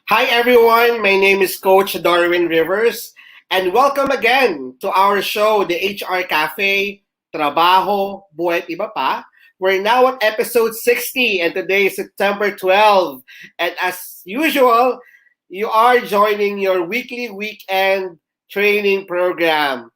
Hi everyone, my name is Coach Darwin Rivers, and welcome again to our show, the HR Cafe, Trabaho, Buhay, Iba Pa. We're now at episode 60, and today is September 12. And as usual, you are joining your weekly weekend training program.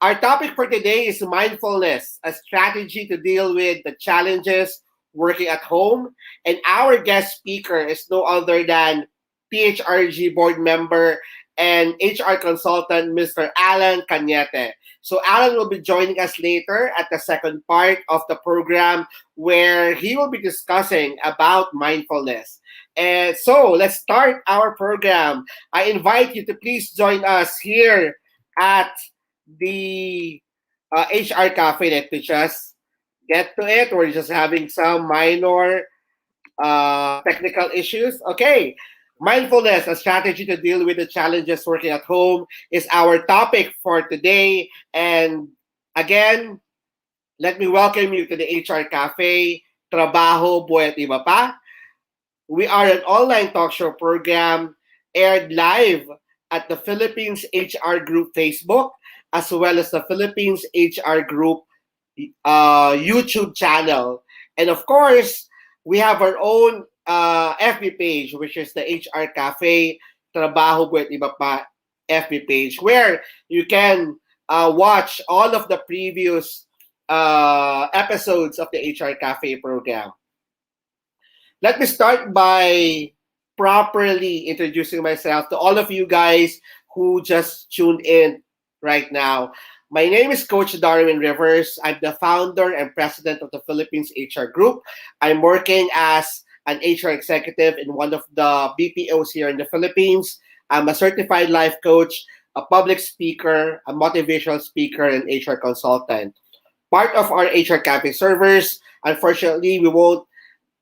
Our topic for today is mindfulness, a strategy to deal with the challenges working at home. And our guest speaker is no other than PHRG board member and HR consultant, Mr. Allan Cañete. So Allan will be joining us later at the second part of the program where he will be discussing about mindfulness. And so let's start our program. I invite you to please join us here at the HR Cafe. Let me just get to it. We're just having some minor technical issues. Okay. Mindfulness, a strategy to deal with the challenges working at home, is our topic for today. And again, let me welcome you to the HR Cafe, Trabaho, Buhay at Iba Pa. We are an online talk show program aired live at the Philippines HR Group Facebook, as well as the Philippines HR Group YouTube channel. And of course, we have our own FB page, which is the HR Cafe Trabaho Buhay Iba Pa FB page, where you can watch all of the previous episodes of the HR Cafe program. Let me start by properly introducing myself to all of you guys who just tuned in right now. My name is Coach Darwin Rivers. I'm the founder and president of the Philippines HR Group. I'm working as an HR executive in one of the BPOs here in the Philippines. I'm a certified life coach, a public speaker, a motivational speaker, and HR consultant. Part of our HR Cafe servers, unfortunately, we won't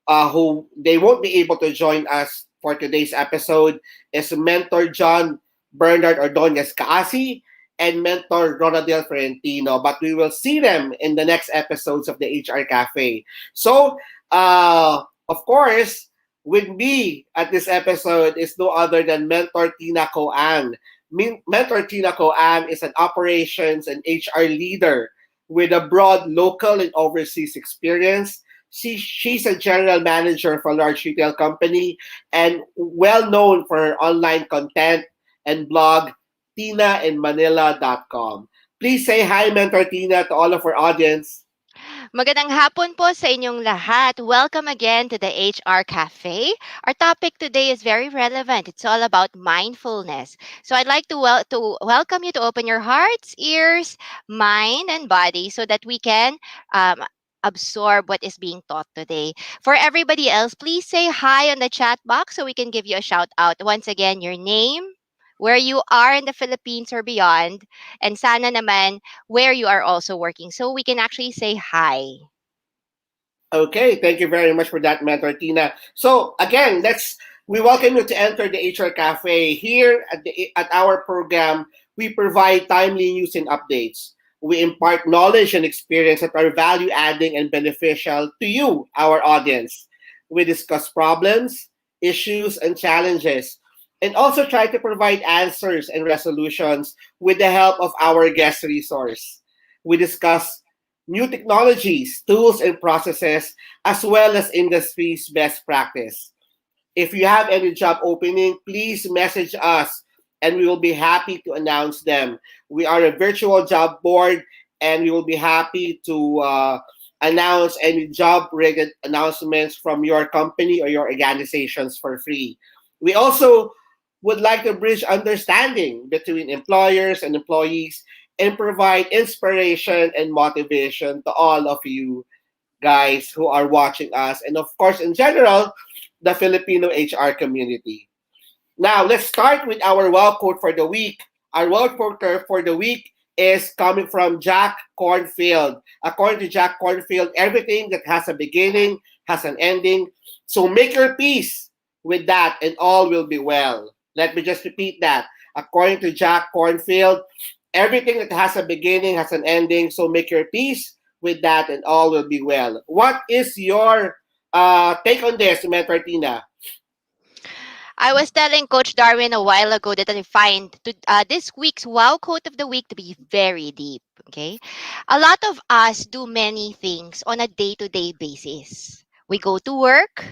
who they won't be able to join us for today's episode is Mentor John Bernard Ordonez Caasi and Mentor Ronaldel Ferentino, but we will see them in the next episodes of the HR Cafe. So, of course, with me at this episode is no other than Mentor Tina Coan. Mentor Tina Coan is an operations and HR leader with a broad local and overseas experience. She's a general manager for a large retail company and well known for her online content and blog, tinainmanila.com. Please say hi, Mentor Tina, to all of our audience. Magandang hapon po sa inyong lahat. Welcome again to the HR Cafe. Our topic today is very relevant. It's all about mindfulness. So I'd like to welcome you to open your hearts, ears, mind, and body so that we can absorb what is being taught today. For everybody else, please say hi on the chat box so we can give you a shout out. Once again, your name, where you are in the Philippines or beyond, and sana naman where you are also working so we can actually say hi. Okay, thank you very much for that, Mentor Tina. So again, we welcome you to enter the HR Cafe. Here at our program, we provide timely news and updates. We impart knowledge and experience that are value adding and beneficial to you, our audience. We discuss problems, issues, and challenges, and also try to provide answers and resolutions with the help of our guest resource. We discuss new technologies, tools, and processes, as well as industry's best practice. If you have any job opening, please message us and we will be happy to announce them. We are a virtual job board and we will be happy to announce any job related announcements from your company or your organizations for free. We also would like to bridge understanding between employers and employees and provide inspiration and motivation to all of you guys who are watching us, and of course, in general, the Filipino HR community. Now, let's start with our wow quote for the week. Our wow quote for the week is coming from Jack Cornfield. According to Jack Cornfield, everything that has a beginning has an ending. So make your peace with that, and all will be well. Let me just repeat that. According to Jack Cornfield, everything that has a beginning has an ending. So make your peace with that, and all will be well. What is your take on this, Mentor Tina? I was telling Coach Darwin a while ago that I find this week's wow quote of the week to be very deep. Okay. A lot of us do many things on a day to day basis. We go to work,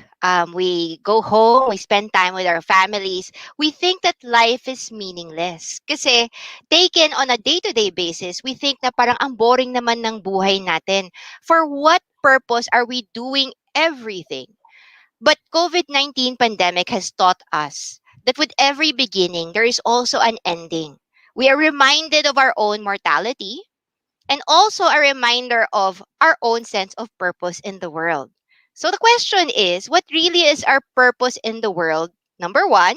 we go home, we spend time with our families. We think that life is meaningless. Kasi taken on a day to day basis, we think na parang ang boring naman ng buhay natin. For what purpose are we doing everything? But COVID-19 pandemic has taught us that with every beginning, there is also an ending. We are reminded of our own mortality and also a reminder of our own sense of purpose in the world. So the question is, what really is our purpose in the world? Number one.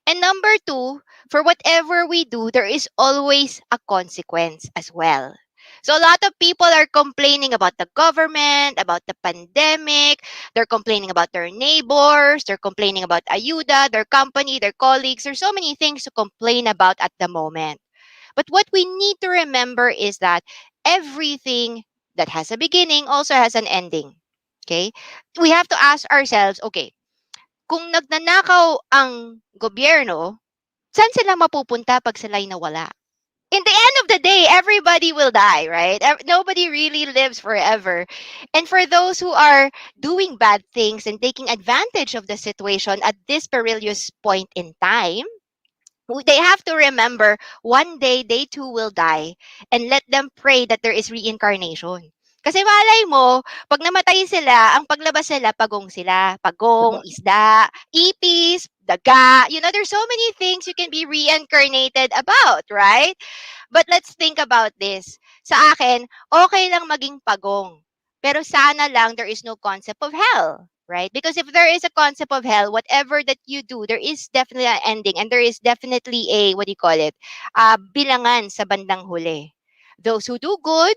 And number two, for whatever we do, there is always a consequence as well. So a lot of people are complaining about the government, about the pandemic. They're complaining about their neighbors. They're complaining about ayuda, their company, their colleagues. There's so many things to complain about at the moment. But what we need to remember is that everything that has a beginning also has an ending. Okay? We have to ask ourselves, okay, kung nagnanakaw ang gobyerno, saan sila mapupunta pag sila'y nawala? In the end of the day, everybody will die, right? Nobody really lives forever. And for those who are doing bad things and taking advantage of the situation at this perilous point in time, they have to remember one day they too will die and let them pray that there is reincarnation. Kasi malay mo, pag namatay sila, ang paglabas nila, pagong sila. Pagong, isda, ipis, daga. You know, there's so many things you can be reincarnated about, right? But let's think about this. Sa akin, okay lang maging pagong. Pero sana lang there is no concept of hell, right? Because if there is a concept of hell, whatever that you do, there is definitely an ending and there is definitely a, what do you call it, bilangan sa bandang huli. Those who do good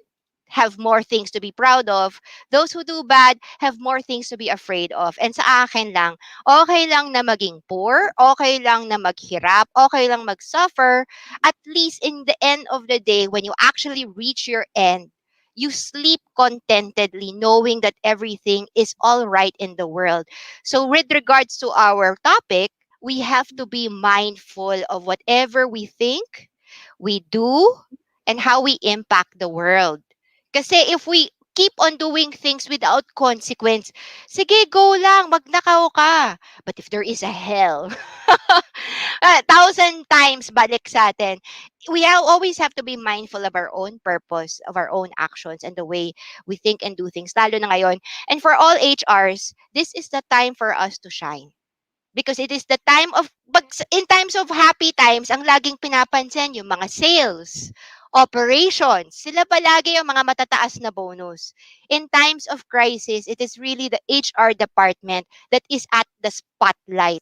have more things to be proud of. Those who do bad have more things to be afraid of. And sa akin lang, okay lang na maging poor, okay lang na maghirap, okay lang mag-suffer. At least in the end of the day, when you actually reach your end, you sleep contentedly knowing that everything is all right in the world. So, with regards to our topic, we have to be mindful of whatever we think, we do, and how we impact the world. Kasi if we keep on doing things without consequence, sige, go lang, magnakaw ka. But if there is a hell, thousand times balik sa atin. Always have to be mindful of our own purpose, of our own actions, and the way we think and do things, lalo na ngayon. And for all HRs, this is the time for us to shine. Because it is the time of, in times of happy times, ang laging pinapansin yung mga sales, operations, sila palagi yung mga matataas na bonus. In times of crisis, it is really the HR department that is at the spotlight.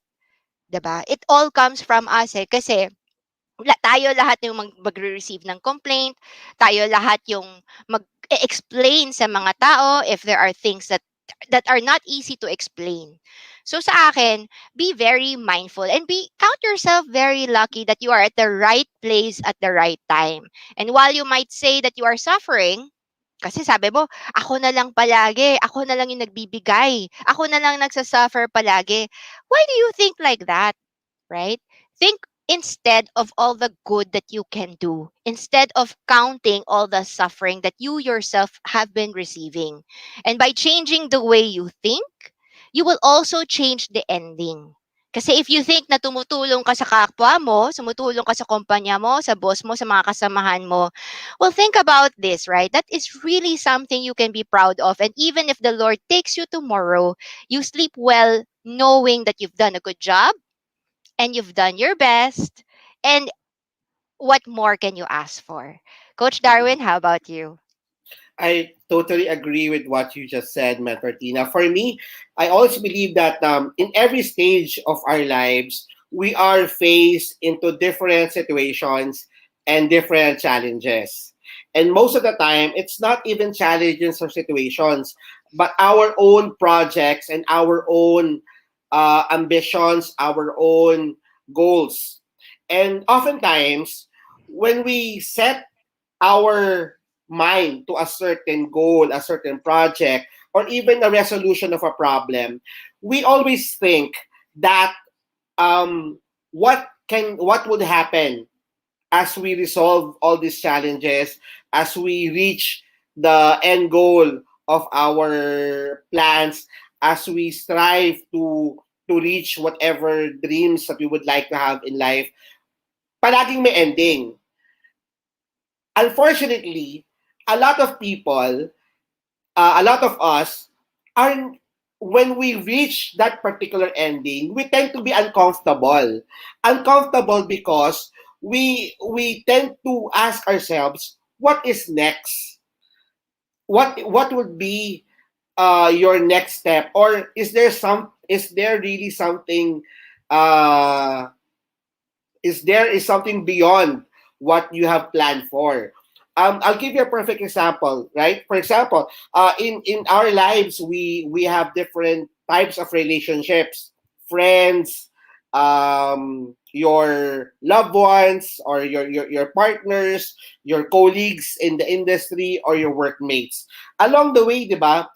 'Di ba? It all comes from us eh. Kasi tayo lahat yung magre-receive ng complaint, tayo lahat yung mag-explain sa mga tao if there are things that are not easy to explain. So sa akin, be very mindful and count yourself very lucky that you are at the right place at the right time. And while you might say that you are suffering, kasi sabi mo, ako na lang palagi, ako na lang yung nagbibigay, ako na lang nagsasuffer palagi. Why do you think like that? Right? Think instead of all the good that you can do, instead of counting all the suffering that you yourself have been receiving. And by changing the way you think, you will also change the ending. Kasi if you think na tumutulong ka sa kapwa mo, tumutulong ka sa kumpanya mo, sa boss mo, sa mga kasamahan mo, well, think about this, right? That is really something you can be proud of. And even if the Lord takes you tomorrow, you sleep well knowing that you've done a good job, and you've done your best. And what more can you ask for? Coach Darwin, how about you? I totally agree with what you just said, Martina. For me, I always believe that in every stage of our lives, we are faced into different situations and different challenges. And most of the time, it's not even challenges or situations, but our own projects and our own ambitions, our own goals. And oftentimes, when we set our mind to a certain goal, a certain project, or even a resolution of a problem, we always think that um, what would happen as we resolve all these challenges, as we reach the end goal of our plans, as we strive to reach whatever dreams that we would like to have in life, palaging may ending. Unfortunately, a lot of people, a lot of us, are when we reach that particular ending, we tend to be uncomfortable. Uncomfortable because we tend to ask ourselves, what is next? What would be your next step? Or is there really something uh is something beyond what you have planned for. I'll give you a perfect example, right? For example, in our lives, we have different types of relationships, friends, your loved ones, or your partners, your colleagues in the industry, or your workmates. Along the way, di ba?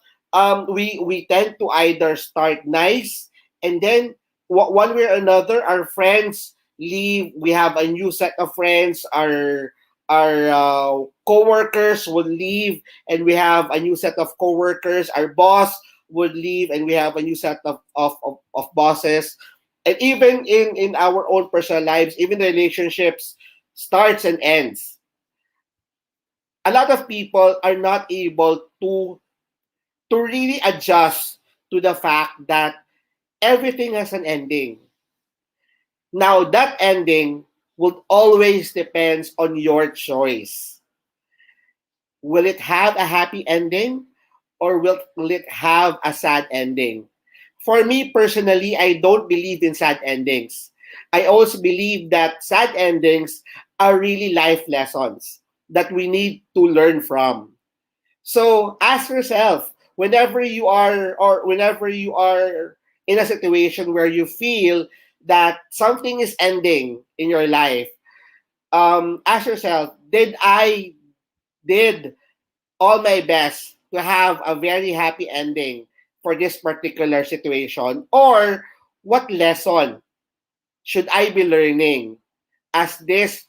We tend to either start nice, and then one way or another, our friends leave. We have a new set of friends. Our coworkers will leave, and we have a new set of coworkers. Our boss would leave, and we have a new set of bosses. And even in our own personal lives, even relationships starts and ends. A lot of people are not able to really adjust to the fact that everything has an ending. Now, that ending would always depends on your choice. Will it have a happy ending, or will it have a sad ending? For me personally, I don't believe in sad endings. I also believe that sad endings are really life lessons that we need to learn from. So ask yourself, whenever you are in a situation where you feel that something is ending in your life, ask yourself, did all my best to have a very happy ending for this particular situation, or what lesson should I be learning as this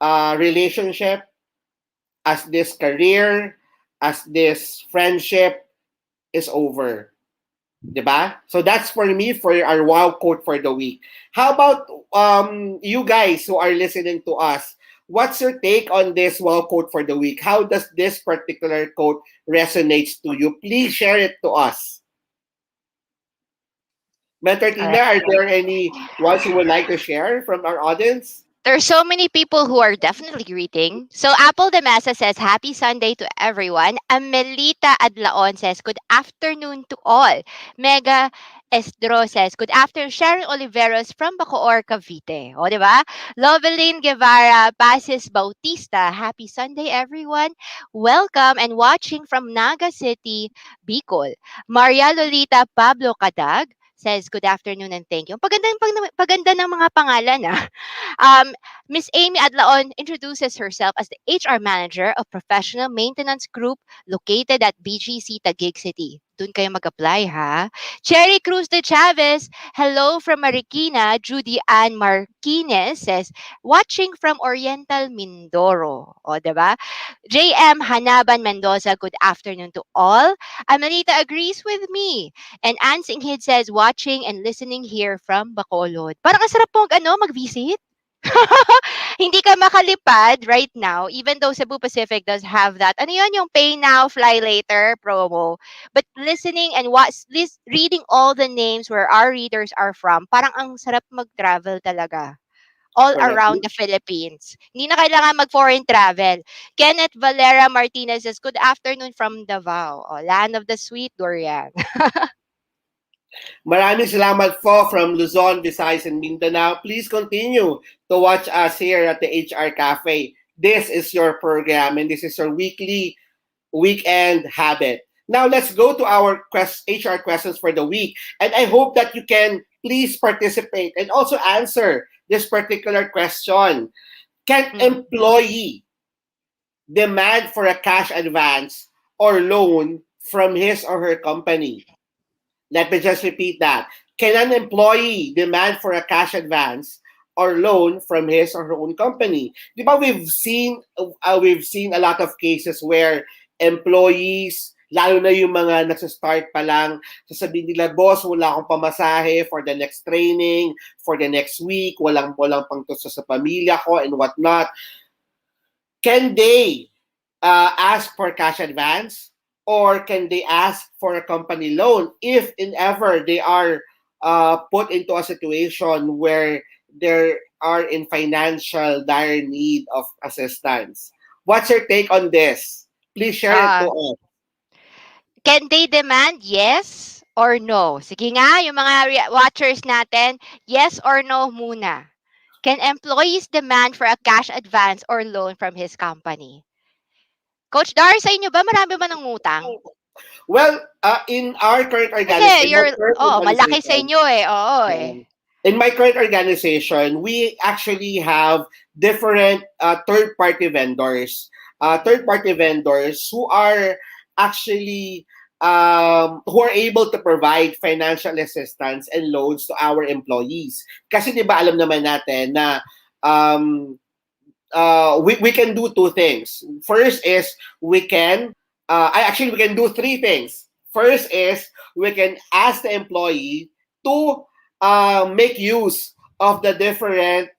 relationship, as this career, as this friendship is over? 'Di ba? So that's for me for our wow quote for the week. How about you guys who are listening to us? What's your take on this wow quote for the week? How does this particular quote resonates to you? Please share it to us. Mentor All Tina, right. are there any ones you would like to share from our audience? There's so many people who are definitely greeting. So Apple de Mesa says, Happy Sunday to everyone. Amelita Adlaon says, Good afternoon to all. Mega Estro says, Good afternoon. Sharon Oliveros from Bacoor, Cavite. O, di ba? Loveline Guevara, Pasis Bautista. Happy Sunday, everyone. Welcome and watching from Naga City, Bicol. Maria Lolita Pablo Cadag says, Good afternoon and thank you. Paganda ng mga pangalan, ah. Um, Miss Amy Adlaon introduces herself as the HR manager of Professional Maintenance Group located at BGC Taguig City. Doon kayo mag-apply, ha? Cherry Cruz de Chavez, hello from Marikina. Judy Ann Marquinez says, watching from Oriental Mindoro. O, diba? JM Hanaban Mendoza, good afternoon to all. Amelita agrees with me. And Ann Singhid says, watching and listening here from Bacolod. Parang ang sarap po mag-visit. Hindi ka makalipad right now, even though Cebu Pacific does have that. Ano yun, yung pay now, fly later promo. But listening and reading all the names where our readers are from, parang ang sarap mag-travel talaga. All Correct. around the Philippines. Hindi na kailangan mag-foreign travel. Kenneth Valera Martinez says, Good afternoon from Davao. Oh, land of the sweet durian. Maraming salamat po from Luzon, Visayas, and Mindanao. Please continue to watch us here at the HR Cafe. This is your program, and this is your weekend habit. Now let's go to our HR questions for the week. And I hope that you can please participate and also answer this particular question. Can Mm. employee demand for a cash advance or loan from his or her company? Let me just repeat that. Can an employee demand for a cash advance or loan from his or her own company? Di ba we've seen a lot of cases where employees, lalo na yung mga nagsa-start pa lang, sasabihin nila, boss, wala akong pamasahe for the next training, for the next week, walang pang sa pamilya ko and whatnot. Can they ask for cash advance, or can they ask for a company loan if in ever they are put into a situation where they are in financial dire need of assistance? What's your take on this? Please share it to Ah, us. can they demand yes or no? Sige nga, yung mga watchers natin, yes or no muna. Can employees demand for a cash advance or loan from his company? Coach Dar, sa inyo ba marami ba ng utang? Well, in our current Kasi organization, in my you're, current oh, malaki sa organization, inyo eh. Oo eh. Um, in my current organization, we actually have different third-party vendors. Third-party vendors who are actually who are able to provide financial assistance and loans to our employees. Kasi di ba alam naman natin na um, we can do two things. First is we can do three things. First is we can ask the employee to make use of the different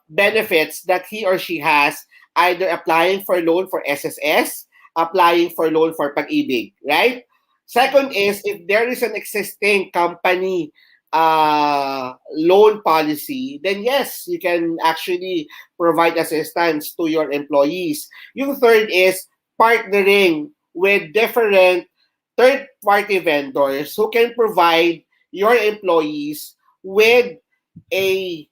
benefits that he or she has, either applying for loan for SSS, applying for loan for Pag-ibig, right? Second is if there is an existing company loan policy, then yes, you can actually provide assistance to your employees. Yung third is partnering with different third-party vendors who can provide your employees with a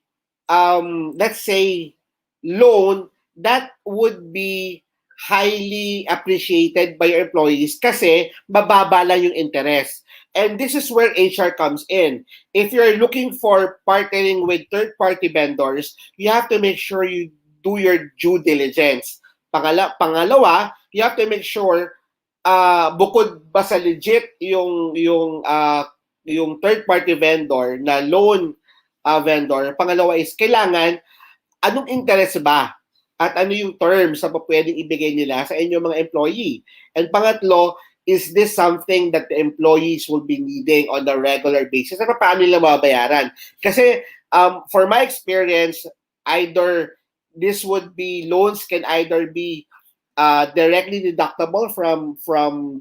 let's say loan that would be highly appreciated by your employees kasi mababa lang yung interest. And this is where HR comes in. If you're looking for partnering with third-party vendors, you have to make sure you do your due diligence. Pangalawa, you have to make sure bukod ba sa legit yung third party vendor na loan vendor, pangalawa is kailangan anong interest ba at ano yung terms na pwedeng ibigay nila sa inyong mga employee. And pangatlo, is this something that the employees will be needing on a regular basis? At paano nila mababayaran? Kasi for my experience, either this would be loans can either be directly deductible from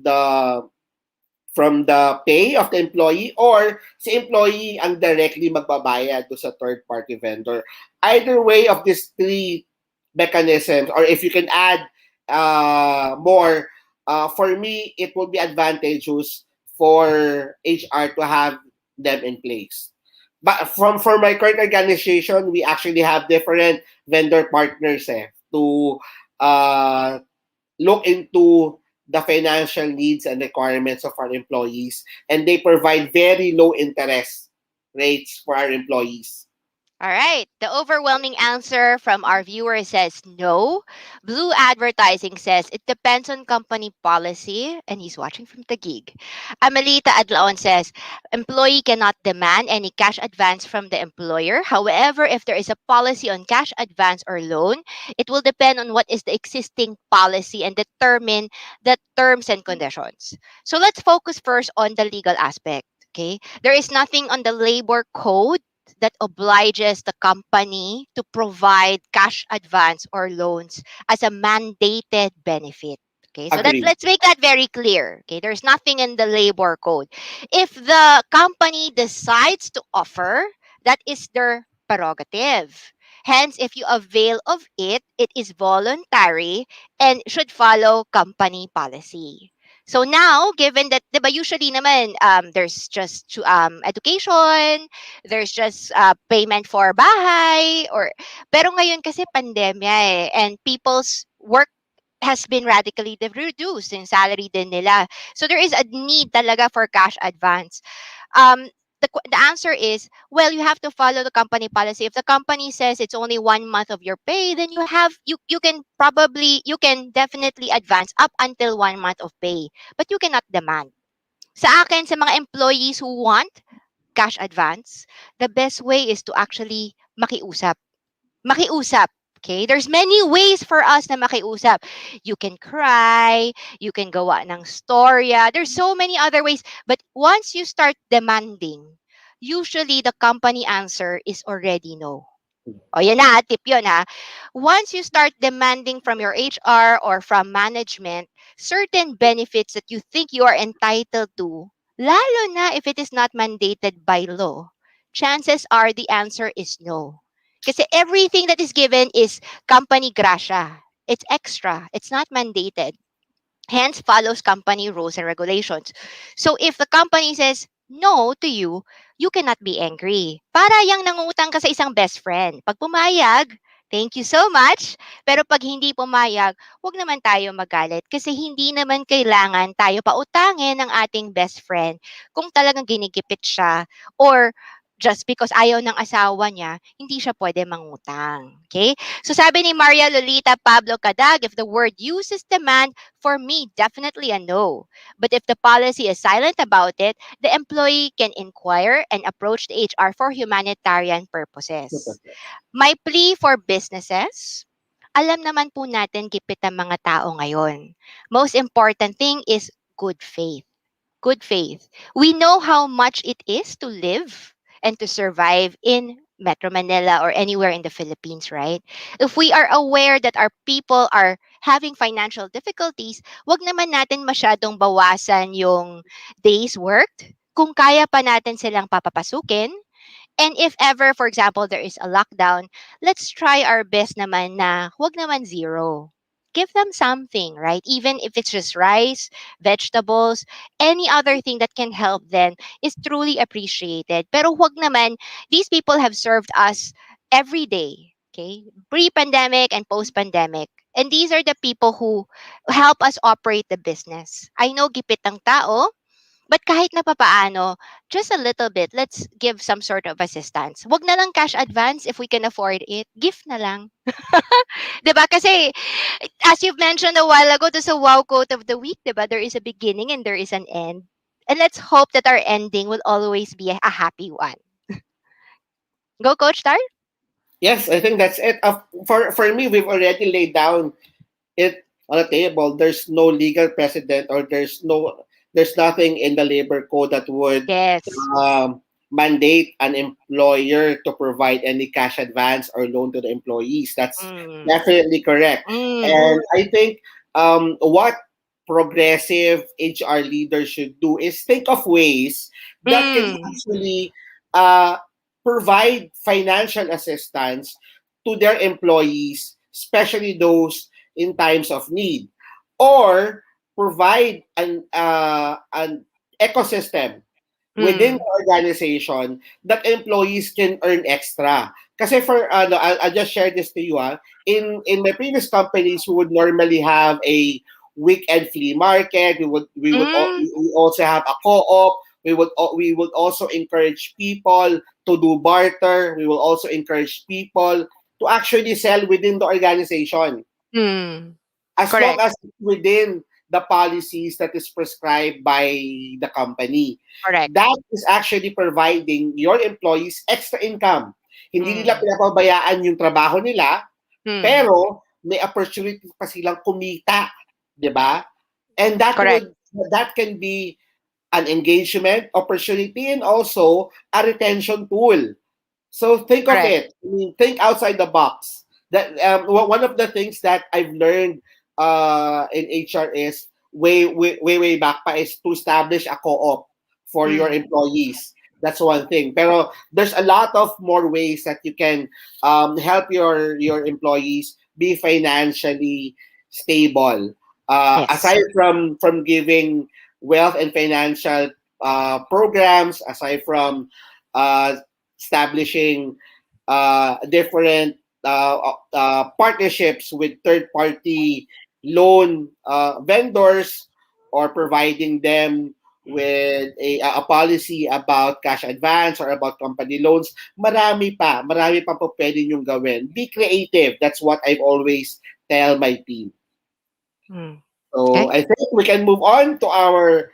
the pay of the employee, or si employee ang directly magbabayad do sa third party vendor. Either way of these three mechanisms, or if you can add more, for me it will be advantageous for HR to have them in place. But for my current organization, we actually have different vendor partners to uh, look into the financial needs and requirements of our employees, and they provide very low interest rates for our employees. All right. The overwhelming answer from our viewer says no. Blue Advertising says it depends on company policy, and he's watching from Taguig. Amelita Adlaon says employee cannot demand any cash advance from the employer. However, if there is a policy on cash advance or loan, it will depend on what is the existing policy and determine the terms and conditions. So let's focus first on the legal aspect. Okay. There is nothing on the labor code that obliges the company to provide cash advance or loans as a mandated benefit. Okay, so that Agree. let's make that very clear. Okay, there's nothing in the labor code. If the company decides to offer, that is their prerogative. Hence, if you avail of it, it is voluntary and should follow company policy. So now, given that, diba, usually naman, there's just education, there's just payment for bahay, or pero ngayon kasi pandemya and people's work has been radically reduced in salary din nila. So there is a need talaga for cash advance. Um, the answer is, well, you have to follow the company policy. If the company says it's only 1 month of your pay, then you can definitely advance up until 1 month of pay, but you cannot demand. Sa akin, sa mga employees who want cash advance, the best way is to actually makiusap. Makiusap. Okay? There's many ways for us na makiusap. You can cry, you can gawa ng storya. There's so many other ways. But once you start demanding, usually the company answer is already no. O yan na, tip yun ha. Once you start demanding from your HR or from management certain benefits that you think you are entitled to, lalo na if it is not mandated by law, chances are the answer is no. Kasi everything that is given is company grasya. It's extra. It's not mandated. Hence follows company rules and regulations. So if the company says no to you cannot be angry. Para yang nangungutang ka sa isang best friend. Pag pumayag, thank you so much. Pero pag hindi pumayag, wag naman tayo magalit kasi hindi naman kailangan tayo pautangin ng ating best friend kung talagang ginigipit siya or just because ayaw ng asawa niya, hindi siya pwede mangutang. Okay? So sabi ni Maria Lolita Pablo Cadag, if the word uses demand, for me, definitely a no. But if the policy is silent about it, the employee can inquire and approach the HR for humanitarian purposes. My plea for businesses, alam naman po natin gipit ang mga tao ngayon. Most important thing is good faith. Good faith. We know how much it is to live and to survive in Metro Manila or anywhere in the Philippines, right? If we are aware that our people are having financial difficulties, wag naman natin masyadong bawasan yung days worked. Kung kaya pa natin silang papapasukin, and if ever, for example, there is a lockdown, let's try our best naman na wag naman zero. Give them something, right? Even if it's just rice, vegetables, any other thing that can help them is truly appreciated. Pero wag naman, these people have served us every day, okay? Pre-pandemic and post-pandemic. And these are the people who help us operate the business. I know gipit ang tao, but kahit na papaano, just a little bit, let's give some sort of assistance. Wag na lang cash advance if we can afford it. Gift na lang. 'Di ba? Kasi as you've mentioned a while ago, there's a wow quote of the week, 'di ba? There is a beginning and there is an end. And let's hope that our ending will always be a happy one. Go, Coach Tar? Yes, I think that's it. For me, we've already laid down it on the table. There's no legal precedent, or there's nothing in the labor code that would Yes. mandate an employer to provide any cash advance or loan to the employees. That's Mm. definitely correct. Mm. And I think what progressive HR leaders should do is think of ways that can Mm. actually uh, provide financial assistance to their employees, especially those in times of need, or provide an ecosystem within Mm. the organization that employees can earn extra. Kasi I'll just share this to you. In my previous companies, we would normally have a weekend flea market. Mm. We also have a co-op. We would also encourage people to do barter. We will also encourage people to actually sell within the organization, Mm. as long Correct. as it's within the policies that is prescribed by the company. Correct. That is actually providing your employees extra income. Hindi nila Mm. pinapabayaan yung trabaho nila, Mm. pero may opportunity pa silang kumita, 'di ba? And Correct. that can be an engagement opportunity and also a retention tool. So think of Correct. it. I mean, think outside the box. That one of the things that I've learned in HR is way back pa is to establish a co-op for your Mm. employees. That's one thing. Pero there's a lot of more ways that you can help your employees be financially stable. Yes. Aside from giving wealth and financial programs, aside from uh, establishing different partnerships with third-party loan vendors, or providing them with a policy about cash advance or about company loans. Marami pa po pwede niyong gawin. Be creative. That's what I've always tell my team. Mm. So Okay. I think we can move on to our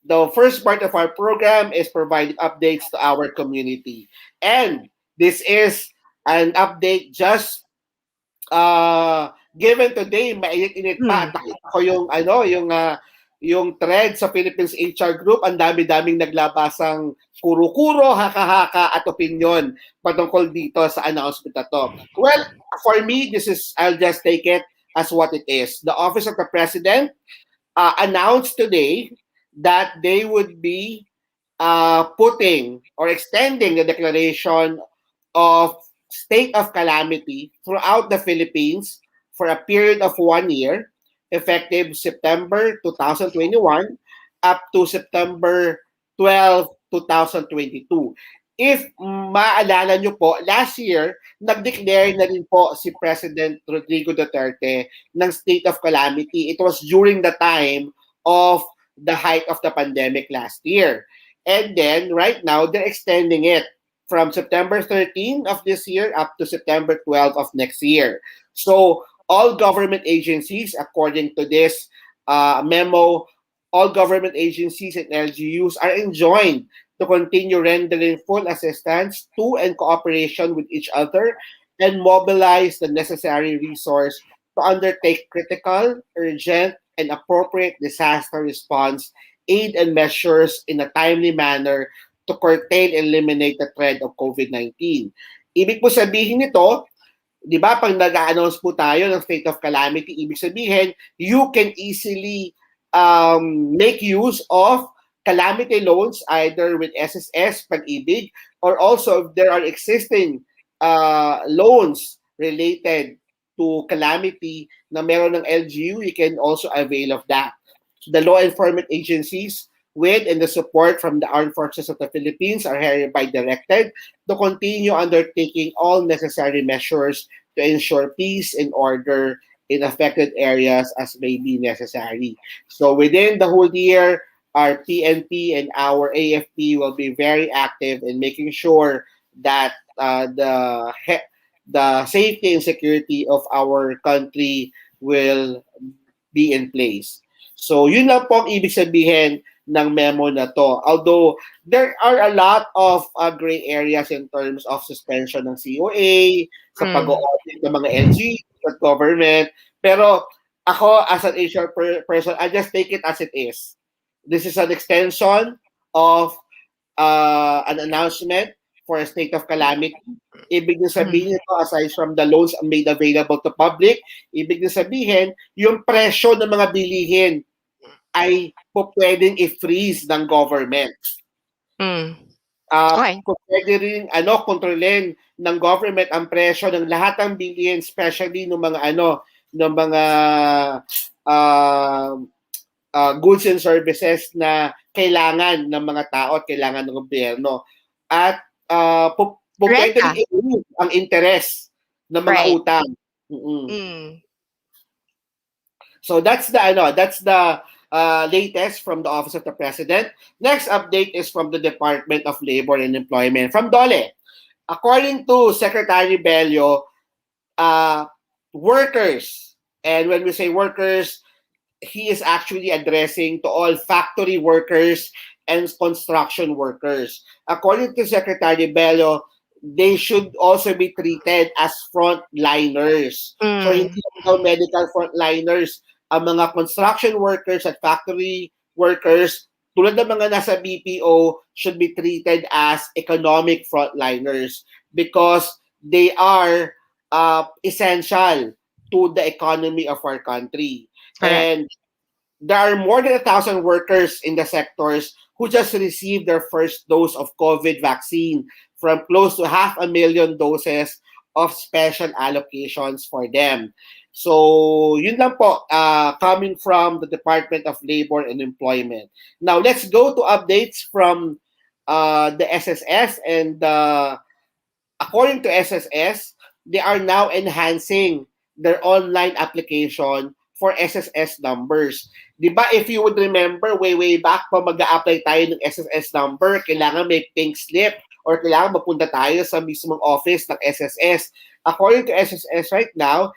The first part of our program is providing updates to our community. And this is an update just given today, mainit-init pa. Mm. At nakita ko yung thread sa Philippines HR Group, ang dami-daming naglabasang kuro-kuro, haka-haka at opinion patungkol dito sa announcement na to. Well, for me, I'll just take it as what it is. The Office of the President announced today that they would be putting or extending the declaration of state of calamity throughout the Philippines for a period of 1 year, effective September 2021 up to September 12, 2022. If maalala nyo po, last year, nag-declare na rin po si President Rodrigo Duterte ng state of calamity. It was during the time of the height of the pandemic last year. And then, right now, they're extending it from September 13 of this year up to September 12 of next year. So, all government agencies, according to this memo, all government agencies and LGUs are enjoined to continue rendering full assistance to and cooperation with each other and mobilize the necessary resource to undertake critical, urgent, and appropriate disaster response aid and measures in a timely manner to curtail and eliminate the threat of COVID-19. Ibig po sabihin nito, di ba, pag nag-announce po tayo ng state of calamity, ibig sabihin, you can easily make use of calamity loans either with SSS, Pag-ibig, or also if there are existing loans related to calamity na meron ng LGU, you can also avail of that. The law enforcement agencies with and the support from the Armed Forces of the Philippines are hereby directed to continue undertaking all necessary measures to ensure peace and order in affected areas as may be necessary. So within the whole year, our PNP and our AFP will be very active in making sure that the safety and security of our country will be in place. So yun lang po ang ibig sabihin ng memo na to. Although there are a lot of gray areas in terms of suspension ng COA, sa pag-audit ng mga LG at government. Pero ako as an HR person, I just take it as it is. This is an extension of an announcement for a state of calamity. Ibig na sabihin ito, aside from the loans made available to public, ibig na sabihin, yung presyo ng mga bilihin ay pwedeng i-freeze ng government. Okay. Pwede rin kontrolin ng government ang presyo ng lahat ng bilihin, especially ng mga goods and services na kailangan ng mga tao at kailangan ng gobyerno. At pwede rin i-remove ang interest ng mga utang. So that's the latest from the Office of the President. Next update is from the Department of Labor and Employment, from DOLE. According to Secretary Bello, workers, and when we say workers, he is actually addressing to all factory workers and construction workers. According to Secretary Bello, they should also be treated as frontliners. So hindi lang medical frontliners, ang mga construction workers at factory workers, tulad ng mga nasa BPO, should be treated as economic frontliners because they are essential to the economy of our country. Correct. And there are more than 1,000 workers in the sectors who just received their first dose of COVID vaccine from close to 500,000 doses of special allocations for them. So, yun lang po, coming from the Department of Labor and Employment. Now, let's go to updates from the SSS. And according to SSS, they are now enhancing their online application for SSS numbers. Di ba, if you would remember, way back pa mag-a-apply tayo ng SSS number, kailangan may pink slip or kailangan mapunta tayo sa mismong office ng SSS. According to SSS right now,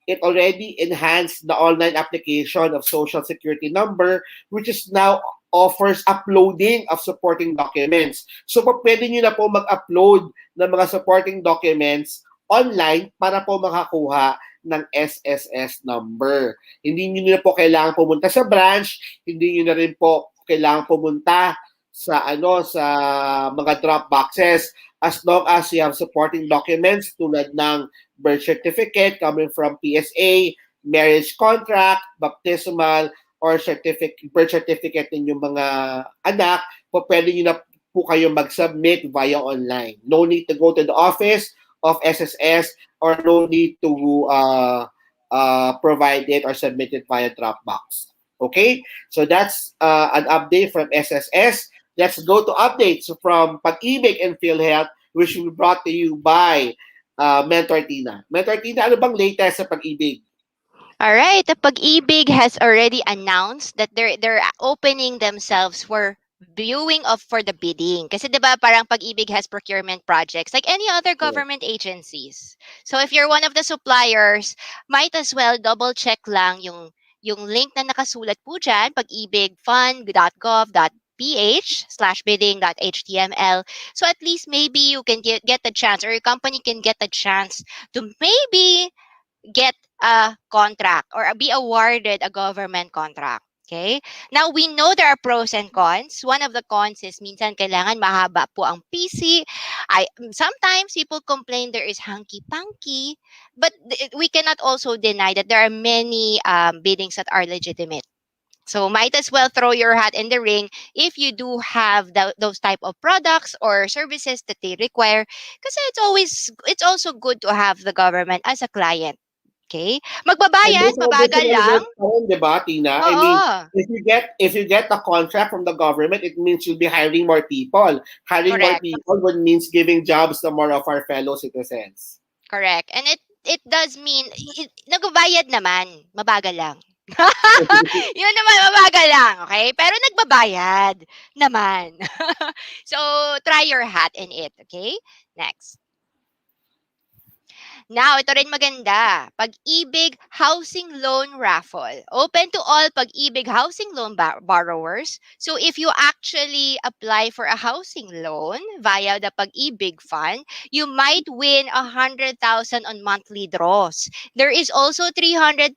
it already enhanced the online application of Social Security number, which is now offers uploading of supporting documents. So po, pwede nyo na po mag-upload ng mga supporting documents online para po makakuha ng SSS number. Hindi nyo na po kailangan pumunta sa branch, hindi nyo na rin po kailangan pumunta sa mga drop boxes, as long as you have supporting documents tulad ng birth certificate coming from PSA, marriage contract, baptismal, or birth certificate ng inyong mga anak, po pwede nyo na po kayo mag-submit via online. No need to go to the office of SSS, or no need to provide it or submit it via Dropbox. Okay? So that's an update from SSS. Let's go to updates from Pag-ibig and PhilHealth, which will be brought to you by Mentor Tina. Mentor Tina, ano bang latest sa Pag-ibig? All right, the Pag-ibig has already announced that they're opening themselves for viewing of for the bidding. Kasi 'di ba parang Pag-ibig has procurement projects like any other government agencies. So if you're one of the suppliers, might as well double check lang yung link na nakasulat po dyan, pagibigfund.gov.ph/bidding.html. So at least maybe you can get the chance, or your company can get the chance to maybe get a contract or be awarded a government contract. Okay? Now, we know there are pros and cons. One of the cons is minsan kailangan mahaba po ang PC. Sometimes people complain there is hanky-panky, but we cannot also deny that there are many biddings that are legitimate. So might as well throw your hat in the ring if you do have those type of products or services that they require, because it's also good to have the government as a client. Okay? And Magbabayad, those are mabagal additional lang. work pa rin, di ba, Tina? I mean, Oo. if you get the contract from the government, it means you'll be hiring more people. Hiring more Correct. people would means giving jobs to more of our fellow citizens. Correct. And it does mean nagbabayad naman, mabagal lang. Yun naman, mabagal lang, okay? Pero nagbabayad naman. So, try your hat in it, okay? Next. Now, ito rin maganda. Pag-ibig Housing Loan Raffle. Open to all Pag-ibig housing loan borrowers. So, if you actually apply for a housing loan via the Pag-ibig Fund, you might win 100,000 on monthly draws. There is also 300,000,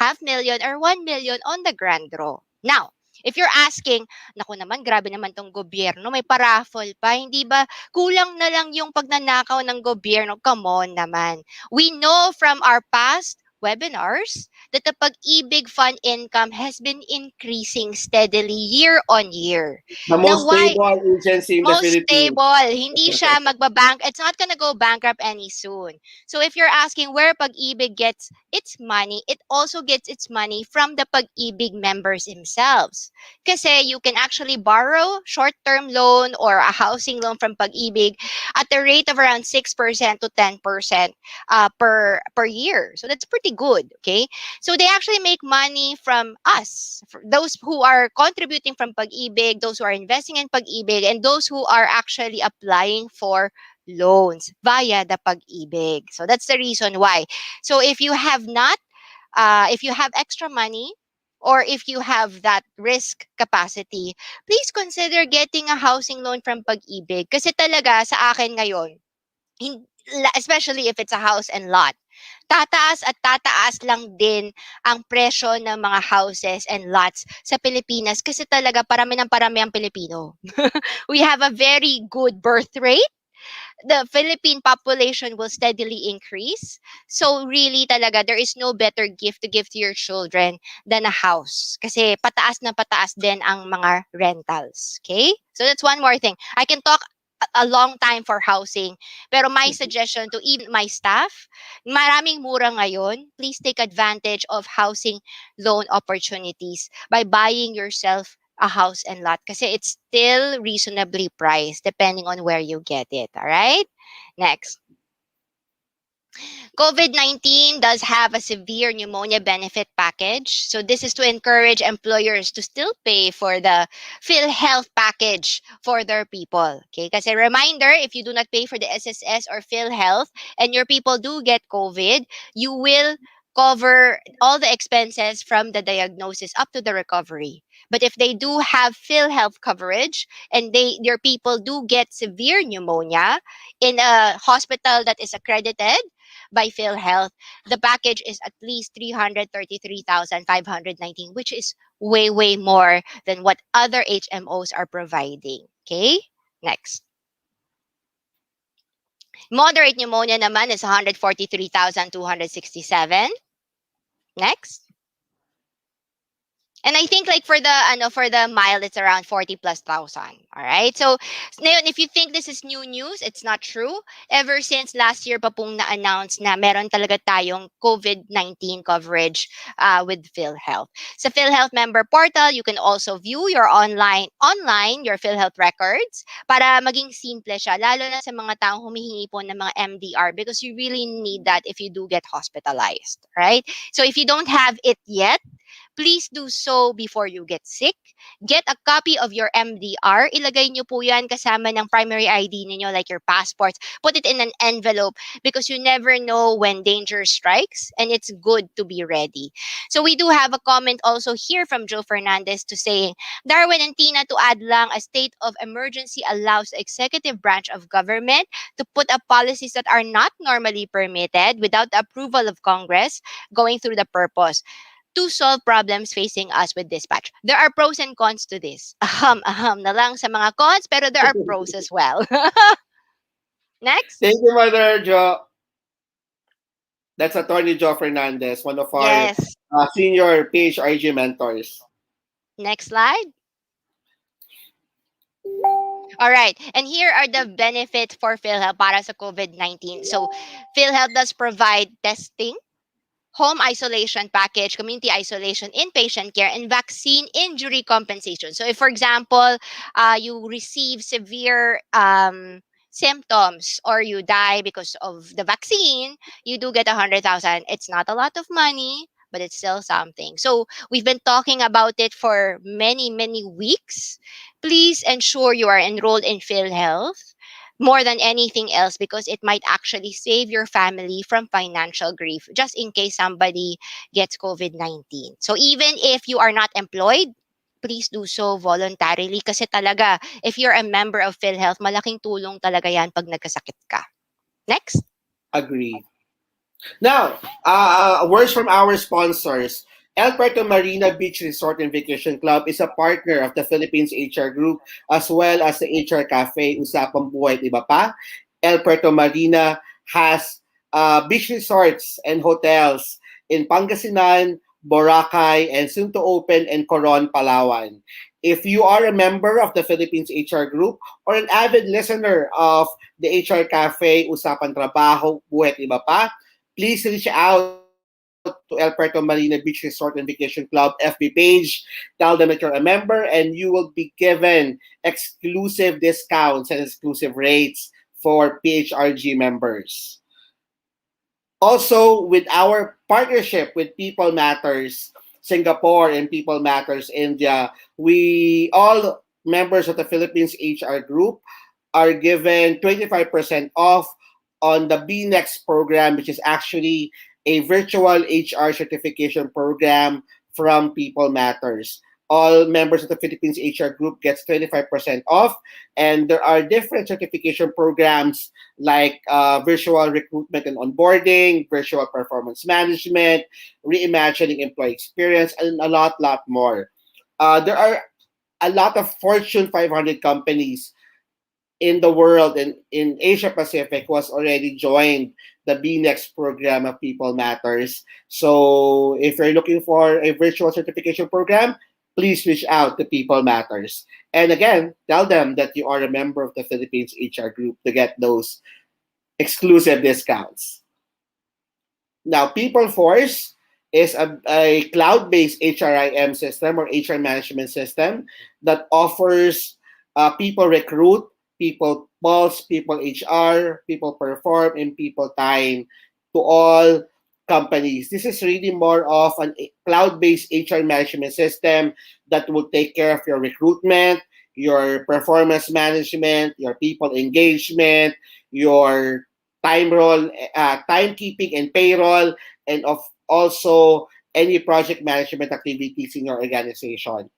half million, or 1 million on the grand draw. Now, if you're asking, naku naman, grabe naman tong gobyerno, may paraffle pa, hindi ba kulang na lang yung pagnanakaw ng gobyerno? Come on naman. We know from our past webinars that the Pag-ibig Fund income has been increasing steadily year on year. The Now, most why? stable agency in the Most Philippines. stable. Hindi siya magbabank. It's not gonna go bankrupt any soon. So if you're asking where Pag-ibig gets its money, it also gets its money from the Pag-ibig members themselves. Kasi you can actually borrow short-term loan or a housing loan from Pag-ibig at the rate of around 6% to 10% per year. So that's pretty good, okay? So they actually make money from us, those who are contributing from Pag-ibig, those who are investing in Pag-ibig, and those who are actually applying for loans via the Pag-ibig. So that's the reason why. So if you have extra money, or if you have that risk capacity, please consider getting a housing loan from Pag-ibig. Kasi talaga sa akin ngayon, especially if it's a house and lot, tataas at tataas lang din ang presyo ng mga houses and lots sa Pilipinas kasi talaga parami ang Pilipino. We have a very good birth rate. The Philippine population will steadily increase. So really talaga, there is no better gift to give to your children than a house. Kasi pataas na pataas din ang mga rentals. Okay? So that's one more thing. I can talk a long time for housing. Pero my suggestion to even my staff, maraming mura ngayon. Please take advantage of housing loan opportunities by buying yourself a house and lot kasi it's still reasonably priced depending on where you get it. All right? Next. COVID-19 does have a severe pneumonia benefit package. So this is to encourage employers to still pay for the PhilHealth package for their people. Okay? Kasi reminder, if you do not pay for the SSS or PhilHealth and your people do get COVID, you will cover all the expenses from the diagnosis up to the recovery. But if they do have PhilHealth coverage and their people do get severe pneumonia in a hospital that is accredited by PhilHealth, the package is at least 333,519, which is way, way more than what other HMOs are providing. Okay? Next. Moderate pneumonia naman is 143,267. Next. And I think like for the mild, it's around 40 plus thousand. All right. So ngayon, if you think this is new news, it's not true. Ever since last year pa pong na-announce na meron talaga tayong COVID-19 coverage with PhilHealth. Sa PhilHealth member portal, you can also view your online your PhilHealth records para maging simple siya, lalo na sa mga taong humihingi po ng mga MDR because you really need that if you do get hospitalized. Right. So if you don't have it yet, please do so before you get sick. Get a copy of your MDR. Ilagay nyo po yan kasama ng primary ID ninyo like your passports. Put it in an envelope because you never know when danger strikes and it's good to be ready. So we do have a comment also here from Joe Fernandez to saying, Darwin and Tina, to add lang, a state of emergency allows the executive branch of government to put up policies that are not normally permitted without the approval of Congress going through the purpose to solve problems facing us with dispatch. There are pros and cons to this. Aham na lang sa mga cons, pero there are pros as well. Next. Thank you, Mother Jo. That's Attorney Joe Fernandez, one of our Yes. senior PHRG mentors. Next slide. All right. And here are the benefits for PhilHealth para sa COVID-19. So, PhilHealth does provide testing, home isolation package, community isolation, inpatient care, and vaccine injury compensation. So if, for example, you receive severe symptoms or you die because of the vaccine, you do get 100,000. It's not a lot of money, but it's still something. So we've been talking about it for many, many weeks. Please ensure you are enrolled in PhilHealth more than anything else because it might actually save your family from financial grief just in case somebody gets COVID-19. So even if you are not employed, please do so voluntarily kasi talaga, if you're a member of PhilHealth, malaking tulong talaga yan pag nagkasakit ka. Next. Agree. Now, words from our sponsors. El Puerto Marina Beach Resort and Vacation Club is a partner of the Philippines HR Group as well as the HR Cafe Usapang Buhay at Iba Pa. El Puerto Marina has beach resorts and hotels in Pangasinan, Boracay, and soon to open in Coron, Palawan. If you are a member of the Philippines HR Group or an avid listener of the HR Cafe Usapang Trabaho, Buhay at Iba Pa, please reach out to El Puerto Marina Beach Resort and Vacation Club FB page. Tell them that you're a member and you will be given exclusive discounts and exclusive rates for PHRG members. Also, with our partnership with People Matters Singapore and People Matters India, we all members of the Philippines HR Group are given 25% off on the BNext program, which is actually a virtual HR certification program from People Matters. All members of the Philippines HR Group gets 25% off, and there are different certification programs like virtual recruitment and onboarding, virtual performance management, reimagining employee experience, and a lot more. There are a lot of Fortune 500 companies in the world and in Asia Pacific was already joined the BNext program of People Matters. So if you're looking for a virtual certification program, please reach out to People Matters. And again, tell them that you are a member of the Philippines HR Group to get those exclusive discounts. Now, People Force is a cloud-based HRIM system or HR management system that offers people recruit, people pulse, people HR, people perform, and people time to all companies. This is really more of a cloud-based HR management system that will take care of your recruitment, your performance management, your people engagement, your timekeeping and payroll, and also any project management activities in your organization.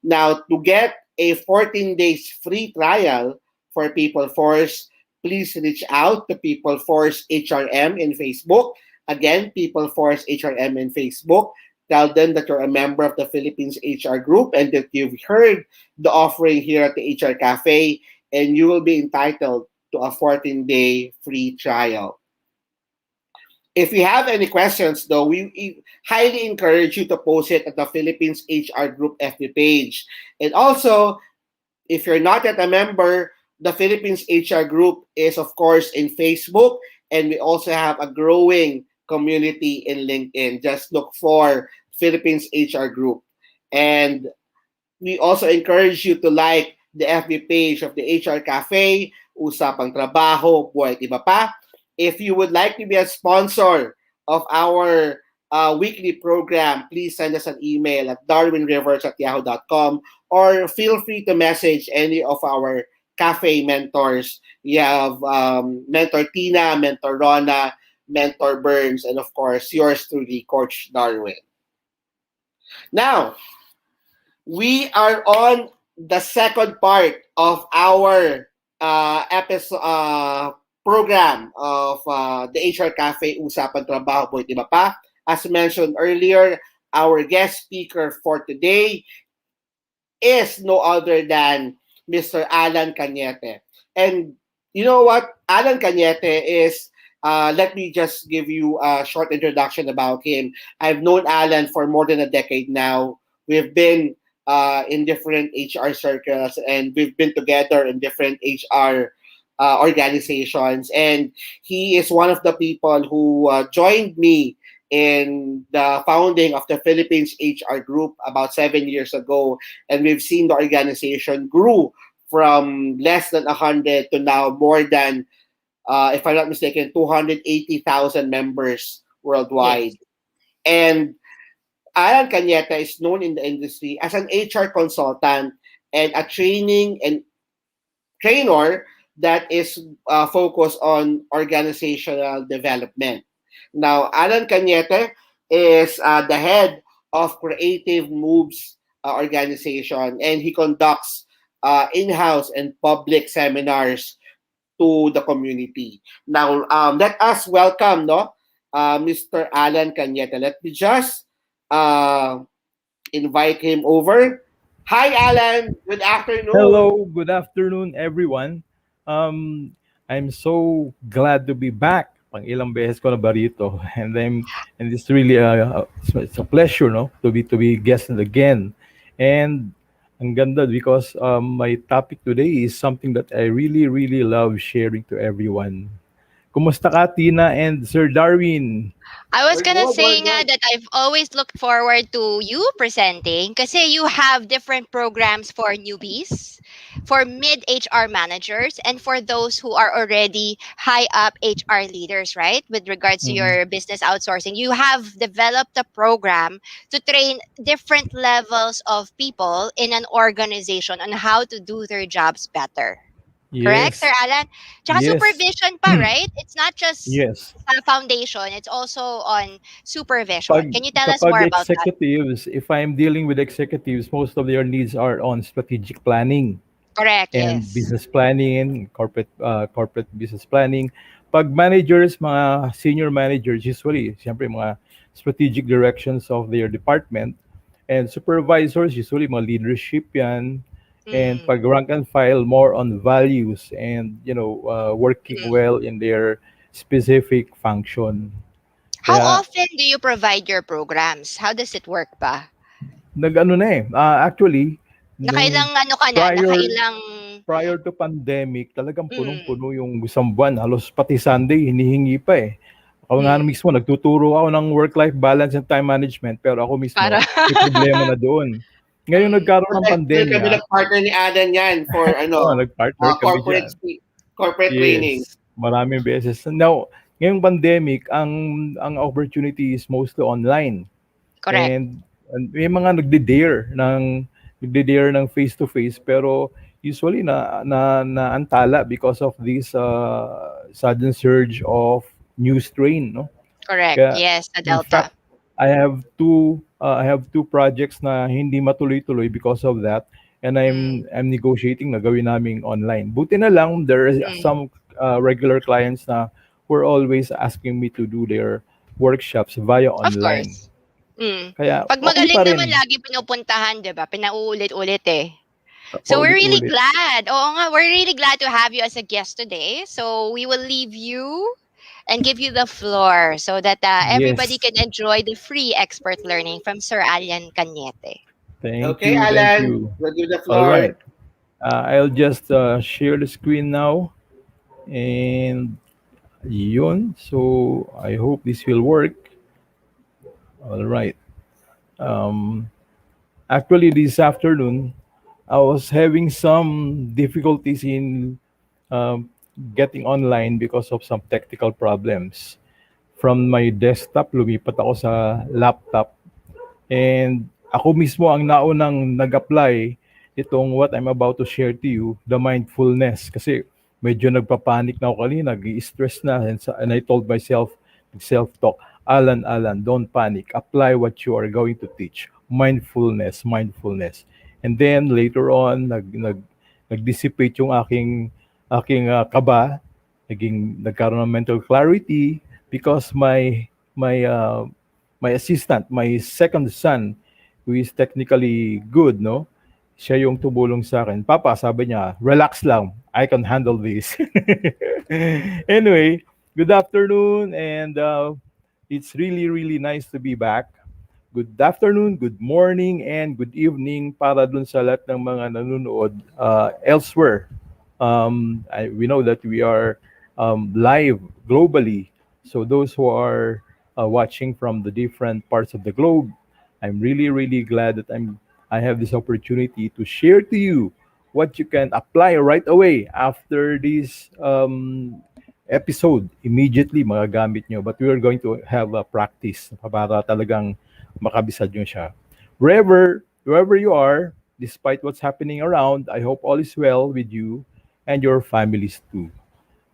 Now, to get a 14 days free trial for People Force, please reach out to People Force HRM in Facebook. Again, People Force HRM in Facebook. Tell them that you're a member of the Philippines HR group and that you've heard the offering here at the HR Cafe, and you will be entitled to a 14-day free trial. If you have any questions, though, we highly encourage you to post it at the Philippines HR Group FB page. And also, if you're not yet a member, the Philippines HR Group is, of course, in Facebook, and we also have a growing community in LinkedIn. Just look for Philippines HR Group. And we also encourage you to like the FB page of the HR Cafe, Usapang Trabaho, Buhay, Iba Pa. If you would like to be a sponsor of our weekly program, please send us an email at darwinrivers@yahoo.com, or feel free to message any of our cafe mentors. We have Mentor Tina, Mentor Rona, Mentor Burns, and of course, yours truly, Coach Darwin. Now, we are on the second part of our episode program of the HR Cafe Usapang Trabaho, Buhay, Iba Pa. As mentioned earlier, our guest speaker for today is no other than Mr. Allan Cañete. And you know what? Allan Cañete is, let me just give you a short introduction about him. I've known Allan for more than a decade now. We've been in different HR circles, and we've been together in different HR organizations. And he is one of the people who joined me in the founding of the Philippines HR Group about 7 years ago. And we've seen the organization grew from less than 100 to now more than, if I'm not mistaken, 280,000 members worldwide. Yes. And Allan Cañete is known in the industry as an HR consultant and a training and trainer that is focused on organizational development. Now, Allan Cañete is the head of Creative Moves organization, and he conducts in-house and public seminars to the community. Now, let us welcome Mr. Allan Cañete. Let me just uh, invite him over. Hi, Allan. Good afternoon. Hello, good afternoon, everyone. Um, I'm so glad to be back. Pang ilang beses ko na ba rito? And it's really it's a pleasure, no, to be guested again. And ang ganda because my topic today is something that I really love sharing to everyone. Kumusta ka, Tina and Sir Darwin? I was We're gonna good. We're say nga good. that I've always looked forward to you presenting kasi you have different programs for newbies, for mid HR managers, and for those who are already high up HR leaders, right? With regards to Mhm. your business outsourcing, you have developed a program to train different levels of people in an organization on how to do their jobs better. Correct, Sir Yes, Alan? Tsaka yes, supervision pa, right? It's not just yes. foundation, it's also on Pag supervision. Can you tell us kapag more about that? executives, if I'm dealing with executives, most of their needs are on strategic planning Correct, and yes. business planning, corporate business planning. Pag managers, mga senior managers, usually, siyempre mga strategic directions of their department. And supervisors, usually mga leadership yan. And Mm, pag rank and file, more on values and, working mm. well in their specific function. How Kaya often do you provide your programs? How does it work ba? nag-ano na eh, actually, nung Nakailang ano ka na? prior Nakailang... prior to pandemic, talagang Mm, punong-puno yung isang buwan. Halos pati Sunday, hinihingi pa eh. Ako nga mm. mismo, nagtuturo ako ng work-life balance and time management, pero ako mismo, Para... may problema na doon. Ngayon mm, nagkaroon ng Protected kami pandemya, ng partner ni Adan yan for nagpartner kami corporate dyan. corporate training. Yes, maraming beses. Now, ngayong pandemic, ang opportunity is mostly online. correct, And may mga nagde-dare ng face to face pero usually naantala because of this sudden surge of new strain, no? correct. Kaya Yes, the in fact Delta. I have two projects na hindi matuloy-tuloy because of that, and Mm, I'm negotiating na gawin naming online. Buti na lang there is mm. some regular clients na who are always asking me to do their workshops via Of online. course. Mm. Kaya 'Pag okay magaling pa naman rin. lagi pinupuntahan, 'di ba? Pinauulit-ulit, eh. So we're really Paulit-ulit. glad. Oo nga, we're really glad to have you as a guest today. So we will leave you and give you the floor so that everybody Yes. can enjoy the free expert learning from Sir Allan Cañete. Thank Okay, you. Thank Alan, you. we'll give the All floor. right. I'll just share the screen now. And yun. So I hope this will work. All right. Um, Actually, this afternoon, I was having some difficulties in um, getting online because of some technical problems. From my desktop, lumipat ako sa laptop. And ako mismo ang naunang nag-apply itong what I'm about to share to you, the mindfulness. Kasi medyo nagpapanik na ako kanina, nag-stress na. And I told myself, self-talk, Alan, don't panic. Apply what you are going to teach. Mindfulness, mindfulness. And then later on, nag-dissipate yung aking kaba, nagkaroon ng mental clarity because my assistant, my second son, who is technically good, no? Siya yung tumulong sa akin. Papa, sabi niya, relax lang. I can handle this. Anyway, good afternoon, and it's really, really nice to be back. Good afternoon, good morning, and good evening para dun sa lahat ng mga nanonood elsewhere. We know that we are live globally. So those who are watching from the different parts of the globe, I'm really, really glad that I have this opportunity to share to you what you can apply right away after this episode. Immediately magagamit nyo. But we are going to have a practice para talagang makabisad nyo siya. Wherever you are, despite what's happening around, I hope all is well with you and your families too.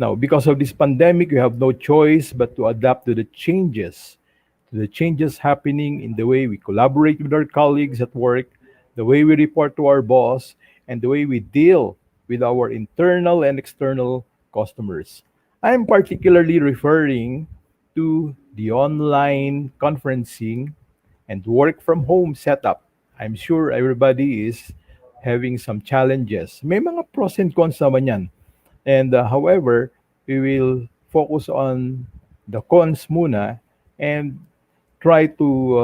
Now, because of this pandemic, we have no choice but to adapt to the changes happening in the way we collaborate with our colleagues at work, the way we report to our boss, and the way we deal with our internal and external customers. I'm particularly referring to the online conferencing and work from home setup. I'm sure everybody is having some challenges. May mga pros and cons naman yan. And however, we will focus on the cons muna and try to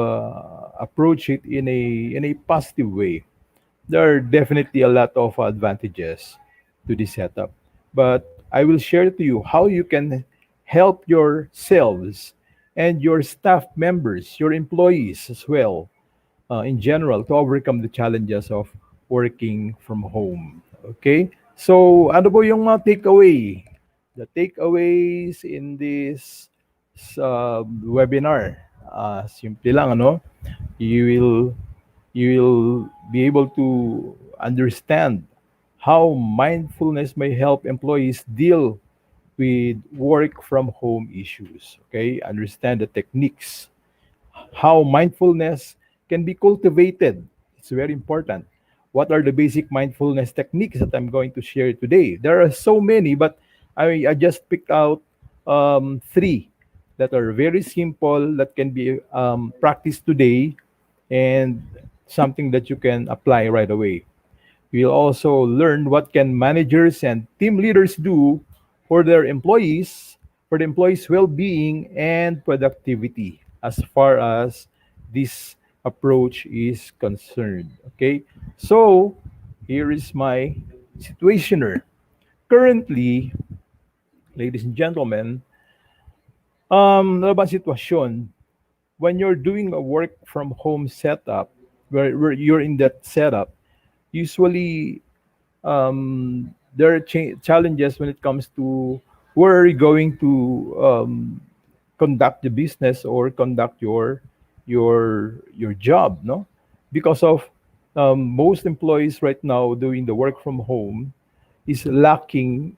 approach it in a positive way. There are definitely a lot of advantages to this setup, but I will share to you how you can help yourselves and your staff members, your employees as well, in general, to overcome the challenges of working from home. Okay? So, ano po yung mga takeaway? The takeaways in this webinar. Simple lang, ano? You will you will be able to understand how mindfulness may help employees deal with work from home issues. Okay? Understand the techniques, how mindfulness can be cultivated. It's very important. What are the basic mindfulness techniques that I'm going to share today? There are so many, but I just picked out three that are very simple, that can be practiced today, and something that you can apply right away. We'll also learn what can managers and team leaders do for their employees, for the employees' well-being and productivity as far as this approach is concerned. Okay? So, here is my situationer. Currently, ladies and gentlemen, ano ba ang sitwasyon? When you're doing a work from home setup, where you're in that setup, usually there are challenges when it comes to where are you going to conduct the business or conduct your job, no? Because of most employees right now doing the work from home is lacking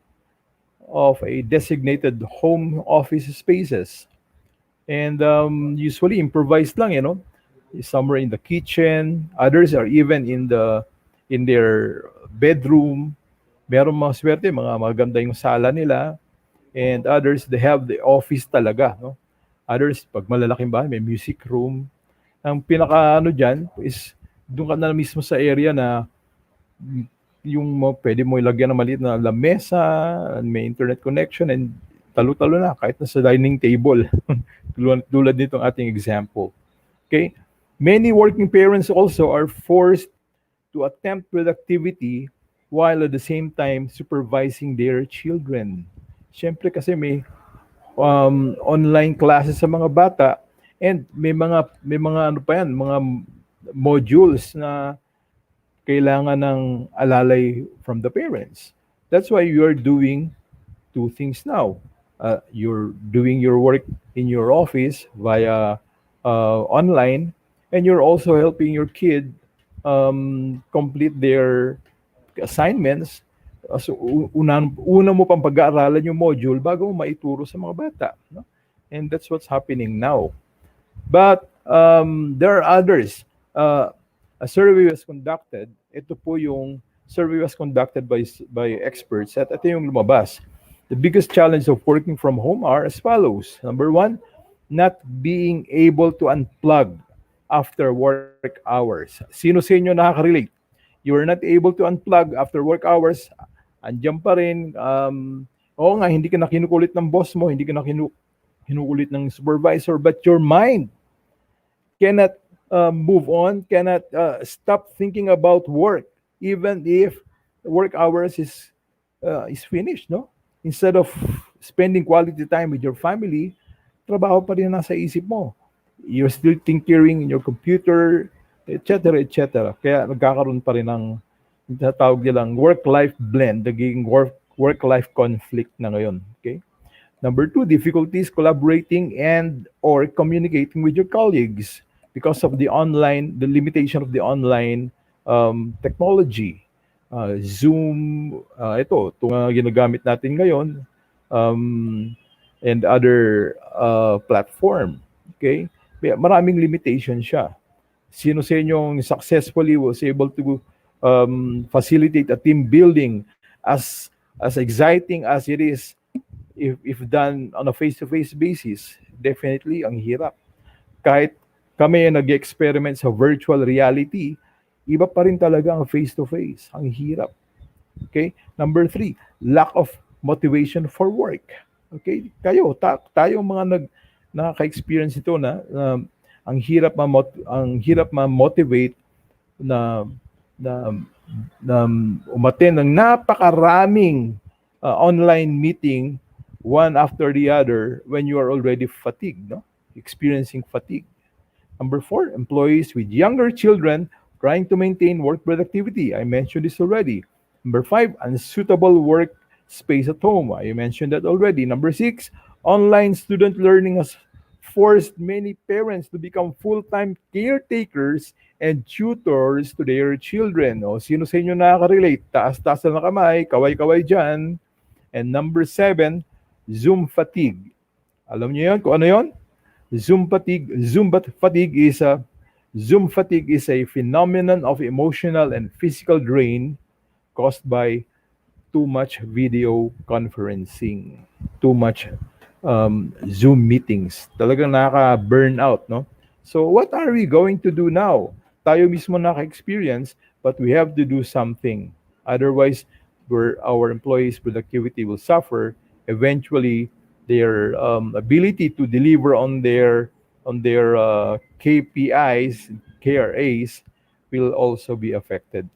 of a designated home office spaces. and usually improvised lang, somewhere in the kitchen. Others are even in their bedroom. Meron mga swerte, mga maganda yung sala nila, and others they have the office talaga, no? Others, pag malalaking bahay, may music room. Ang pinaka ano diyan is doon ka na mismo sa area na yung pwede mo ilagyan ng maliit na lamesa, may internet connection, and talo-talo na kahit na sa dining table. Tulad nitong ating example. Okay? Many working parents also are forced to attempt productivity while at the same time supervising their children. Siyempre kasi may online classes sa mga bata, and may mga ano pa yan, mga modules na kailangan ng alalay from the parents. That's why you are doing two things now. You're doing your work in your office via online, and you're also helping your kid complete their assignments. So, una mo pang pag-aaralan yung module bago mo maituro sa mga bata. No? And that's what's happening now. But there are others. A survey was conducted. Ito po yung survey was conducted by experts at ito yung lumabas. The biggest challenge of working from home are as follows. Number one, not being able to unplug after work hours. Sino sa inyo nakaka-relate? You are not able to unplug after work hours. Andiyan pa rin. Oo nga, hindi ka na kinukulit ng boss mo, hindi ka na kinukulit ng supervisor, but your mind cannot move on, cannot stop thinking about work, even if work hours is finished, no? Instead of spending quality time with your family, trabaho pa rin nasa isip mo. You're still tinkering in your computer, etc., etc. Kaya nagkakaroon pa rin ng tatawag nilang work-life blend, nagiging work-life conflict na ngayon. Okay? Number two, difficulties collaborating and or communicating with your colleagues because of the limitation of the online technology. Zoom, itong ginagamit natin ngayon, and other platform. Okay? Maraming limitation siya. Sino sa inyong successfully was able to facilitate a team building as exciting as it is if done on a face-to-face basis? Definitely, ang hirap. Kahit kami nag-experiment sa virtual reality, iba pa rin talaga ang face-to-face. Ang hirap. Okay? Number three, lack of motivation for work. Okay? Tayo mga nakaka-experience ito na ang hirap ma-motivate na na, na umattend ng napakaraming online meeting one after the other when you are already fatigued, no? Experiencing fatigue. Number four, employees with younger children trying to maintain work productivity. I mentioned this already. Number five, unsuitable work space at home. I mentioned that already. Number six, online student learning has forced many parents to become full-time caretakers and tutors to their children. O, sino sa inyo nakaka-relate? Taas-taas na kamay, kaway-kaway dyan. And number seven, Zoom fatigue. Alam niyo yun kung ano yun? Zoom fatigue is a phenomenon of emotional and physical drain caused by too much video conferencing, too much Zoom meetings. Talagang nakaka-burnout, no? So what are we going to do now? Tayo mismo naka-experience, but we have to do something. Otherwise, our employees' productivity will suffer. Eventually, their ability to deliver on their KPIs, KRAs, will also be affected.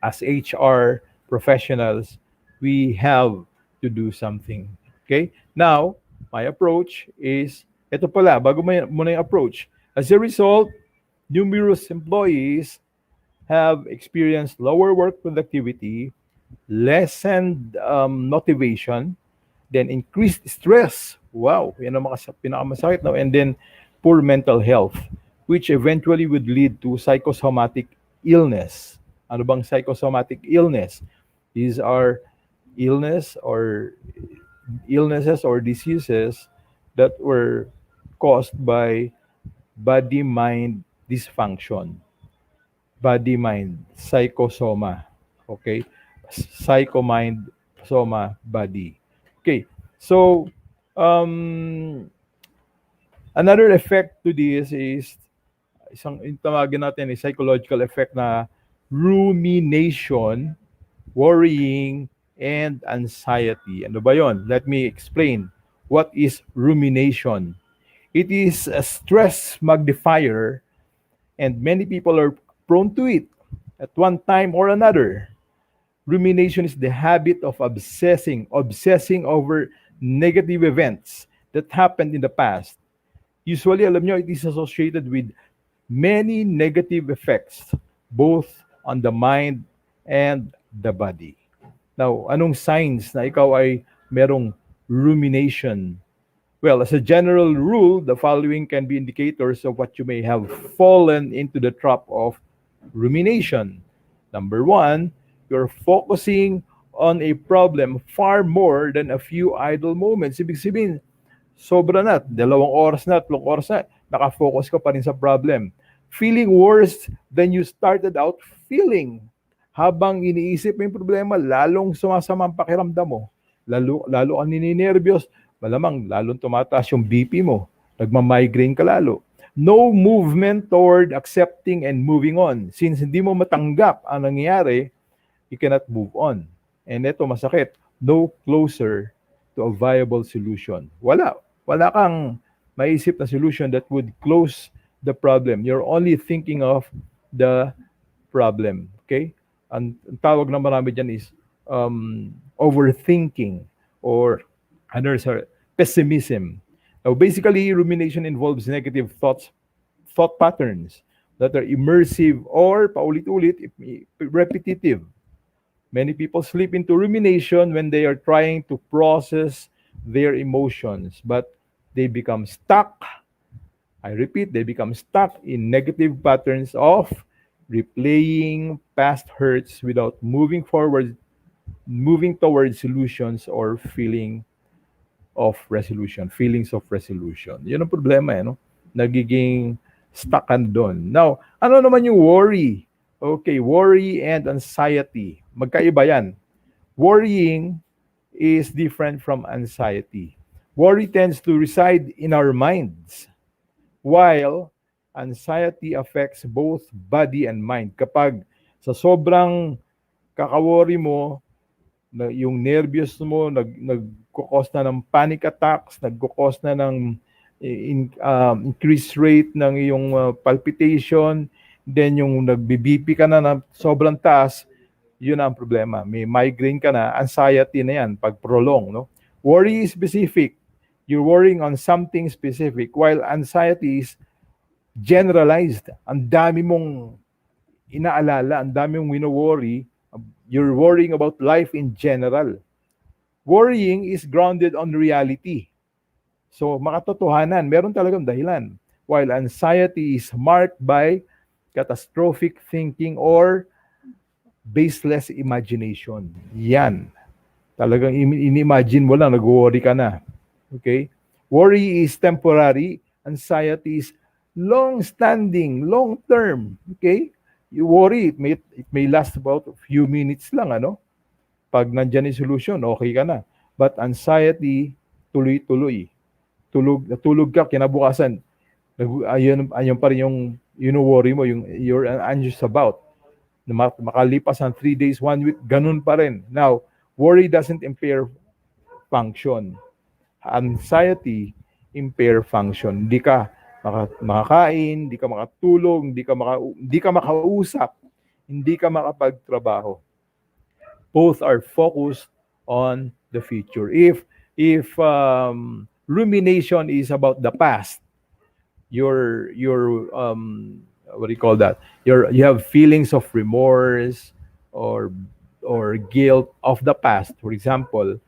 As HR professionals, we have to do something. Okay? Now, my approach is, ito pala, bago muna yung approach. As a result, numerous employees have experienced lower work productivity, lessened motivation, then increased stress. Wow, yan ang pinakamasakit. No? And then poor mental health, which eventually would lead to psychosomatic illness. Ano bang psychosomatic illness? These are illnesses or diseases that were caused by body-mind dysfunction. Body-mind, psychosoma. Okay? Psycho-mind, soma, body. Okay. So, um, another effect to this is yung tawagin natin is psychological effect na rumination, worrying, and anxiety. Ano ba yon? Let me explain. What is rumination? It is a stress magnifier and many people are prone to it at one time or another. Rumination is the habit of obsessing over negative events that happened in the past. Usually, alam nyo, it is associated with many negative effects, both on the mind and the body. Now, anong signs na ikaw ay merong rumination? Well, as a general rule, the following can be indicators of what you may have fallen into the trap of rumination. Number one, you're focusing on a problem far more than a few idle moments. Ibig sabihin, sobra na, 2 oras na, 3 oras na, nakafocus ka pa rin sa problem. Feeling worse than you started out feeling. Habang iniisip mo yung problema, lalong sumasama ang pakiramdam mo. Lalo kang nininervyos, malamang lalong tumataas yung BP mo. Nagmamigraine ka lalo. No movement toward accepting and moving on. Since hindi mo matanggap ang nangyayari, you cannot move on. And ito masakit, no closer to a viable solution. Wala kang maisip na solution that would close the problem. You're only thinking of the problem. Okay? Ang tawag na marami dyan is overthinking or others are pessimism. Now, basically, rumination involves negative thought patterns that are immersive or paulit-ulit, repetitive. Many people slip into rumination when they are trying to process their emotions, but they become stuck. I repeat, they become stuck in negative patterns of replaying past hurts without moving towards solutions or feelings of resolution. Yun ang problema, no? Nagiging stuck ka doon. Now, ano naman yung worry? Okay, worry and anxiety. Magkaiba yan. Worrying is different from anxiety. Worry tends to reside in our minds, while anxiety affects both body and mind. Kapag sa sobrang kaka-worry mo, yung nervous mo, nagkukos na ng panic attacks, nagkukos na ng increased rate ng iyong palpitation, then yung nagbi-BP ka na sobrang taas, yun ang problema. May migraine ka na, anxiety na yan, pag prolong. No? Worry is specific. You're worrying on something specific, while anxiety is generalized. Ang dami mong inaalala, ang dami mong wino-worry. You're worrying about life in general. Worrying is grounded on reality. So, makatotohanan, meron talagang dahilan. While anxiety is marked by catastrophic thinking or baseless imagination. Yan. Talagang in-imagine mo lang, nag-worry ka na. Okay? Worry is temporary. Anxiety is long-standing, long-term. Okay? You worry, it may last about a few minutes lang, ano? Pag nandyan yung solution, okay ka na. But anxiety, tuloy-tuloy. Tulog ka, kinabukasan, ayun pa rin yung worry mo, yung you're anxious about. Makalipas ng 3 days, 1 week, ganun pa rin. Now, worry doesn't impair function. Anxiety impair function. Hindi ka makakain, hindi ka makatulog, hindi ka makausap, hindi ka makapagtrabaho. Both are focused on the future. If rumination is about the past, your what do you call that? You have feelings of remorse or guilt of the past. For example,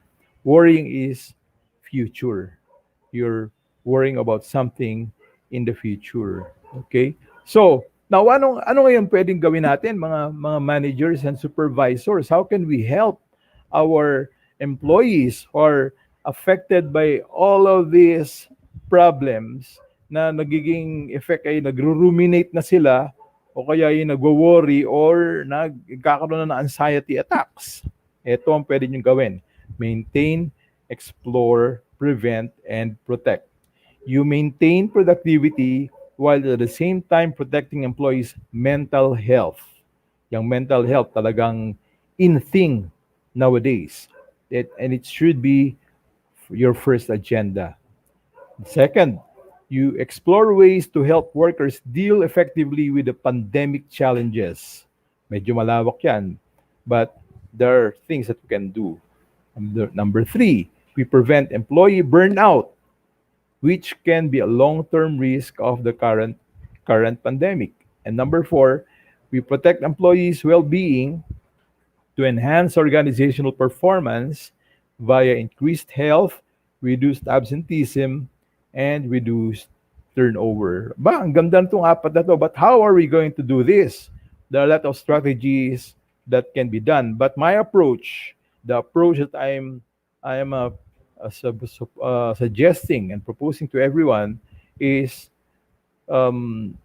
worrying is future. You're worrying about something in the future. Okay? So, now ano ngayon pwedeng gawin natin mga managers and supervisors? How can we help our employees who are affected by all of these problems na nagiging effect ay nagro-ruminate na sila o kaya yung nagwo-worry or nagkakaroon na ng anxiety attacks. Ito ang pwede nyo gawin. Maintain, explore, prevent, and protect. You maintain productivity while at the same time protecting employees' mental health. Yung mental health talagang in thing nowadays. And it should be your first agenda. Second, you explore ways to help workers deal effectively with the pandemic challenges. Medyo malawak yan, but there are things that we can do. Number three, we prevent employee burnout, which can be a long-term risk of the current pandemic. And number four, we protect employees' well-being to enhance organizational performance via increased health, reduced absenteeism, and reduced turnover. Ba, ang ganda nitong apat na to. But how are we going to do this? There are a lot of strategies that can be done. But my approach, the approach that I am suggesting and proposing to everyone is um,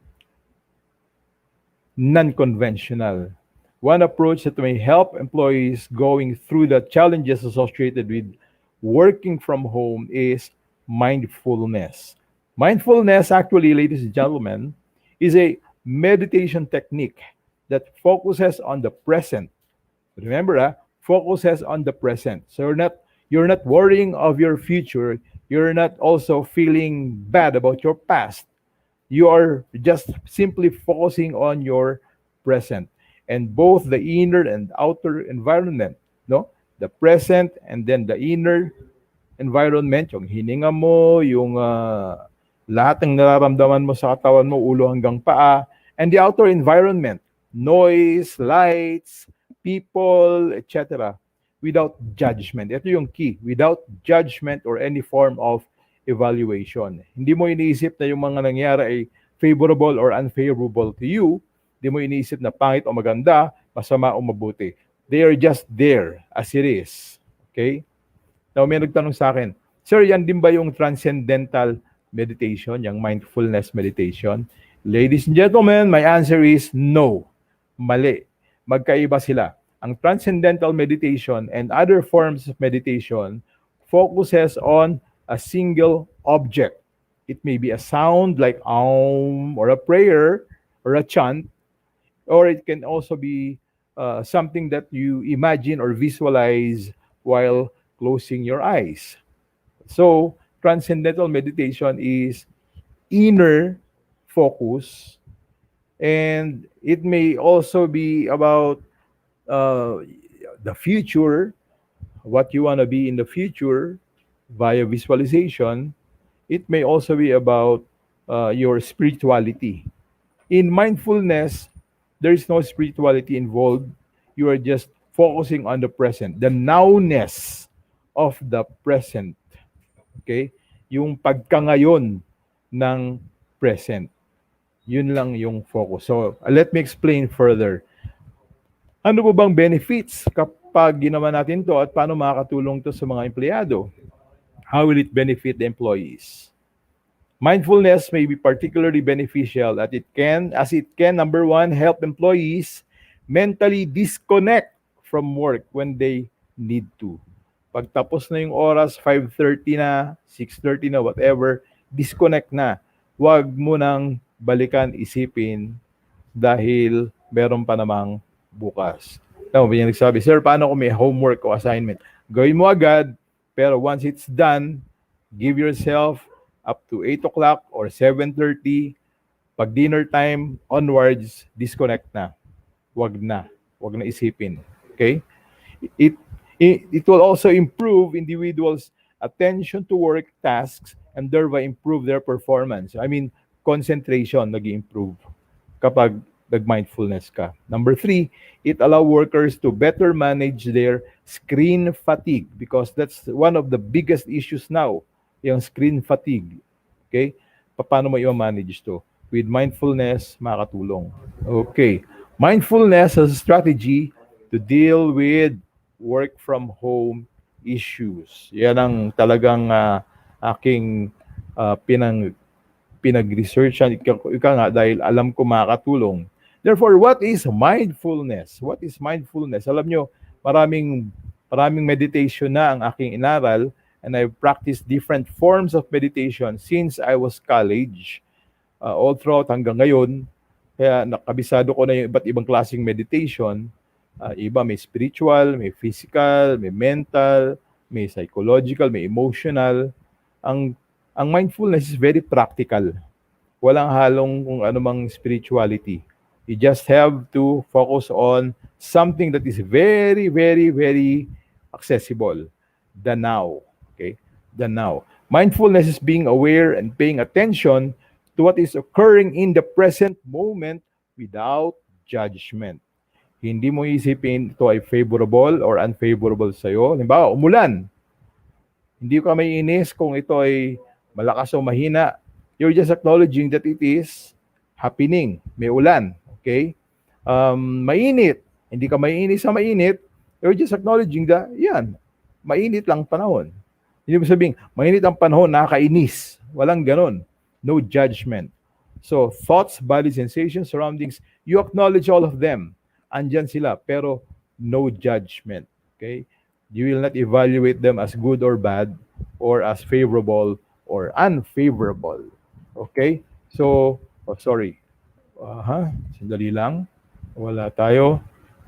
non-conventional. One approach that may help employees going through the challenges associated with working from home is mindfulness. Mindfulness, actually, ladies and gentlemen, is a meditation technique that focuses on the present. Remember, focuses on the present. So you're not worrying of your future. You're not also feeling bad about your past. You are just simply focusing on your present and both the inner and outer environment, no? The present and then the inner environment, yung hininga mo, yung lahat ng nararamdaman mo sa katawan mo, ulo hanggang paa, and the outer environment, noise, lights, people, etc. Without judgment. Ito yung key. Without judgment or any form of evaluation. Hindi mo iniisip na yung mga nangyari ay favorable or unfavorable to you. Hindi mo iniisip na pangit o maganda, masama o mabuti. They are just there as it is. Okay? Now, may nagtanong sa akin, Sir, yan din ba yung transcendental meditation, yung mindfulness meditation? Ladies and gentlemen, my answer is no. Mali. Magkaiba sila. Ang transcendental meditation and other forms of meditation focuses on a single object. It may be a sound like or a prayer or a chant, or it can also be something that you imagine or visualize while closing your eyes. So, transcendental meditation is inner focus, and it may also be about uh, the future, what you want to be in the future via visualization. It may also be about your spirituality. In mindfulness, there is no spirituality involved. You are just focusing on the present, the nowness of the present. Okay? Yung pagkangayon ng present. Yun lang yung focus. So, let me explain further. Ano po bang benefits kapag ginawa natin to at paano makakatulong to sa mga empleyado? How will it benefit the employees? Mindfulness may be particularly beneficial as it can, number one, help employees mentally disconnect from work when they need to. Pag tapos na yung oras, 5:30 na, 6:30 na, whatever, disconnect na. Huwag mo nang balikan, isipin dahil meron pa namang bukas. Tama ba yung nagsabi, Sir, paano kung may homework o assignment? Gawin mo agad, pero once it's done, give yourself up to 8 o'clock or 7:30. Pag dinner time onwards, disconnect na. Wag na. Wag na isipin. Okay? It will also improve individuals' attention to work tasks and thereby improve their performance. I mean, concentration nag-improve kapag nag-mindfulness ka. Number 3, it allow workers to better manage their screen fatigue because that's one of the biggest issues now, yung screen fatigue. Okay? Paano mo i-manage to? With mindfulness, makakatulong. Okay. Mindfulness as a strategy to deal with work from home issues. Yan ang talagang aking pinag-researchan, ika nga, dahil alam ko makakatulong. Therefore, what is mindfulness? What is mindfulness? Alam nyo, maraming, maraming meditation na ang aking inaral, and I've practiced different forms of meditation since I was college, all throughout hanggang ngayon. Kaya nakabisado ko na yung iba't ibang klaseng meditation. Iba may spiritual, may physical, may mental, may psychological, may emotional. Ang mindfulness is very practical. Walang halong kung anumang spirituality. You just have to focus on something that is very, very, very accessible. The now. Okay? The now. Mindfulness is being aware and paying attention to what is occurring in the present moment without judgment. Hindi mo isipin ito ay favorable or unfavorable sa'yo. Halimbawa, umulan. Hindi ka may inis kung ito ay malakas o mahina. You're just acknowledging that it is happening. May ulan. Okay? Mainit. Hindi ka maiinis sa mainit. You're just acknowledging that, yan, mainit lang panahon. Hindi mo sabihin, mainit ang panahon, nakakainis. Walang ganon. No judgment. So, thoughts, body, sensations, surroundings, you acknowledge all of them. Andyan sila, pero no judgment. Okay? You will not evaluate them as good or bad, or as favorable or unfavorable. Okay? So, sorry. Sandali lang. Wala tayo.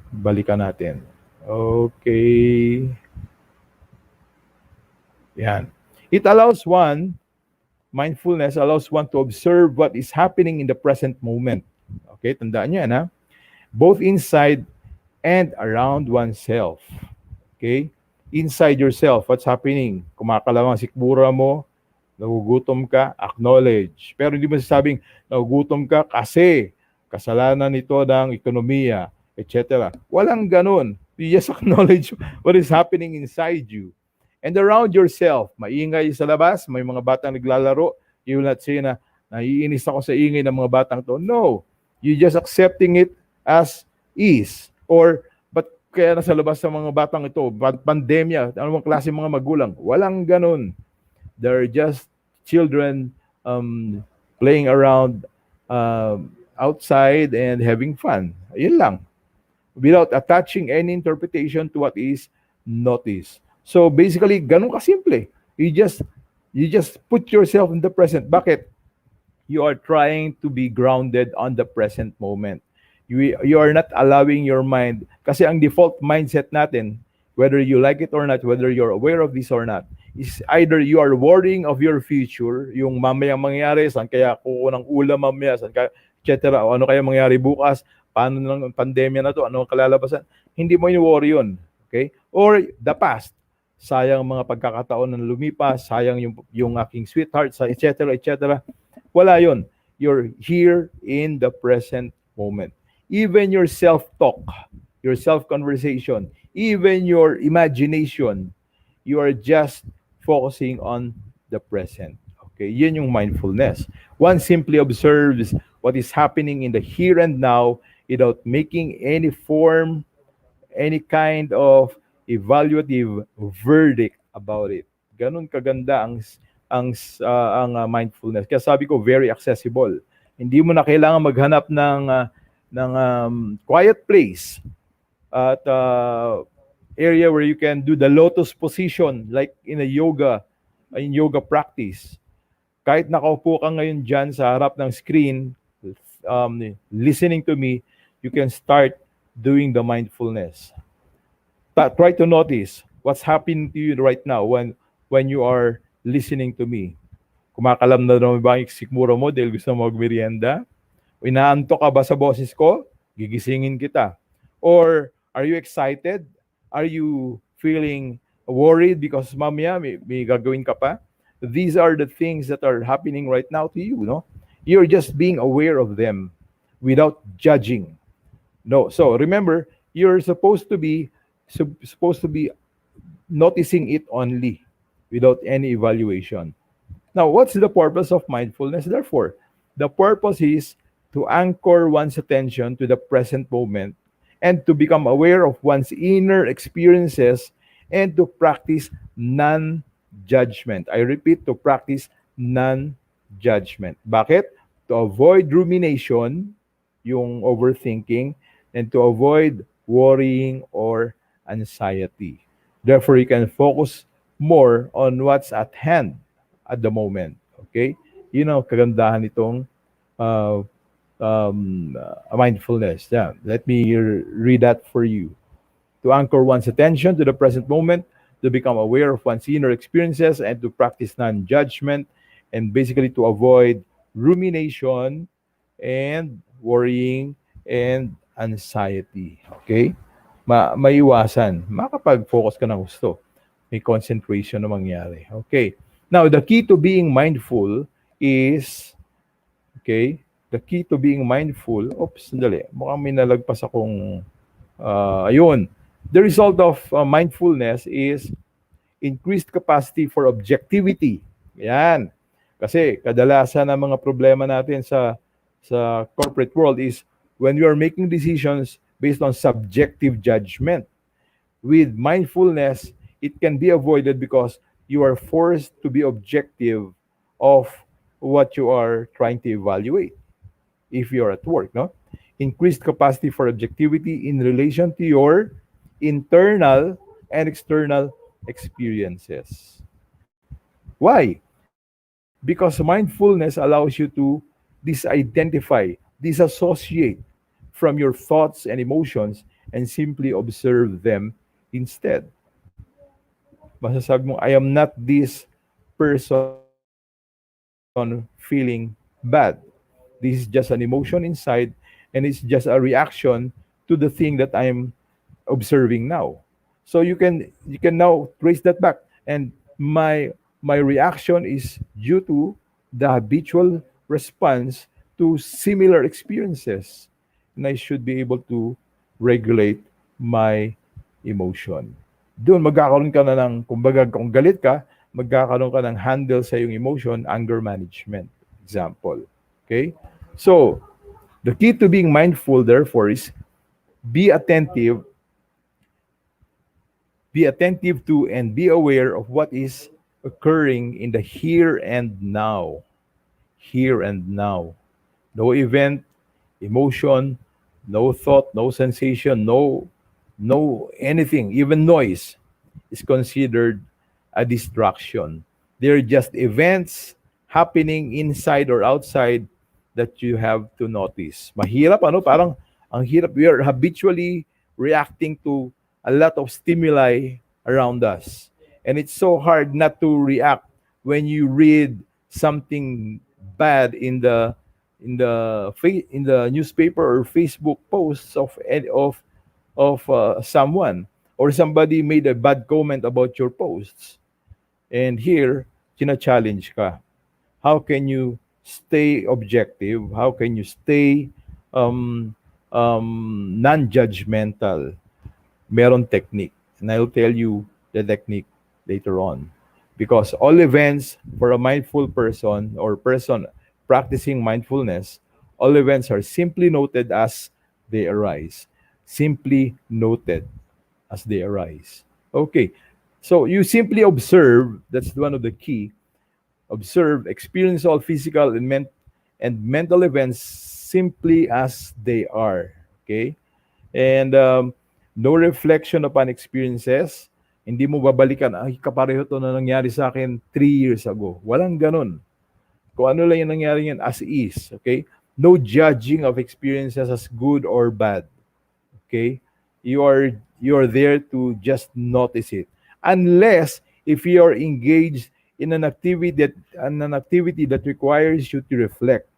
Balikan natin. Okay. Yan. It allows one, mindfulness allows one to observe what is happening in the present moment. Okay, tandaan niyo yan, ha? Both inside and around oneself. Okay? Inside yourself, what's happening? Kumakalawang sikmura mo, nagugutom ka, acknowledge. Pero hindi mo sasabing, nagugutom ka kasi kasalanan nito ng ekonomiya, etc. Walang ganun. You just acknowledge what is happening inside you. And around yourself, maingay sa labas, may mga batang naglalaro, you will not say na, naiinis ako sa ingay ng mga batang to. No. You just accepting it as is. Or, ba't kaya nasa labas sa mga batang ito? Pandemya, anong klase mga magulang? Walang ganun. They're just children playing around outside and having fun. Yun lang. Without attaching any interpretation to what is noticed. So basically, ganun kasimple. You just put yourself in the present. Bakit? You are trying to be grounded on the present moment. You are not allowing your mind, kasi ang default mindset natin, whether you like it or not, whether you're aware of this or not, is either you are worrying of your future, yung mamayang mangyayari, saan kaya kuko ng ulam mamaya, saan kaya, etc. O ano kaya mangyayari bukas, paano ng pandemya na to, ano ang kalalabasan. Hindi mo i-worry yun. Okay? Or the past. Sayang mga pagkakataon na lumipas, sayang yung aking sweetheart, etc., etc. Wala yun. You're here in the present moment. Even your self-talk, your self-conversation, even your imagination, you are just focusing on the present. Okay, yun yung mindfulness. One simply observes what is happening in the here and now without making any form, any kind of evaluative verdict about it. Ganun kaganda ang mindfulness. Kaya sabi ko, very accessible. Hindi mo na kailangan maghanap ng quiet place at area where you can do the lotus position like in yoga practice. Kahit nakaupo ka ngayon dyan sa harap ng screen, listening to me, you can start doing the mindfulness. Try to notice what's happening to you right now when you are listening to me. Kumakalam na naman ba ang sikmura mo dahil gusto mo magmerienda? Inaantok ka ba sa boses ko? Gigisingin kita. Or are you excited? Are you feeling worried because mamaya may gagawin ka pa? These are the things that are happening right now to you, no? You're just being aware of them without judging. No. So remember, you're supposed to be noticing it only without any evaluation. Now, what's the purpose of mindfulness? Therefore, the purpose is to anchor one's attention to the present moment and to become aware of one's inner experiences and to practice non-judgment. I repeat, to practice non-judgment. judgment. Bakit? To avoid rumination, yung overthinking, and to avoid worrying or anxiety. Therefore, you can focus more on what's at hand at the moment. Okay? Yun ang kagandahan nitong uh, mindfulness. Yeah. Let me read that for you. To anchor one's attention to the present moment, to become aware of one's inner experiences, and to practice non judgment, and basically to avoid rumination and worrying and anxiety. Okay? Maiwasan. Makapag-focus ka ng gusto. May concentration na mangyari. Okay. Now, the key to being mindful is, okay, the key to being mindful, oops, sandali, mukhang may nalagpas akong, ayun. The result of mindfulness is increased capacity for objectivity. Yan. Kasi kadalasan ng mga problema natin sa corporate world is when you are making decisions based on subjective judgment. With mindfulness, it can be avoided because you are forced to be objective of what you are trying to evaluate if you're at work, no? Increased capacity for objectivity in relation to your internal and external experiences. Why? Because mindfulness allows you to disidentify, disassociate from your thoughts and emotions and simply observe them instead. Masasabi mo, I am not this person feeling bad. This is just an emotion inside, and it's just a reaction to the thing that I'm observing now. So you can now trace that back, and my reaction is due to the habitual response to similar experiences, and I should be able to regulate my emotion. Doon magkakaroon ka na ng, kumbaga kung galit ka, magkakaroon ka ng handle sa iyong emotion, anger management. Example. Okay? So, the key to being mindful, therefore, is be attentive, be attentive to and be aware of what is occurring in the here and now. Here and now. No event, emotion, no thought, no sensation, no anything, even noise is considered a distraction. They're just events happening inside or outside that you have to notice. Mahirap, ano? Parang ang hirap. We are habitually reacting to a lot of stimuli around us. And it's so hard not to react when you read something bad in the newspaper or Facebook posts of someone, or somebody made a bad comment about your posts. And here, china-challenge ka. How can you stay objective? How can you stay non-judgmental? Meron technique. And I'll tell you the technique later on. Because all events for a mindful person or person practicing mindfulness, all events are simply noted as they arise. Simply noted as they arise. Okay. So you simply observe, that's one of the key. Observe, experience all physical and mental events simply as they are. Okay? And no reflection upon experiences. Hindi mo babalikan, ay, kapareho to na nangyari sa akin 3 years ago. Walang ganun. Kung ano lang yung nangyari yan, as is. Okay? No judging of experiences as good or bad. Okay? You are there to just notice it. Unless if you are engaged in an activity that requires you to reflect,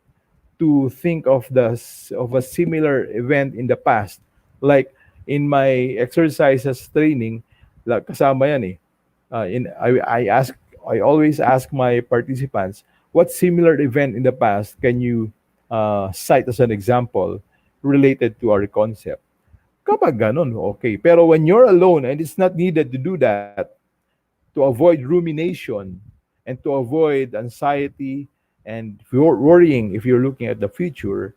to think of a similar event in the past. Like in my exercises training, like kasama yan eh. I always ask my participants, what similar event in the past can you cite as an example related to our concept? Kapag ganun, okay. Pero when you're alone and it's not needed to do that, to avoid rumination and to avoid anxiety and worrying if you're looking at the future,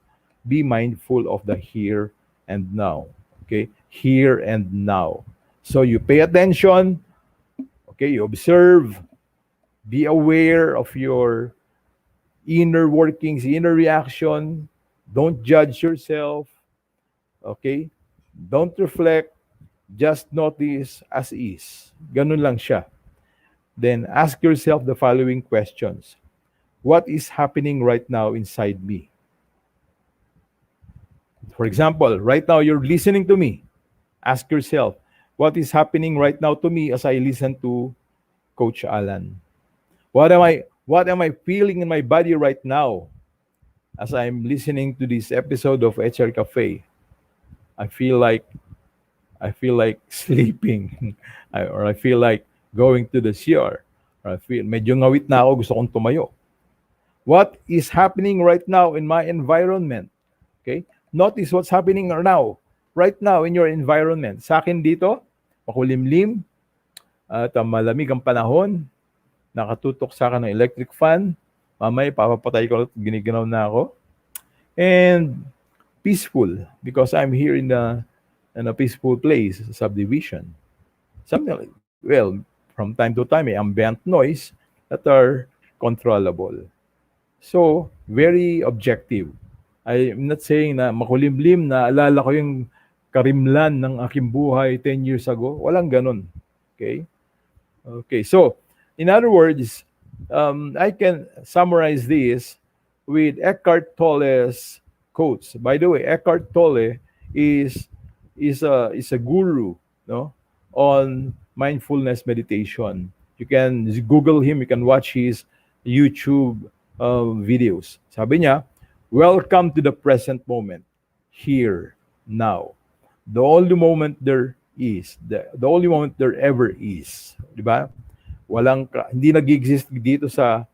be mindful of the here and now. Okay? Here and now. So you pay attention, okay, you observe, be aware of your inner workings, inner reaction. Don't judge yourself. Okay? Don't reflect. Just notice as is. Ganun lang siya. Then ask yourself the following questions. What is happening right now inside me? For example, right now you're listening to me. Ask yourself, what is happening right now to me as I listen to Coach Allan? What am I feeling in my body right now as I'm listening to this episode of HR Cafe? I feel like I feel like sleeping or I feel like going to the CR or I feel medyo ngawit na ako, gusto kong tumayo. What is happening right now in my environment? Okay? Notice what's happening now, right now in your environment. Sa akin dito, makulimlim at malamig ang panahon. Nakatutok sa akin ng electric fan. Mamaya, papapatay ko, giniginaw na ako. And peaceful because I'm here in a peaceful place, subdivision. Something like, well, from time to time, may ambient noise that are controllable. So, very objective. I'm not saying na makulimlim na alala ko yung karimlan ng aking buhay 10 years ago. Walang ganun. Okay? Okay, so, in other words, I can summarize this with Eckhart Tolle's quotes. By the way, Eckhart Tolle is is a guru, no, on mindfulness meditation. You can Google him. You can watch his YouTube videos. Sabi niya, welcome to the present moment, here, now. The only moment there is, the only moment there ever is. Di ba? Hindi nag-exist dito sa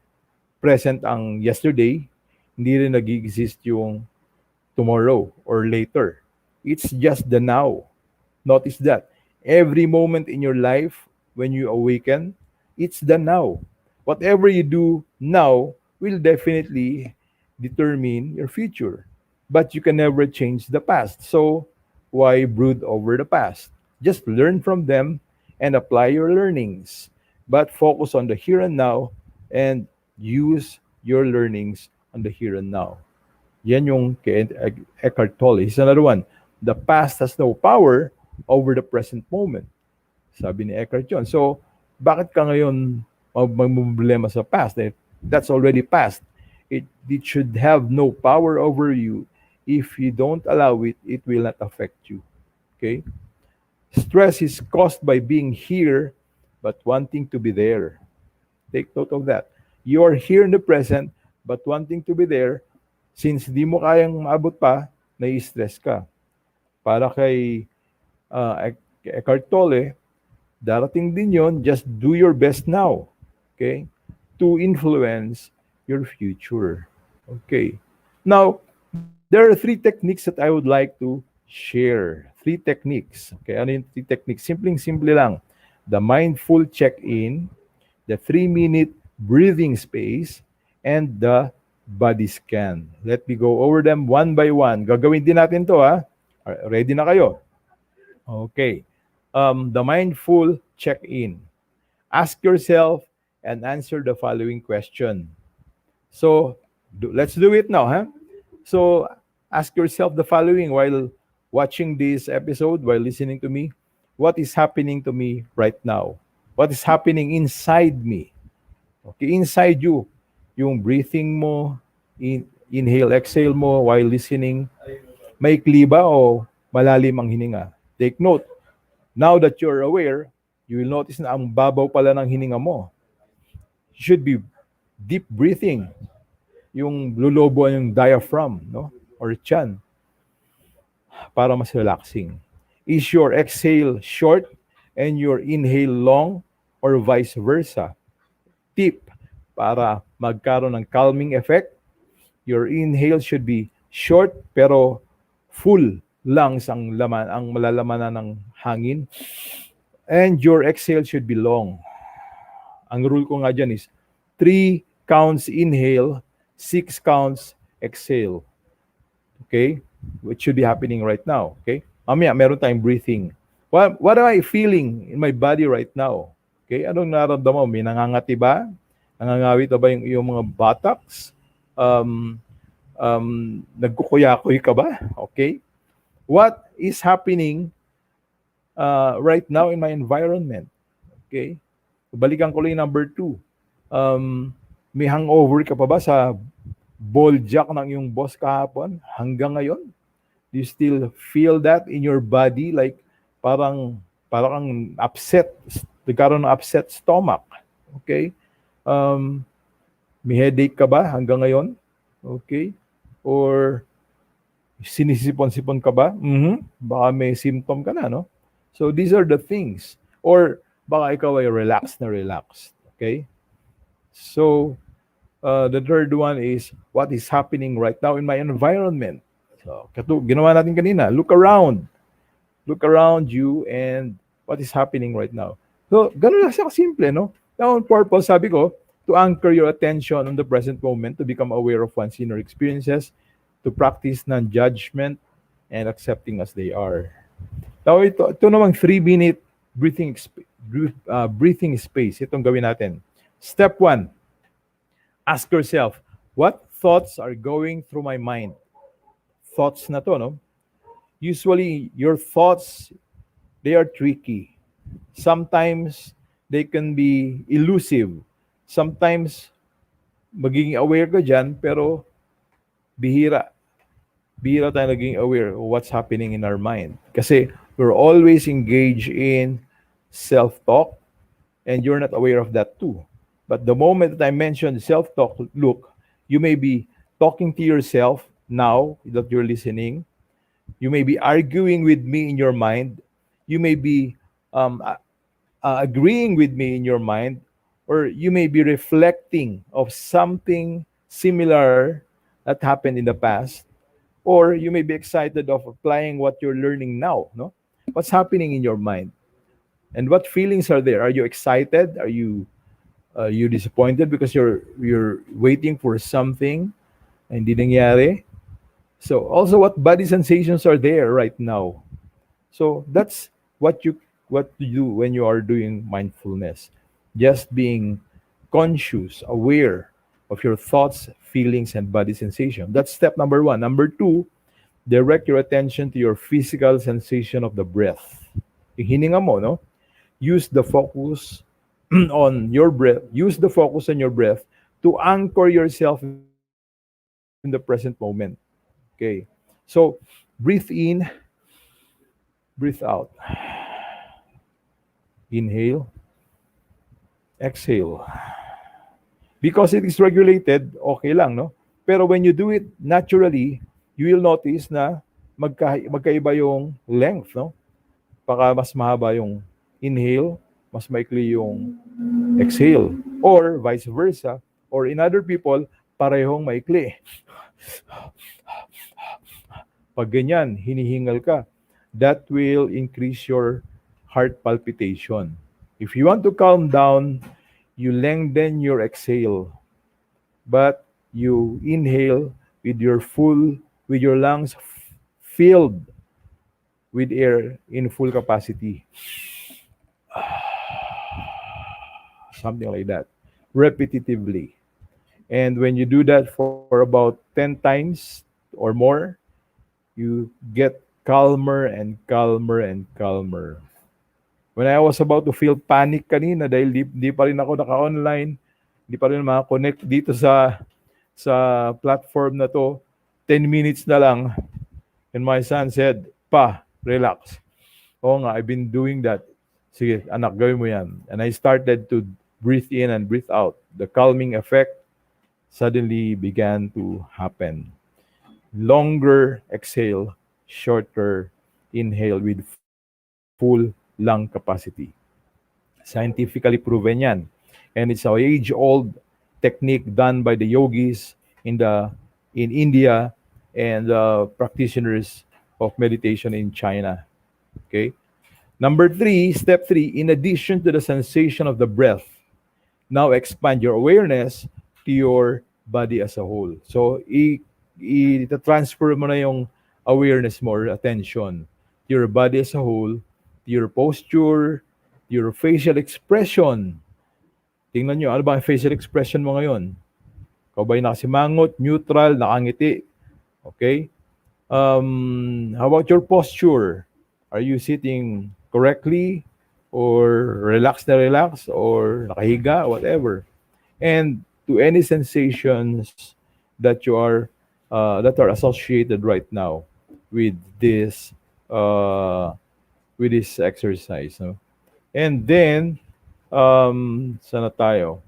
present ang yesterday, hindi rin nag-exist yung tomorrow or later. It's just the now. Notice that. Every moment in your life, when you awaken, it's the now. Whatever you do now will definitely determine your future. But you can never change the past. So, why brood over the past? Just learn from them and apply your learnings. But focus on the here and now and use your learnings on the here and now. Yan yung kay Eckhart Tolle. Here's another one. The past has no power over the present moment. Sabi ni Eckhart yun. So, bakit ka ngayon magmumblema sa past? That's already past. It should have no power over you. If you don't allow it, it will not affect you. Okay? Stress is caused by being here but wanting to be there. Take note of that. You are here in the present but wanting to be there. Since di mo kayang maabot pa, nai-stress ka. Para kay Eckhart Tolle, darating din yon, just do your best now. Okay? To influence your future. Okay. Now, there are 3 techniques that I would like to share. 3 techniques. Okay, ano yung 3 techniques? Simple lang. The mindful check-in, the 3-minute breathing space, and the body scan. Let me go over them one by one. Gagawin din natin to, ha? Ready na kayo? Okay. The mindful check-in. Ask yourself and answer the following question. So, let's do it now, huh? So, ask yourself the following while watching this episode, while listening to me. What is happening to me right now? What is happening inside me? Okay, inside you. Yung breathing mo, inhale, exhale mo while listening. Maikli ba o malalim ang hininga? Take note. Now that you're aware, you will notice na ang babaw pala ng hininga mo. You should be deep breathing. Yung lulobo yung diaphragm, no? Or chan. Para mas relaxing. Is your exhale short and your inhale long or vice versa? Tip, para magkaroon ng calming effect, your inhale should be short pero full lungs ang malalamanan ng hangin. And your exhale should be long. Ang rule ko nga dyan is 3 counts inhale, 6 counts exhale. Okay? Which should be happening right now. Okay? Mamaya, meron tayong breathing. What am I feeling in my body right now? Okay? Anong nararamdaman mo? May nangangati ba? Nangangawit ba yung mga buttocks? Um, Nagkukuyakoy ka ba? Okay. What is happening right now in my environment? Okay. Balikan ko lang yung number 2. May hangover ka pa ba sa ball jack ng iyong boss kahapon hanggang ngayon? Do you still feel that in your body? Like parang kang upset, nagkaroon ng upset stomach. Okay? Um, may headache ka ba hanggang ngayon? Okay? Or sinisipon-sipon ka ba? Baka may symptom ka na, no? So these are the things. Or baka ikaw ay relaxed na relaxed. Okay? So the third one is what is happening right now in my environment. So, ginawa natin kanina, look around. Look around you and what is happening right now. So, ganun lang siya kasimple, no? Now, on purpose, sabi ko, to anchor your attention on the present moment, to become aware of one's inner experiences, to practice non-judgment, and accepting as they are. Now, ito namang 3-minute breathing space. Itong gawin natin. Step 1, ask yourself, what thoughts are going through my mind? Thoughts na to, no? Usually, your thoughts, they are tricky. Sometimes, they can be elusive. Sometimes, magiging aware ka dyan, pero bihira. Bihira tayo naging aware of what's happening in our mind. Kasi, we're always engaged in self-talk, and you're not aware of that too. But the moment that I mentioned self-talk, look, you may be talking to yourself now that you're listening. You may be arguing with me in your mind. You may be agreeing with me in your mind. Or you may be reflecting of something similar that happened in the past. Or you may be excited of applying what you're learning now. No? What's happening in your mind? And what feelings are there? Are you excited? Are you disappointed because you're waiting for something and hindi nangyari? So also what body sensations are there right now? So that's what you do when you are doing mindfulness. Just being conscious, aware of your thoughts, feelings, and body sensation. That's step number 1. Number 2, direct your attention to your physical sensation of the breath. Yung hininga mo, no? Use the focus on your breath. Use the focus on your breath to anchor yourself in the present moment. Okay. So breathe in, breathe out. Inhale, exhale. Because it is regulated, okay lang, no? Pero when you do it naturally, you will notice na magkaiba yung length, no? Baka mas mahaba yung inhale, mas maikli yung exhale. Or vice versa. Or in other people, parehong maikli. Pag ganyan, hinihingal ka, that will increase your heart palpitation. If you want to calm down, you lengthen your exhale, but you inhale with your lungs filled with air in full capacity. Something like that, repetitively. And when you do that for about 10 times or more, you get calmer and calmer and calmer. When I was about to feel panic kanina dahil di pa rin ako naka-online, di pa rin maka-connect dito sa platform na to, 10 minutes na lang, and my son said, "Pa, relax." Oo nga, I've been doing that. Sige, anak, gawin mo yan. And I started to breathe in and breathe out. The calming effect suddenly began to happen. Longer exhale, shorter inhale with full lung capacity. Scientifically proven yan. And it's an age-old technique done by the yogis in India and practitioners of meditation in China. Okay? Step 3, in addition to the sensation of the breath, now expand your awareness to your body as a whole. So, i-transfer mo na yung awareness mo or attention to your body as a whole, to your posture, your facial expression. Tingnan nyo, ano ba ang facial expression mo ngayon? Ikaw ba'y nakasimangot, neutral, nakangiti? Okay? How about your posture? Are you sitting correctly or relax or nakahiga, whatever? And to any sensations that you are that are associated right now with this uh, with this exercise, no? And then sana tayo?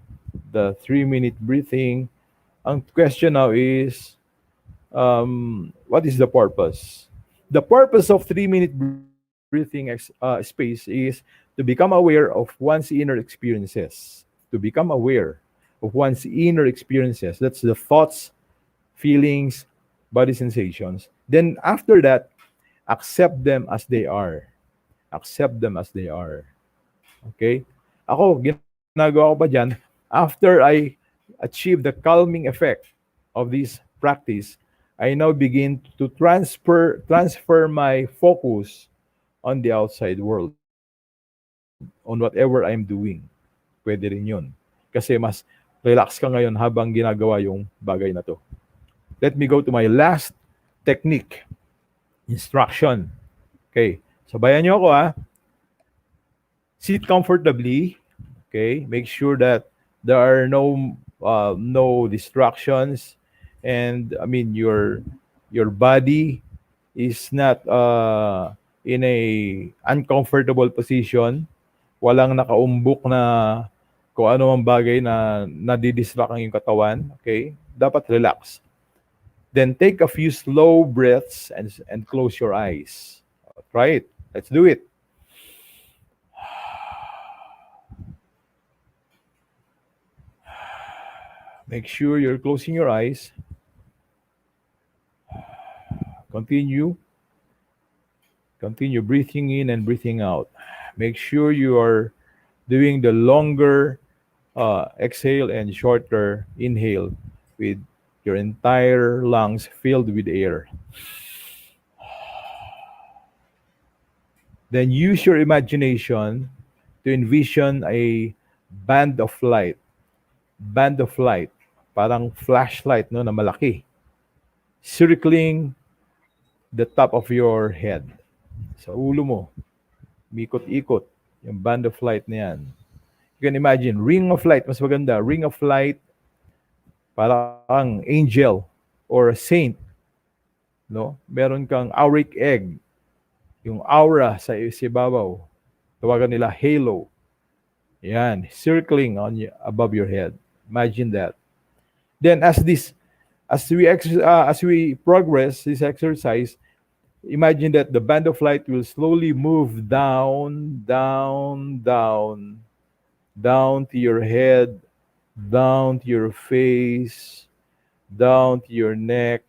The 3-minute breathing. Ang question now is, what is the purpose? The purpose of 3-minute breathing space is to become aware of one's inner experiences. To become aware of one's inner experiences. That's the thoughts, feelings, body sensations. Then after that, accept them as they are. Accept them as they are. Okay? Ako, ginagawa ko pa dyan, after I achieve the calming effect of this practice, I now begin to transfer my focus on the outside world, on whatever I'm doing. Pwede rin yun. Kasi mas relax ka ngayon habang ginagawa yung bagay na to. Let me go to my last technique, instruction. Okay, sabayan nyo ako ha. Sit comfortably. Okay, make sure that there are no distractions, and I mean your body is not in a uncomfortable position. Walang nakaumbok na kung ano ang bagay na nadidistract ang iyong katawan. Okay, dapat relax. Then take a few slow breaths and close your eyes. Try it. Let's do it. Make sure you're closing your eyes. Continue. Continue breathing in and breathing out. Make sure you are doing the longer exhale and shorter inhale with your entire lungs filled with air. Then use your imagination to envision a band of light. Band of light. Parang flashlight, no, na malaki. Circling the top of your head. Sa ulo mo. Mikot-ikot. Yung band of light na yan. You can imagine, ring of light. Mas maganda. Ring of light. Parang angel or a saint. No? Meron kang auric egg. Yung aura sa ibabaw. Tawagan nila halo. Yan. Circling above your head. Imagine that. Then as we progress this exercise, imagine that the band of light will slowly move down, down to your head, down to your face, down to your neck,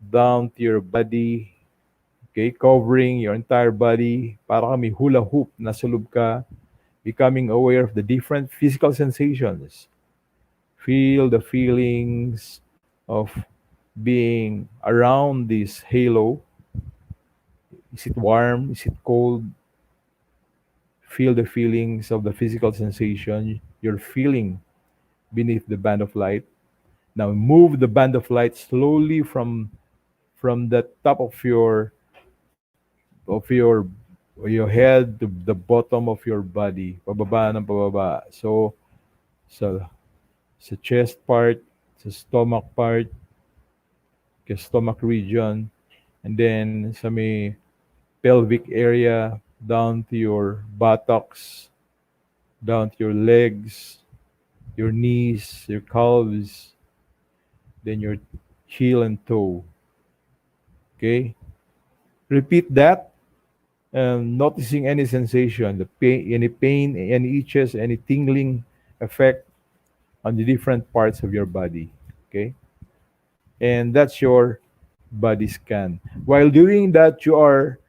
down to your body. Okay, covering your entire body. Para kami hula hoop, nasa loob ka, becoming aware of the different physical sensations. Feel the feelings of being around this halo. Is it warm? Is it cold? Feel the feelings of the physical sensation you're feeling beneath the band of light. Now move the band of light slowly from the top of your head to the bottom of your body. Pababa ng pababa. So sa chest part, sa stomach part, sa stomach region, and then sa may pelvic area, down to your buttocks, down to your legs, your knees, your calves, then your heel and toe. Okay? Repeat that, noticing any sensation, any pain, any itches, any tingling effect on the different parts of your body. Okay? And that's your body scan. While doing that, you are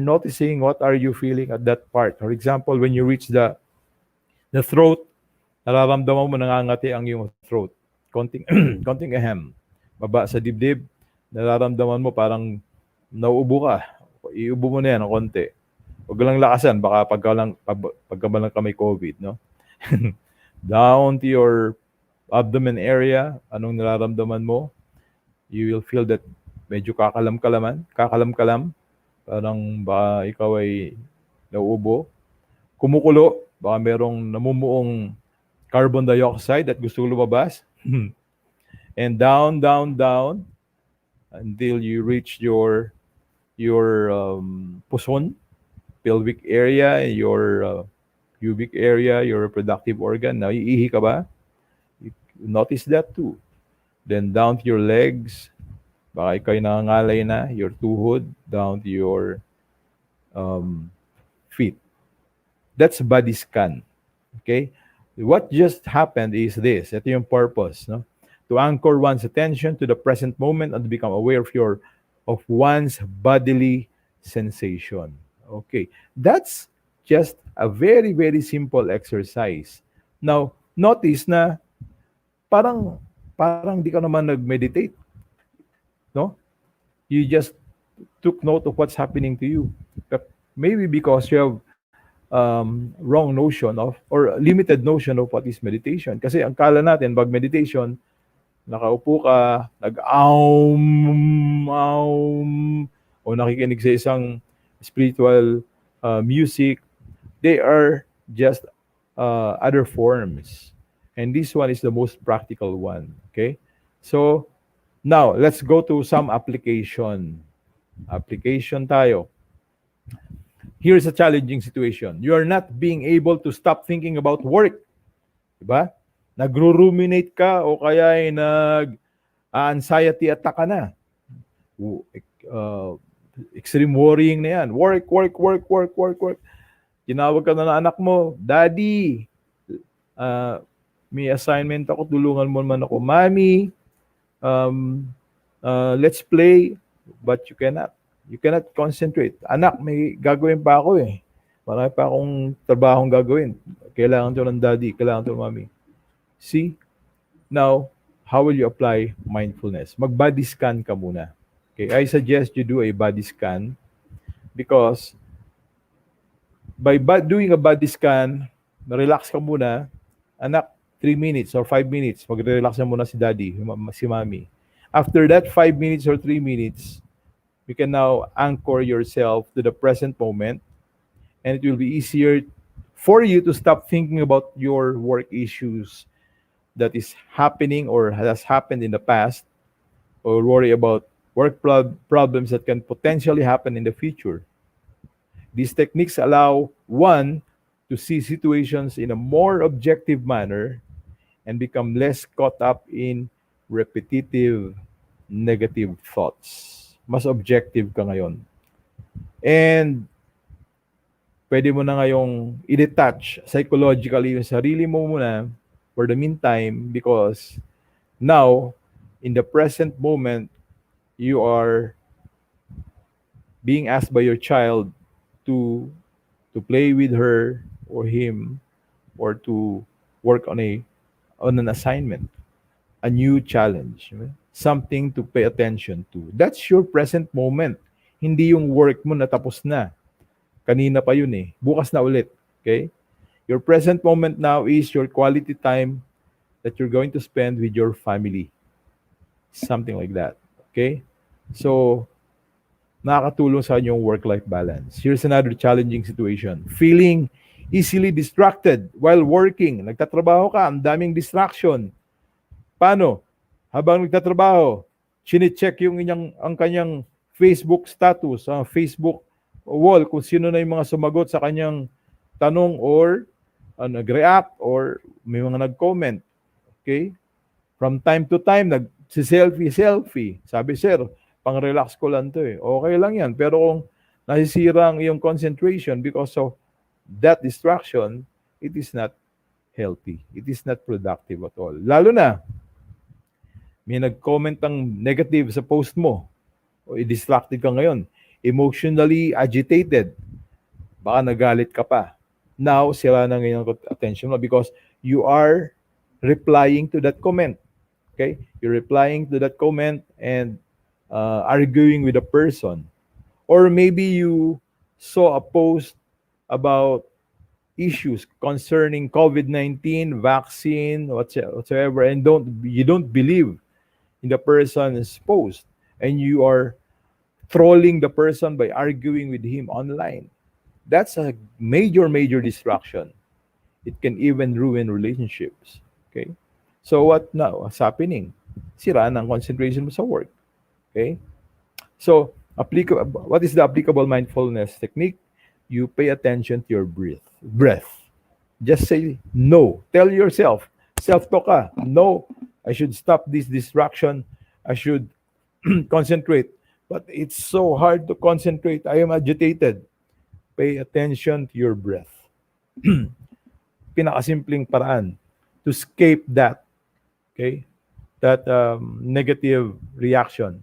noticing what are you feeling at that part. For example, when you reach the throat, nararamdaman mo nangangati ang iyong throat. Konting konting ahem. Baba sa dibdib, nararamdaman mo parang nauubo ka. Iubo mo na yan ng konti. Huwag lang lakasan, baka pagka lang ka may COVID, no? Down to your abdomen area, anong nararamdaman mo? You will feel that medyo kakalam-kalam, parang baka ikaw ay nauubo. Kumukulo, baka merong namumuong carbon dioxide at gusto lumabas. And down, down, down until you reach your puson, pelvic area, your pubic area, your reproductive organ. Now, iihi ka ba? You notice that too. Then down to your legs, baka ikaw nangangalay na, your tuhod, down to your um, feet. That's body scan. Okay? What just happened is this. Ito yung purpose, no? To anchor one's attention to the present moment and to become aware of one's bodily sensation. Okay. That's just a very, very simple exercise. Now, notice na parang parang di ka naman nag-meditate, no? You just took note of what's happening to you. But maybe because you have wrong notion of or limited notion of what is meditation. Kasi ang kala natin, pag meditation, nakaupo ka, nag-aum, o nakikinig sa isang spiritual music, they are just other forms. And this one is the most practical one. Okay? So, now, let's go to some application. Application tayo. Here's a challenging situation. You are not being able to stop thinking about work. Diba? Nagro-ruminate ka o kaya ay nag-anxiety attack ka na. Extreme worrying na yan. Work, work, work, work, work, work. Tinawag ka na ng anak mo, Daddy, may assignment ako, tulungan mo naman ako. Mommy, let's play, but you cannot. You cannot concentrate. Anak, may gagawin pa ako eh. Marami pa akong trabahong gagawin. Kailangan to ng daddy, kailangan to ng mommy. See? Now, how will you apply mindfulness? Mag-body scan ka muna. Okay, I suggest you do a body scan because by doing a body scan, relax ka muna. Anak, 3 minutes or 5 minutes, magre-relax na muna si daddy, si mommy. After that 5 minutes or 3 minutes, you can now anchor yourself to the present moment, and it will be easier for you to stop thinking about your work issues that is happening or has happened in the past, or worry about work problems that can potentially happen in the future. These techniques allow one to see situations in a more objective manner and become less caught up in repetitive negative thoughts. Mas objective ka ngayon. And pwede mo na ngayong i-detach psychologically yung sarili mo muna for the meantime because now, in the present moment, you are being asked by your child to play with her or him or to work on an assignment, a new challenge, something to pay attention to. That's your present moment. Hindi yung work mo na tapos na. Kanina pa yun eh. Bukas na ulit. Okay? Your present moment now is your quality time that you're going to spend with your family. Something like that. Okay? So, nakakatulong sa inyong work-life balance. Here's another challenging situation. Feeling easily distracted while working. Nagtatrabaho ka, ang daming distraction. Paano? Habang nagtatrabaho, chine-check ang kanyang Facebook status, Facebook wall, kung sino na yung mga sumagot sa kanyang tanong or nag-react or may mga nag-comment. Okay? From time to time, nag-selfie. Sabi, sir, pang-relax ko lang to eh. Okay lang yan. Pero kung nasisira ang iyong concentration because of that distraction, it is not healthy. It is not productive at all. Lalo na, may nag-comment ng negative sa post mo o i-distracted ka ngayon, emotionally agitated, baka nagalit ka pa. Now, sila na ngayon attention mo because you are replying to that comment. Okay? You're replying to that comment and arguing with a person. Or maybe you saw a post about issues concerning COVID-19 vaccine, whatsoever, and don't believe in the person's post, and you are trolling the person by arguing with him online, that's a major distraction. It can even ruin relationships. Okay? So what now? What's happening? Sira ng concentration mo sa work. Okay? So, what is the applicable mindfulness technique? You pay attention to your breath. Just say no. Tell yourself, self-talk ka, no, I should stop this distraction. I should concentrate. But it's so hard to concentrate. I am agitated. Pay attention to your breath. Pinakasimpleng paraan to escape that, okay, that negative reaction.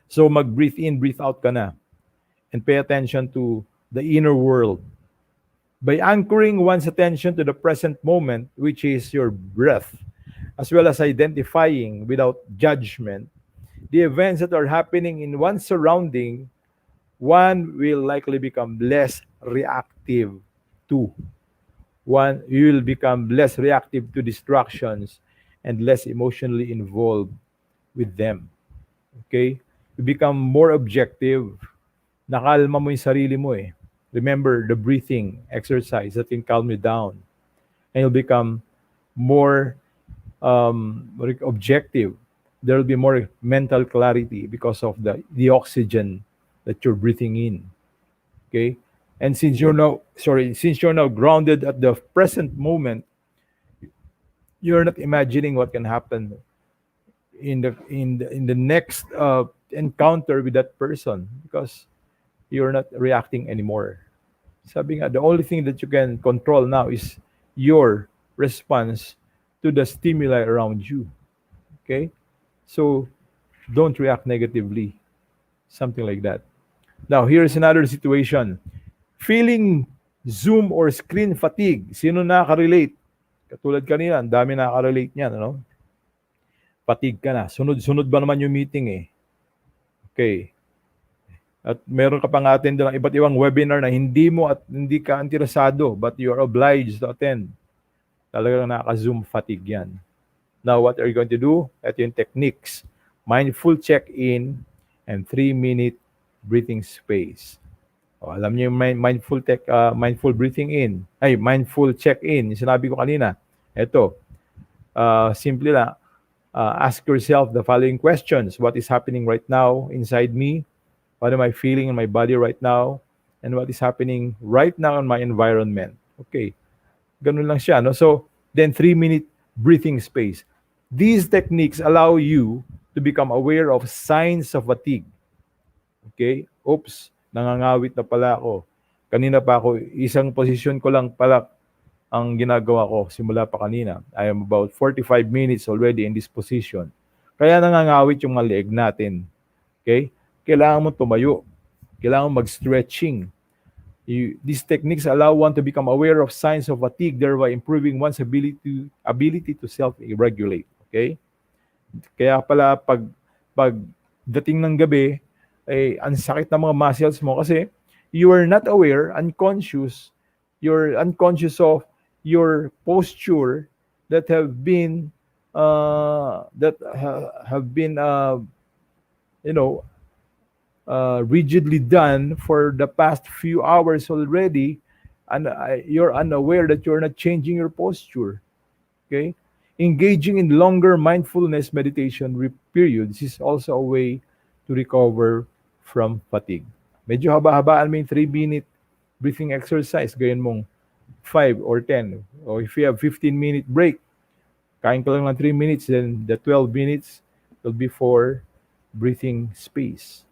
So mag-breathe in, breathe out ka na, and pay attention to the inner world. By anchoring one's attention to the present moment, which is your breath, as well as identifying without judgment the events that are happening in one's surrounding, one will likely become less reactive to. One, you will become less reactive to distractions and less emotionally involved with them. Okay? You become more objective. Nakalma mo yung sarili mo eh. Remember the breathing exercise that can calm you down. And you'll become more objective. There will be more mental clarity because of the oxygen that you're breathing in. Okay? And since you're now grounded at the present moment, you're not imagining what can happen in the next encounter with that person, because you're not reacting anymore. Sabi nga, the only thing that you can control now is your response to the stimuli around you. Okay? So don't react negatively. Something like that. Now, here's another situation. Feeling Zoom or screen fatigue. Sino nakaka-relate? Katulad kanina, ang dami nakaka-relate niyan, ano? Fatigue ka na. Sunod-sunod ba naman yung meeting eh? Okay. At meron ka pang attend ng iba't ibang webinar na hindi ka interesado, but you are obliged to attend. Talagang nakaka-Zoom fatigue yan. Now, what are you going to do? Ito yung techniques. Mindful check-in and 3-minute breathing space. Alam niyo yung mindful breathing in. Mindful check-in. Yung sinabi ko kanina. Ito. Simple lang. Ask yourself the following questions. What is happening right now inside me? What am I feeling in my body right now? And what is happening right now in my environment? Okay. Ganun lang siya. No? So, then 3-minute breathing space. These techniques allow you to become aware of signs of fatigue. Okay? Oops, nangangawit na pala ako. Kanina pa ako, isang posisyon ko lang pala ang ginagawa ko simula pa kanina. I am about 45 minutes already in this position. Kaya nangangawit yung mga leeg natin. Okay? Kailangan mo tumayo. Kailangan mo mag-stretching. These techniques allow one to become aware of signs of fatigue, thereby improving one's ability to self-regulate. Okay? Kaya pala pag dating ng gabi, ang sakit ng mga muscles mo kasi you are not aware, you're unconscious of your posture that have been rigidly done for the past few hours already, and you're unaware that you're not changing your posture. Okay? Engaging in longer mindfulness meditation periods is also a way to recover from fatigue. Medyo haba-habaan mo yung 3-minute breathing exercise. Gawin mong 5 or 10. Or if you have 15-minute break, kain ka lang ng 3 minutes, then the 12 minutes will be for breathing space.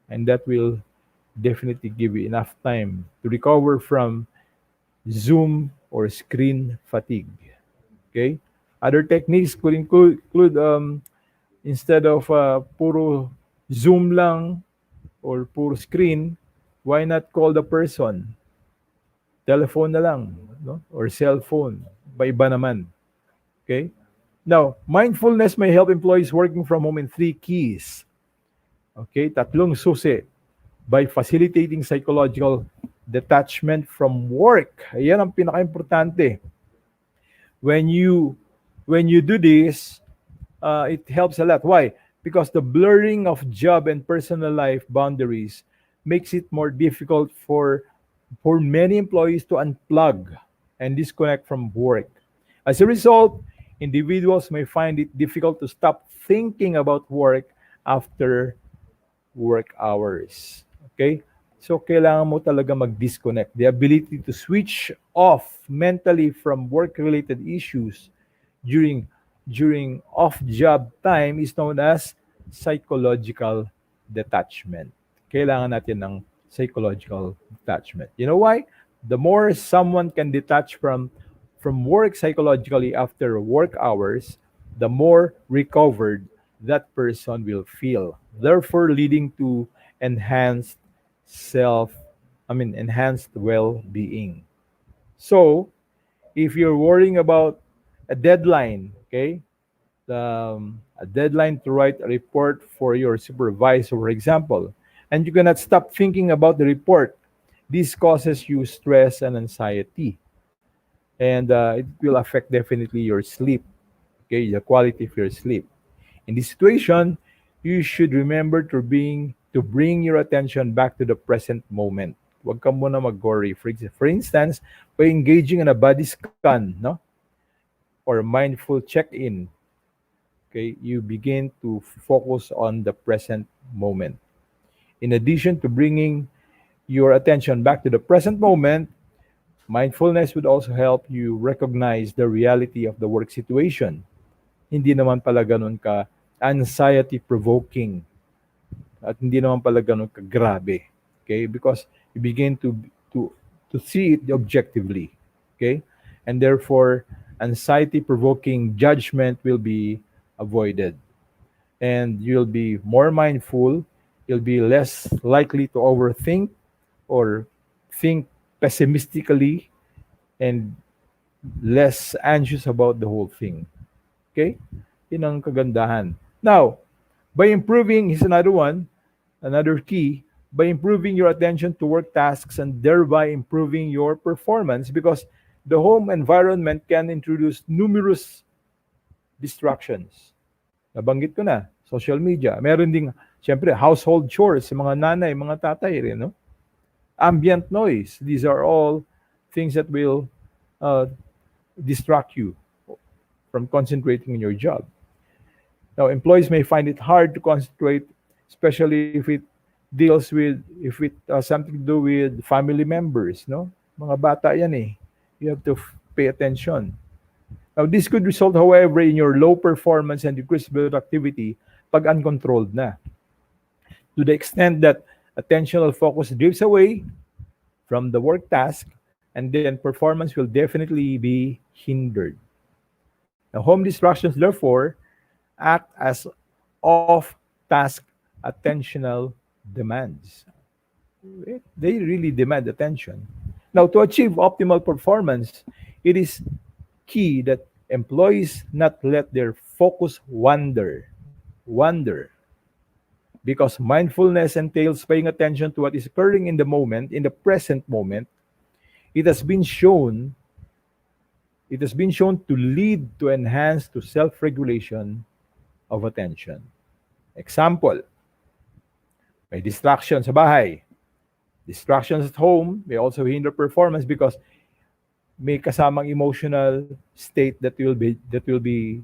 And that will definitely give you enough time to recover from Zoom or screen fatigue. Okay? Other techniques could include instead of puro Zoom lang or puro screen, why not call the person? Telephone na lang, no? Or cell phone. Iba naman. Okay? Now, mindfulness may help employees working from home in 3 keys. Okay? 3 susi. By facilitating psychological detachment from work. Ayan ang pinaka-importante. When you when you do this, it helps a lot. Why? Because the blurring of job and personal life boundaries makes it more difficult for many employees to unplug and disconnect from work. As a result, individuals may find it difficult to stop thinking about work after work hours. Okay? So, kailangan mo talaga mag-disconnect. The ability to switch off mentally from work-related issues during off-job time is known as psychological detachment. Kailangan natin ng psychological detachment. You know why? The more someone can detach from work psychologically after work hours, the more recovered that person will feel, therefore leading to enhanced self enhanced well-being. So if you're worrying about a deadline, okay, a deadline to write a report for your supervisor, for example, and you cannot stop thinking about the report, this causes you stress and anxiety, and it will affect definitely your sleep, okay, the quality of your sleep. In this situation, you should remember to bring your attention back to the present moment. Huwag ka muna mag-worry. For instance, by engaging in a body scan, no, or mindful check-in, okay, you begin to focus on the present moment. In addition to bringing your attention back to the present moment, mindfulness would also help you recognize the reality of the work situation. Hindi naman pala ganun ka anxiety provoking at hindi naman pala ganun ka grabe. Okay? Because you begin to to see it objectively. Okay? And therefore anxiety provoking judgment will be avoided, and you'll be more mindful, you'll be less likely to overthink or think pessimistically, and less anxious about the whole thing. Okay? Yun ang kagandahan. Now, by improving, here's another one, another key, by improving your attention to work tasks and thereby improving your performance, because the home environment can introduce numerous distractions. Nabanggit ko na, social media. Meron ding, siyempre, household chores, mga nanay, mga tatay rin, no? Ambient noise. These are all things that will uh, distract you from concentrating on your job. Now, employees may find it hard to concentrate, especially if it something to do with family members, no? Mga bata yan eh. You have to pay attention. Now, this could result, however, in your low performance and decreased productivity pag uncontrolled na. To the extent that attentional focus drifts away from the work task, and then performance will definitely be hindered. Now, home distractions, therefore, act as off-task attentional demands. They really demand attention. Now, to achieve optimal performance, it is key that employees not let their focus wander, because mindfulness entails paying attention to what is occurring in the moment, in the present moment. It has been shown to lead to enhanced to self-regulation of attention. Example, may distraction sa bahay. Distractions at home may also hinder performance because may kasamang emotional state that will be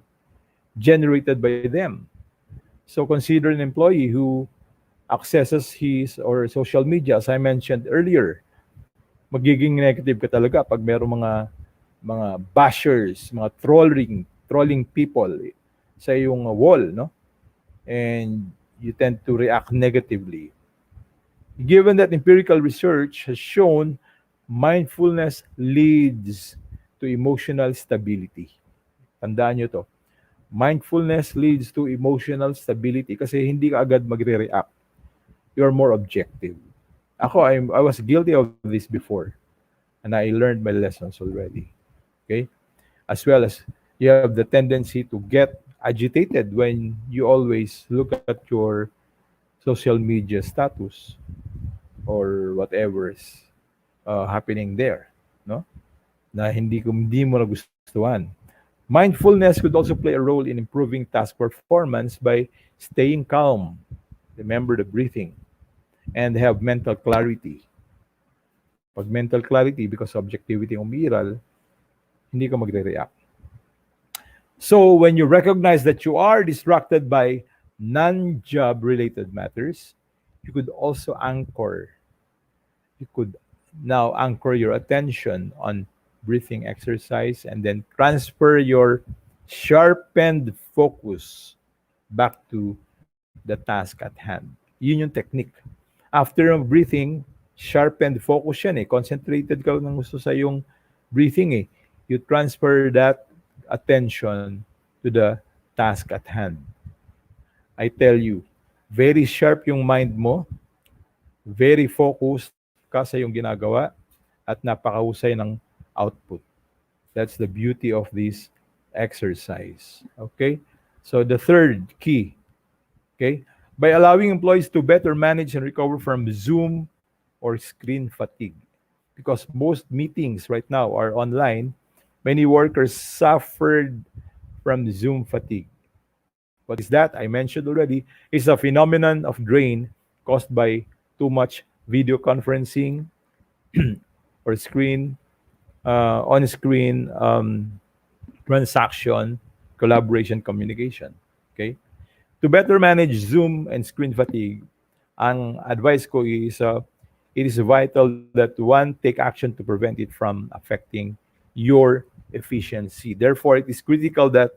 generated by them. So consider an employee who accesses his or social media, as I mentioned earlier. Magiging negative ka talaga pag merong mga bashers, mga trolling people sa iyong wall, no? And you tend to react negatively. Given that empirical research has shown mindfulness leads to emotional stability. Tandaan nyo to. Mindfulness leads to emotional stability kasi hindi ka agad magre-react. You're more objective. I was guilty of this before, and I learned my lessons already. Okay? As well as you have the tendency to get agitated when you always look at your social media status or whatever. happening there, no? Na hindi mo nagustuhan. Mindfulness could also play a role in improving task performance by staying calm, remember the breathing, and have mental clarity. Pag mental clarity, because objectivity ang umiral, hindi ka magre-react. So when you recognize that you are distracted by non-job related matters, you could also anchor. You could now anchor your attention on breathing exercise and then transfer your sharpened focus back to the task at hand. Yun yung technique. After ng breathing, sharpened focus yan eh. Concentrated ka ng gusto sa yung breathing eh. You transfer that attention to the task at hand. I tell you, very sharp yung mind mo, very focused ka sa yung ginagawa, at napakahusay ng output. That's the beauty of this exercise. Okay? So the third key, okay? By allowing employees to better manage and recover from Zoom or screen fatigue. Because most meetings right now are online, many workers suffered from Zoom fatigue. What is that? I mentioned already. It's a phenomenon of drain caused by too much video conferencing or on-screen transaction, collaboration, communication. Okay? To better manage Zoom and screen fatigue, ang advice ko is it is vital that one take action to prevent it from affecting your efficiency. Therefore, it is critical that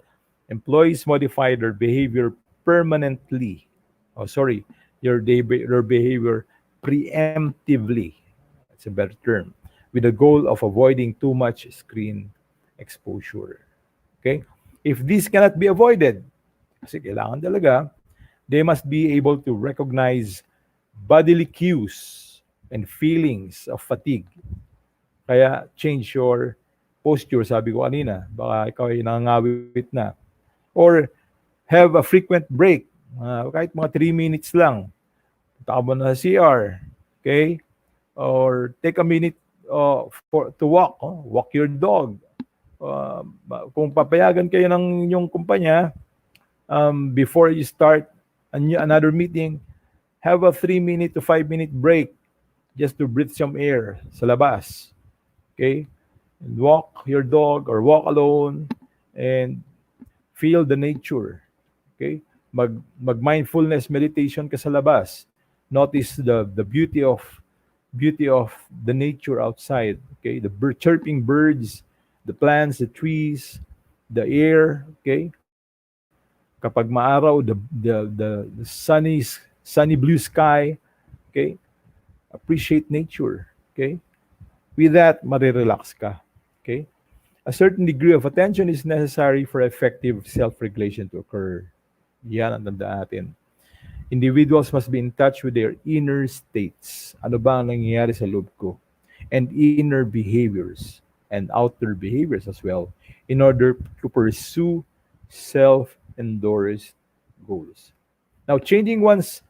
employees modify their behavior permanently. Oh, sorry, their behavior preemptively. That's a better term. With the goal of avoiding too much screen exposure. Okay? If this cannot be avoided, kasi kailangan talaga, they must be able to recognize bodily cues and feelings of fatigue. Kaya change your posture, sabi ko kanina. Baka ikaw ay nangangawit na. Or have a frequent break. Kahit mga 3 minutes lang. Punta ka muna sa CR. Okay? Or take a minute to walk. Walk your dog. Kung papayagan kayo ng inyong kumpanya, before you start another meeting, have a 3-minute to 5-minute break just to breathe some air sa labas. Okay? And walk your dog or walk alone and feel the nature. Okay? Mag-mindfulness meditation ka sa labas. Notice the beauty of the nature outside. Okay? The chirping birds, the plants, the trees, the air. Okay? Kapag maaraw, the sunny blue sky. Okay? Appreciate nature. Okay? With that, marirelax ka. Okay? A certain degree of attention is necessary for effective self-regulation to occur. Yan ang tandaan natin. Individuals must be in touch with their inner states. Ano ba ang nangyayari sa loob ko? And inner behaviors and outer behaviors as well in order to pursue self-endorsed goals. Now, changing one's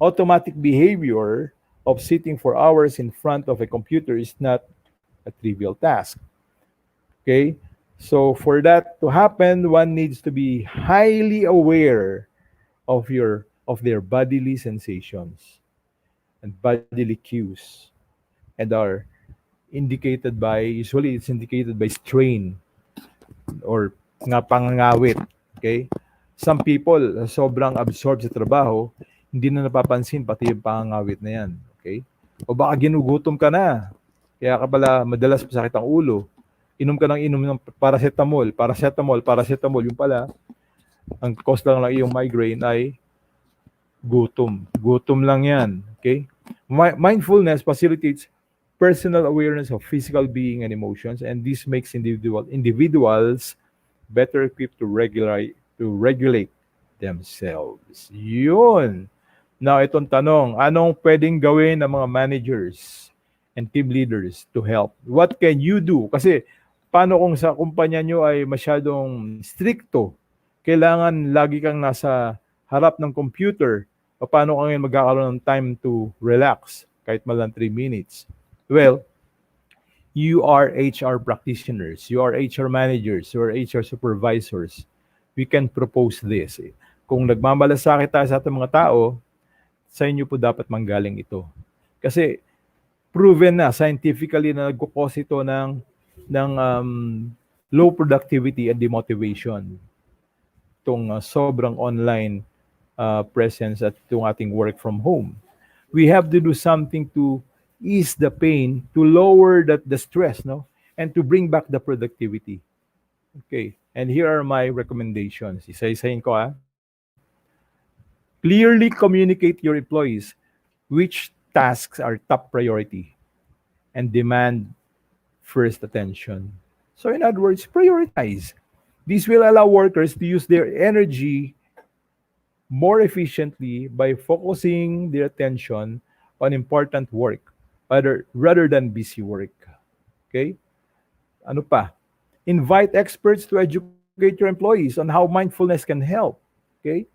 automatic behavior of sitting for hours in front of a computer is not a trivial task. Okay? So for that to happen, one needs to be highly aware of their bodily sensations and bodily cues, and are usually it's indicated by strain or nga pangangawit. Okay? Some people, sobrang absorbed sa trabaho, hindi na napapansin pati yung pangangawit na yan. Okay? O baka ginugutom ka na. Kaya ka pala madalas masakit ang ulo. Inom ka ng paracetamol. Yung pala, ang cause lang ng iyong migraine ay gutom. Gutom lang yan. Okay? Mindfulness facilitates personal awareness of physical being and emotions, and this makes individuals better equipped to regulate themselves. Yun. Now, itong tanong, anong pwedeng gawin ng mga managers and team leaders to help? What can you do? Kasi, paano kung sa kumpanya nyo ay masyadong stricto? Kailangan lagi kang nasa harap ng computer. O paano ka ngayon magkakaroon ng time to relax? Kahit malang 3 minutes. Well, You are HR practitioners, you are HR managers, you are HR supervisors. We can propose this. Kung nagmamalasakit tayo sa ating mga tao, sa inyo po dapat manggaling ito. Kasi proven na scientifically na nagkukos ito ng low productivity and demotivation. Itong sobrang online presence at itong ating work from home. We have to do something to ease the pain, to lower the stress, no? And to bring back the productivity. Okay. And here are my recommendations. Isa-isahin ko Clearly communicate your employees which tasks are top priority and demand first attention. So in other words, prioritize. This will allow workers to use their energy more efficiently by focusing their attention on important work rather than busy work. Okay? Ano pa? Invite experts to educate your employees on how mindfulness can help. Okay?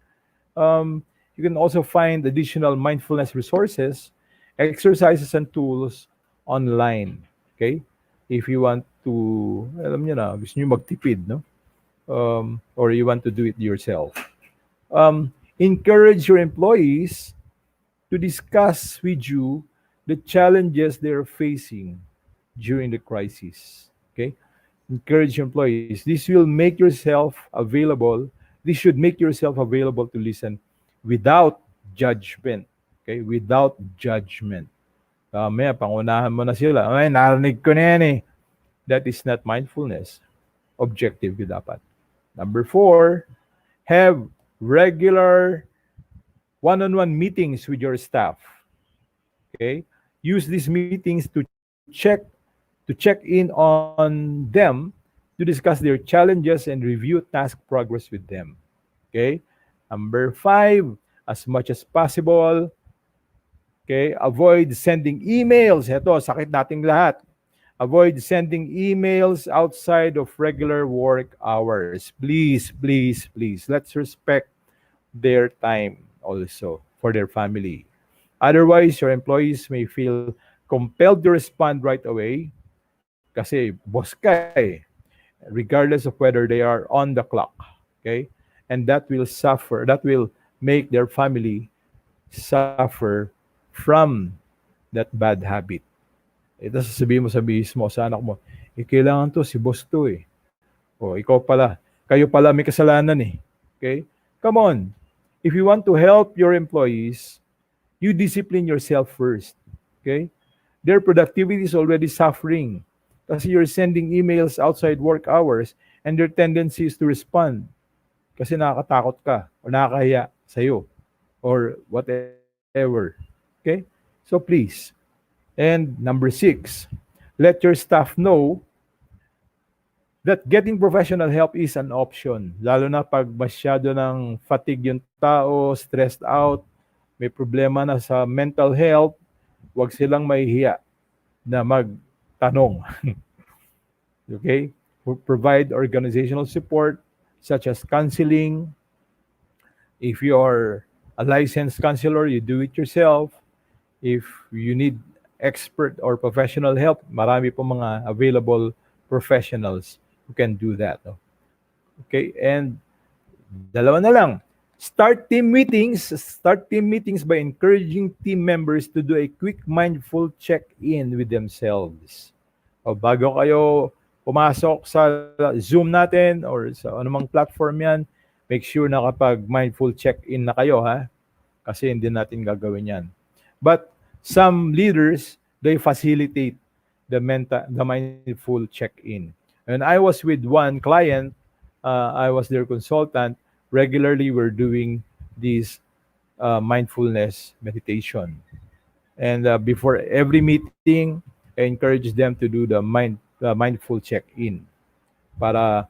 You can also find additional mindfulness resources, exercises, and tools online. Okay? If you want to, alam nyo na, gusto nyo magtipid, no? Or you want to do it yourself. Encourage your employees to discuss with you the challenges they're facing during the crisis. Okay? Encourage your employees. This will make yourself available. This should make yourself available to listen without judgment. Okay? Without judgment. Maya, pangunahan mo na sila. Ay, narinig ko na yan eh. That is not mindfulness. Objective yun dapat. Number 4, have regular one-on-one meetings with your staff. Okay? Use these meetings to check in on them, to discuss their challenges and review task progress with them. Okay? Number 5, as much as possible, okay, avoid sending emails. Ito, sakit nating lahat. Avoid sending emails outside of regular work hours. Please, please, please. Let's respect their time also for their family. Otherwise, your employees may feel compelled to respond right away kasi boss ka eh, regardless of whether they are on the clock. Okay? And that will make their family suffer from that bad habit. Ito sasabihin mo sa business mo, sa anak mo, kailangan to, si boss to eh. O, ikaw pala. Kayo pala may kasalanan eh. Okay? Come on. If you want to help your employees, you discipline yourself first. Okay? Their productivity is already suffering kasi you're sending emails outside work hours and their tendency is to respond kasi nakakatakot ka or nakakahiya sa'yo or whatever. Okay? So please. And number 6, let your staff know that getting professional help is an option. Lalo na pag masyado ng fatigue yung tao, stressed out, may problema na sa mental health, huwag silang mahihiya na magtanong. Okay? Provide organizational support such as counseling. If you are a licensed counselor, you do it yourself. If you need expert or professional help, marami po mga available professionals who can do that. No? Okay? And dalawa na lang. Start team meetings by encouraging team members to do a quick mindful check-in with themselves. O bago kayo pumasok sa Zoom natin or sa anumang platform yan, make sure na kapag mindful check-in na kayo, ha? Kasi hindi natin gagawin yan. But some leaders, they facilitate the mindful check-in. And I was with one client, I was their consultant. Regularly, we're doing this mindfulness meditation. And before every meeting, I encourage them to do the mindful check-in para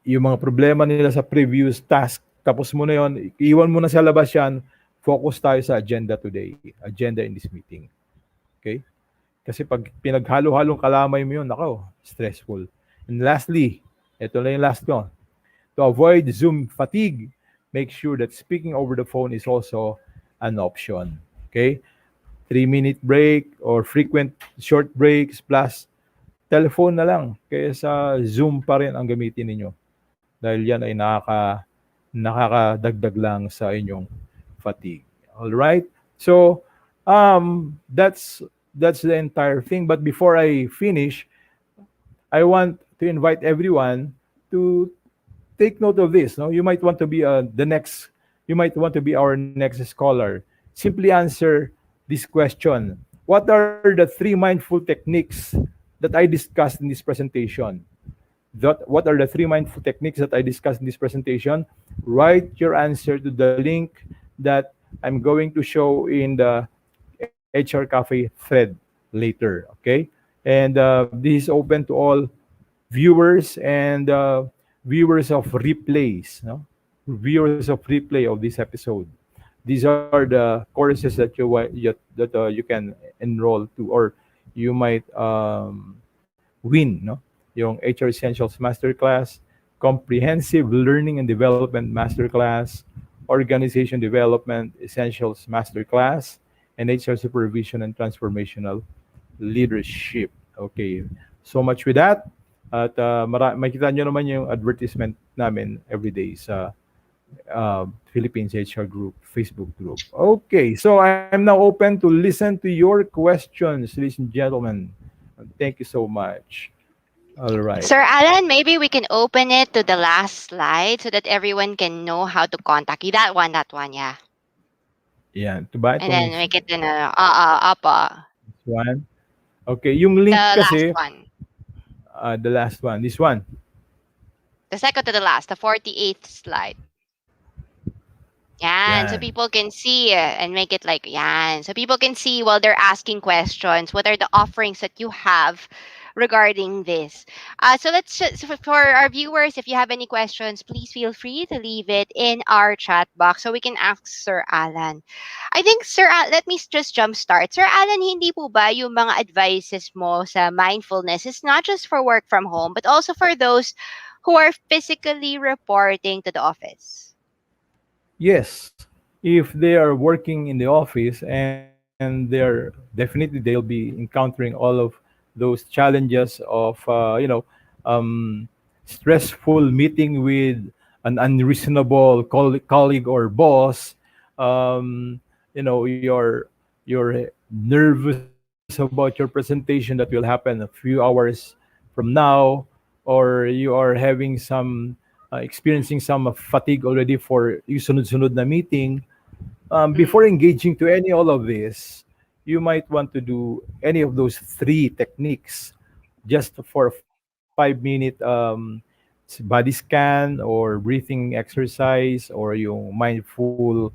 yung mga problema nila sa previous task, tapos mo na yun, iwan mo na sa labas yan, focus tayo sa agenda today, agenda in this meeting. Okay? Kasi pag pinaghalo-halong kalamay mo yun, nako, stressful. And lastly, ito na yung last ko. To avoid Zoom fatigue, make sure that speaking over the phone is also an option. Okay? 3-minute break or frequent short breaks plus telephone na lang kaya sa Zoom pa rin ang gamitin ninyo dahil yan ay nakakadagdag lang sa inyong fatigue. All right? So, that's the entire thing. But before I finish, I want to invite everyone to take note of this. No, you might want to be the next. You might want to be our next scholar. Simply answer this question: what are the three mindful techniques that I discussed in this presentation? What are the three mindful techniques that I discussed in this presentation? Write your answer to the link that I'm going to show in the HR Cafe thread later. Okay, and this is open to all viewers and viewers of replays, no? Viewers of replay of this episode. These are the courses that you can enroll to, or you might win, no? Yung HR Essentials Masterclass, Comprehensive Learning and Development Masterclass, Organization Development Essentials Masterclass, and HR Supervision and Transformational Leadership. Okay, so much with that. At makita nyo naman yung advertisement namin every day sa Philippines HR Group Facebook group. Okay, so I'm now open to listen to your questions, ladies and gentlemen. Thank you so much. All right. Sir Alan, maybe we can open it to the last slide so that everyone can know how to contact you. That one, yeah. Yan. Ito ba? And Itong then make it in a up this one. Okay, yung link the last kasi, one. the last one. This one. The second to the last, the 48th slide. Yan. So Yan. people can see and make it like yan. So people can see while they're asking questions, what are the offerings that you have regarding this. So for our viewers, if you have any questions, please feel free to leave it in our chat box so we can ask Sir Alan. I think, let me just jumpstart. Sir Alan, hindi po ba yung mga advices mo sa mindfulness is not just for work from home, but also for those who are physically reporting to the office? Yes, if they are working in the office and definitely they'll be encountering all of those challenges of stressful meeting with an unreasonable colleague or boss. You're nervous about your presentation that will happen a few hours from now, or you are having some experiencing some fatigue already for yung sunod-sunod na meeting. Before Mm. engaging to any all of this, you might want to do any of those three techniques just for a 5-minute body scan or breathing exercise or yung mindful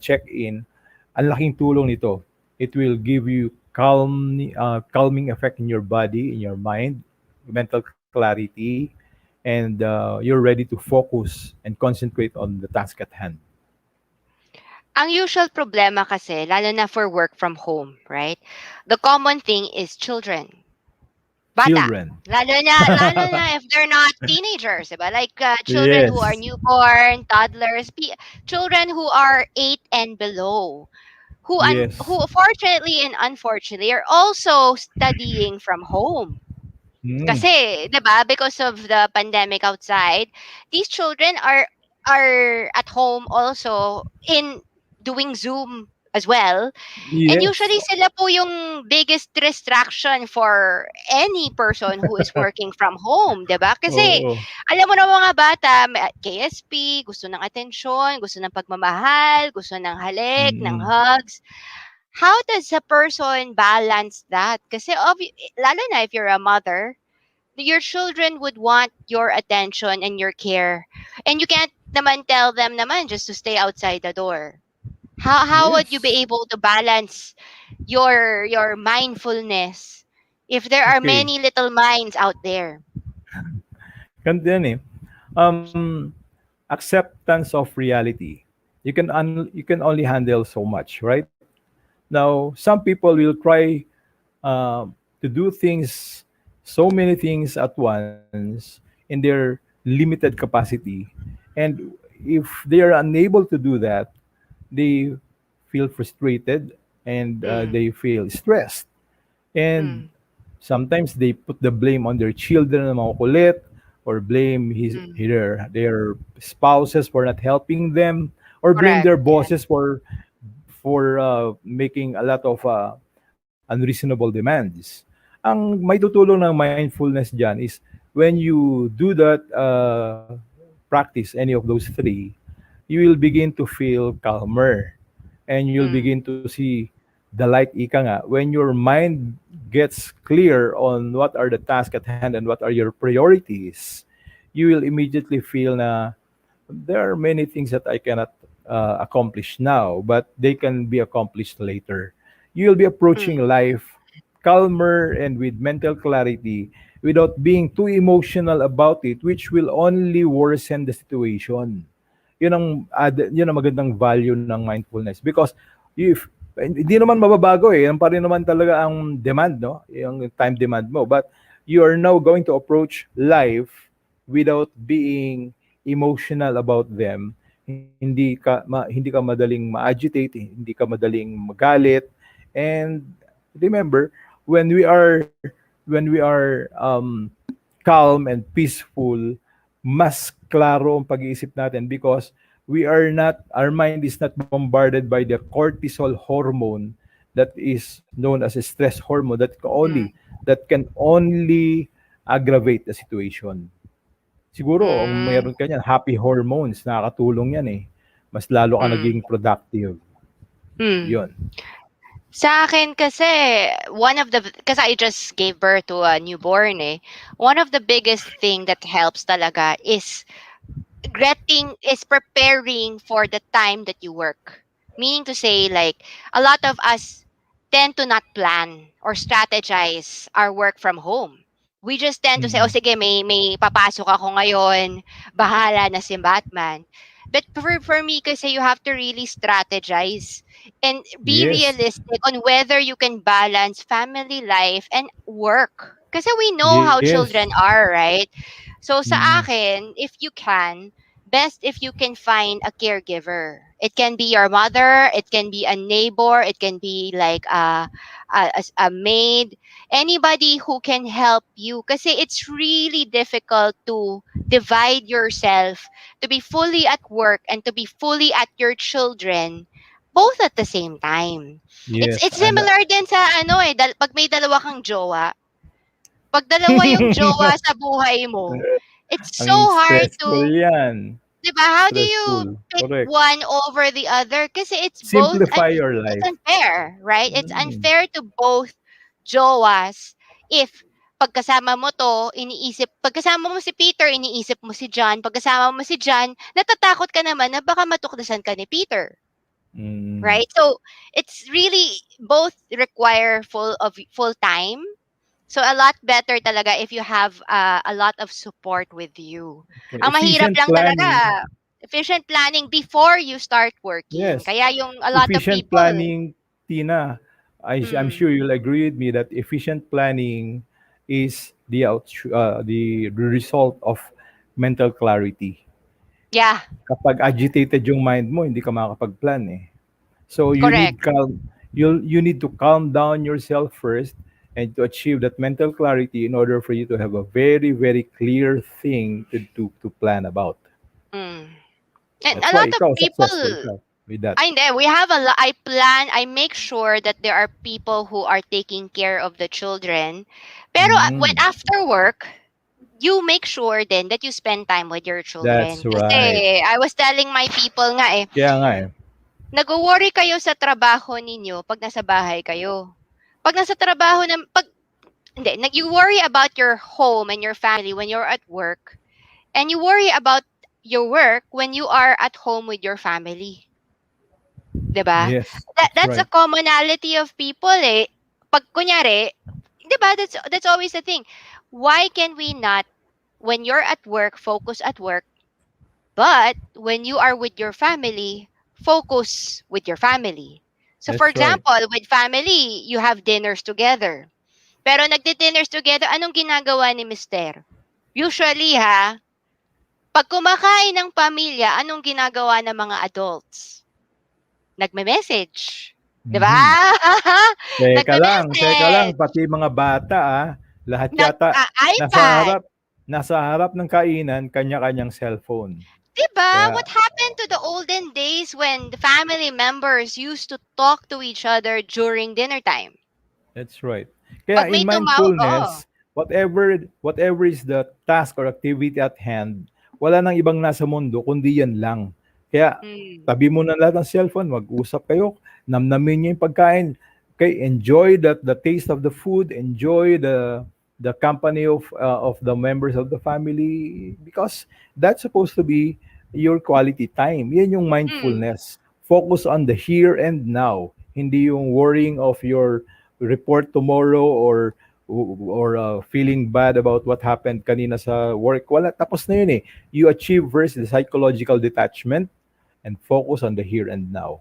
check-in. Ang laking tulong nito. It will give you calming effect in your body, in your mind, mental clarity, and you're ready to focus and concentrate on the task at hand. Ang usual problema kasi, lalo na for work from home, right? The common thing is children. Bata. Children. Lalo na if they're not teenagers, diba? Like children who are Yes. newborn, toddlers, children who are 8 and below, who Yes. fortunately and unfortunately are also studying from home. Mm. Kasi, 'di ba, because of the pandemic outside, these children are at home also in doing Zoom as well. And Yes. usually sila po yung biggest distraction for any person who is working from home, 'di ba? Kasi Oo. alam mo na mga bata, KSP, gusto ng atensyon, gusto ng pagmamahal, gusto ng halik, ng Mm. hugs. How does a person balance that? Kasi lalo na if you're a mother, your children would want your attention and your care. And you can't naman tell them naman just to stay outside the door. How would you be Yes. able to balance your mindfulness if there are Okay. many little minds out there? Ganito yan eh. Acceptance of reality. You can only handle so much, right? Now, some people will try to do things, so many things at once in their limited capacity. And if they are unable to do that, they feel frustrated and Mm. they feel stressed. And Mm. sometimes they put the blame on their children na mga kulit, or blame Mm. their spouses for not helping them, or blame Correct. their Yeah. bosses for making a lot of unreasonable demands. Ang may tutulong ng mindfulness dyan is when you do that, practice any of those three, you will begin to feel calmer, and you'll Mm. begin to see the light, ika nga, when your mind gets clear on what are the tasks at hand and what are your priorities. You will immediately feel na there are many things that I cannot accomplish now, but they can be accomplished later. You'll be approaching Mm. life calmer and with mental clarity, without being too emotional about it, which will only worsen the situation. Yun ang magandang value ng mindfulness, because if hindi naman mababago, yan pa rin naman talaga ang demand, no, yung time demand mo, but you are now going to approach life without being emotional about them. Hindi ka madaling ma-agitate, hindi ka madaling magalit. And remember, when we are calm and peaceful, mas klaro ang pag-iisip natin, because our mind is not bombarded by the cortisol hormone, that is known as a stress hormone, Mm. that can only aggravate the situation. Siguro, kung Mm. meron ka niyan, happy hormones, nakakatulong yan eh. Mas lalo ka Mm. naging productive. Mm. Yun. Sa akin kasi, because I just gave birth to a newborn eh, one of the biggest thing that helps talaga is preparing for the time that you work. Meaning to say, like, a lot of us tend to not plan or strategize our work from home. We just tend to say, oh Mm. sige, may papasok ako ngayon, bahala na si Batman. But for me, kasi you have to really strategize and be Yes. realistic on whether you can balance family life and work. Kasi we know how Yes. children are, right? So Mm. sa akin, if you can, best if you can find a caregiver. It can be your mother, it can be a neighbor, it can be like a maid, anybody who can help you. Kasi it's really difficult to divide yourself to be fully at work and to be fully at your children both at the same time. Yes. It's similar din sa ano eh, pag may dalawa kang jowa, pag dalawa yung jowa sa buhay mo, it's so Ang hard to, stressful yan. 'di ba? How do you Stressful. pick Correct. one over the other? Kasi Simplify your it's life. unfair, right? It's Mm. unfair to both jowas if pagkasama mo to, pagkasama mo si Peter, iniisip mo si John, pagkasama mo si John, natatakot ka naman na baka matuklasan ka ni Peter, Mm. right? So, it's really both require full time. So a lot better talaga if you have a lot of support with you. Okay. Ang mahirap Efficient lang planning. talaga, efficient planning before you start working. Yes. Kaya yung a lot of Efficient people, planning, Tina. I'm mm, sure you'll agree with me that efficient planning is the result of mental clarity. yeah, Kapag agitated yung mind mo, hindi ka makakapag-plan eh. So correct. you need to calm down yourself first, and to achieve that mental clarity, in order for you to have a very very clear thing to plan about. Mm. And That's a why lot of ikaw successful people, ka with that. I hindi, we have a lot, I make sure that there are people who are taking care of the children. Pero when Mm, after work, you make sure then that you spend time with your that's children. right. Kasi I was telling my people nga eh, Kaya nga eh. nagwo-worry kayo sa trabaho ninyo 'pag nasa bahay kayo. 'Pag nasa trabaho na 'pag hindi, you worry about your home and your family when you're at work, and you worry about your work when you are at home with your family, 'di ba? Yes, that's That's a right. commonality of people eh. 'Pag kunyari, 'di ba, that's always the thing. Why can we not, when you're at work, focus at work, but when you are with your family, focus with your family. So for That's right. example, with family, you have dinners together. Pero nagdi-dinners together, anong ginagawa ni mister? Usually ha, pag kumakain ng pamilya, anong ginagawa ng mga adults? Nagme-message. 'Di ba? Mhm. Teka lang, Nagme-message, pati mga bata, lahat yata nasa iPad. harap nasa harap ng kainan kanya-kanyang cellphone. 'Di ba? Kaya What happened to the olden days when the family members used to talk to each other during dinner time? that's right. Kaya Pag in may oh. mindfulness, whatever is the task or activity at hand, wala nang ibang nasa mundo kundi yan lang. Kaya Mm, tabi mo na lahat ng cellphone, mag-usap kayo, namnamin niyo yung pagkain, okay, enjoy the taste of the food, enjoy the company of the members of the family because that's supposed to be your quality time. Yan yung mm. mindfulness. Focus on the here and now, hindi yung worrying of your report tomorrow or feeling bad about what happened kanina sa work. Wala, tapos na yun eh. You achieve first the psychological detachment and focus on the here and now.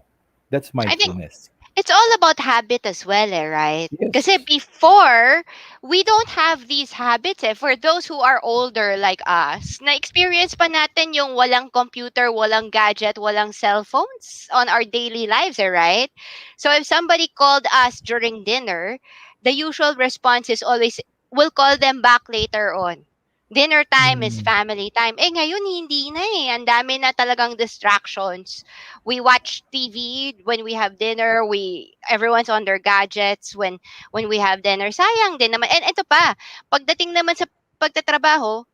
That's I think mindfulness. it's all about habit as well, right? Kasi Yes. before, we don't have these habits eh. For those who are older like us, na-experience pa natin yung walang computer, walang gadget, walang cell phones on our daily lives, eh, right? So if somebody called us during dinner, the usual response is always, we'll call them back later on. Dinner time is Mm. family time. Eh ngayon hindi na eh. Ang dami na talagang distractions. We watch TV when we have dinner. Everyone's on their gadgets when we have dinner. Sayang din naman. And ito pa, pagdating naman sa pagtatrabaho,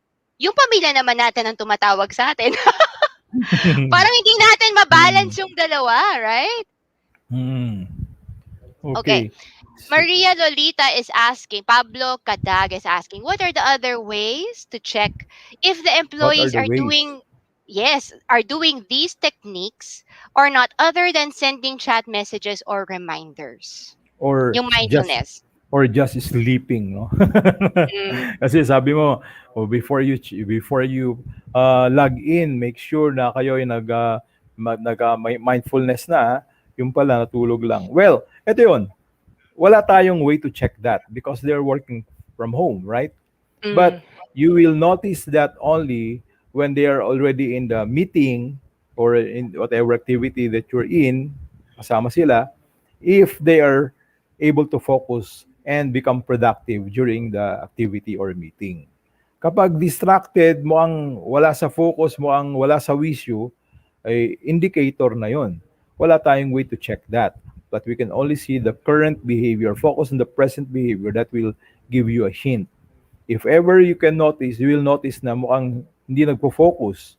yung pamilya naman natin ang tumatawag sa atin. Parang hindi natin mabalance Mm. yung dalawa, right? Mm. Okay. Okay. So, Maria Lolita is asking, Pablo Cadag is asking, what are the other ways to check if the what are employees the are ways? doing these techniques or not, other than sending chat messages or reminders? Or Yung just mindfulness. sleeping, no? Mm, Kasi sabi mo, before you log in, make sure na kayo ay mindfulness na, yung pala natulog lang. Well, eto yun. Wala tayong way to check that because they're working from home, right? mm, But you will notice that only when they are already in the meeting or in whatever activity that you're in, kasama sila, if they are able to focus and become productive during the activity or meeting. Kapag distracted mo ang wala sa focus mo ang wala sa wisyo, ay indicator na yon. Wala tayong way to check that. But we can only see the current behavior, focus on the present behavior that will give you a hint. If ever you can notice, you will notice na mukhang hindi nagpo-focus,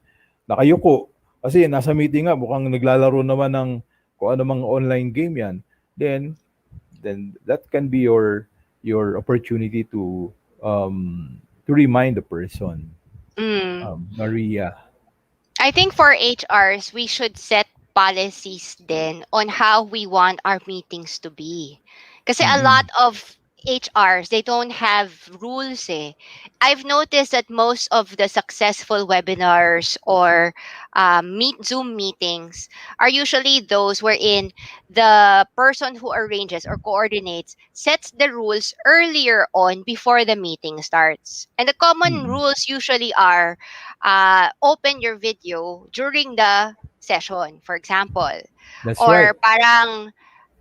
nakayuko. Kasi nasa meeting nga, mukhang naglalaro naman ng kung ano mang online game yan. Then that can be your opportunity to remind the person. mm. Maria. I think for HRs, we should set policies then on how we want our meetings to be. Kasi a lot Mm-mm. of HRs, they don't have rules eh. I've noticed that most of the successful webinars or Zoom meetings are usually those wherein the person who arranges or coordinates sets the rules earlier on before the meeting starts. And the common Mm-mm. rules usually are open your video during the session, for example. That's right. Or parang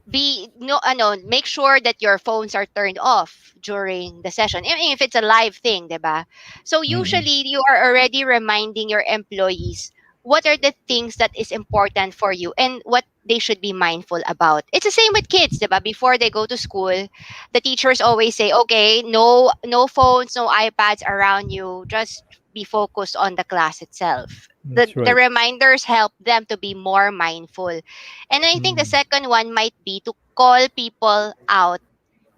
make sure that your phones are turned off during the session. I mean, if it's a live thing, 'di ba? So Mm-mm. usually you are already reminding your employees what are the things that is important for you and what they should be mindful about. It's the same with kids, 'di ba? Before they go to school, the teachers always say, "Okay, no phones, no iPads around you. Just be focused on the class itself." That's The right. reminders help them to be more mindful. And I think the Mm. second one might be to call people out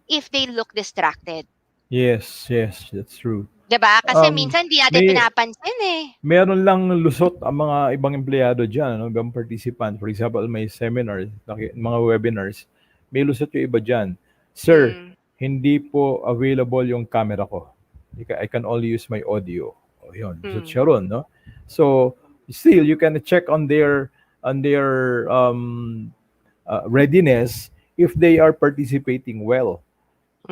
if they look distracted. Yes, yes, that's true. 'Di ba? Kasi Um, minsan di natin may pinapansin eh. meron lang lusot ang mga ibang empleyado diyan, ano, ibang participant. For example, may seminar, mga webinars, may lusot yung iba diyan. Sir, Mm, hindi po available yung camera ko. I can only use my audio. O yun, lusot mm, siya ron, no? So, still, you can check on their readiness if they are participating well.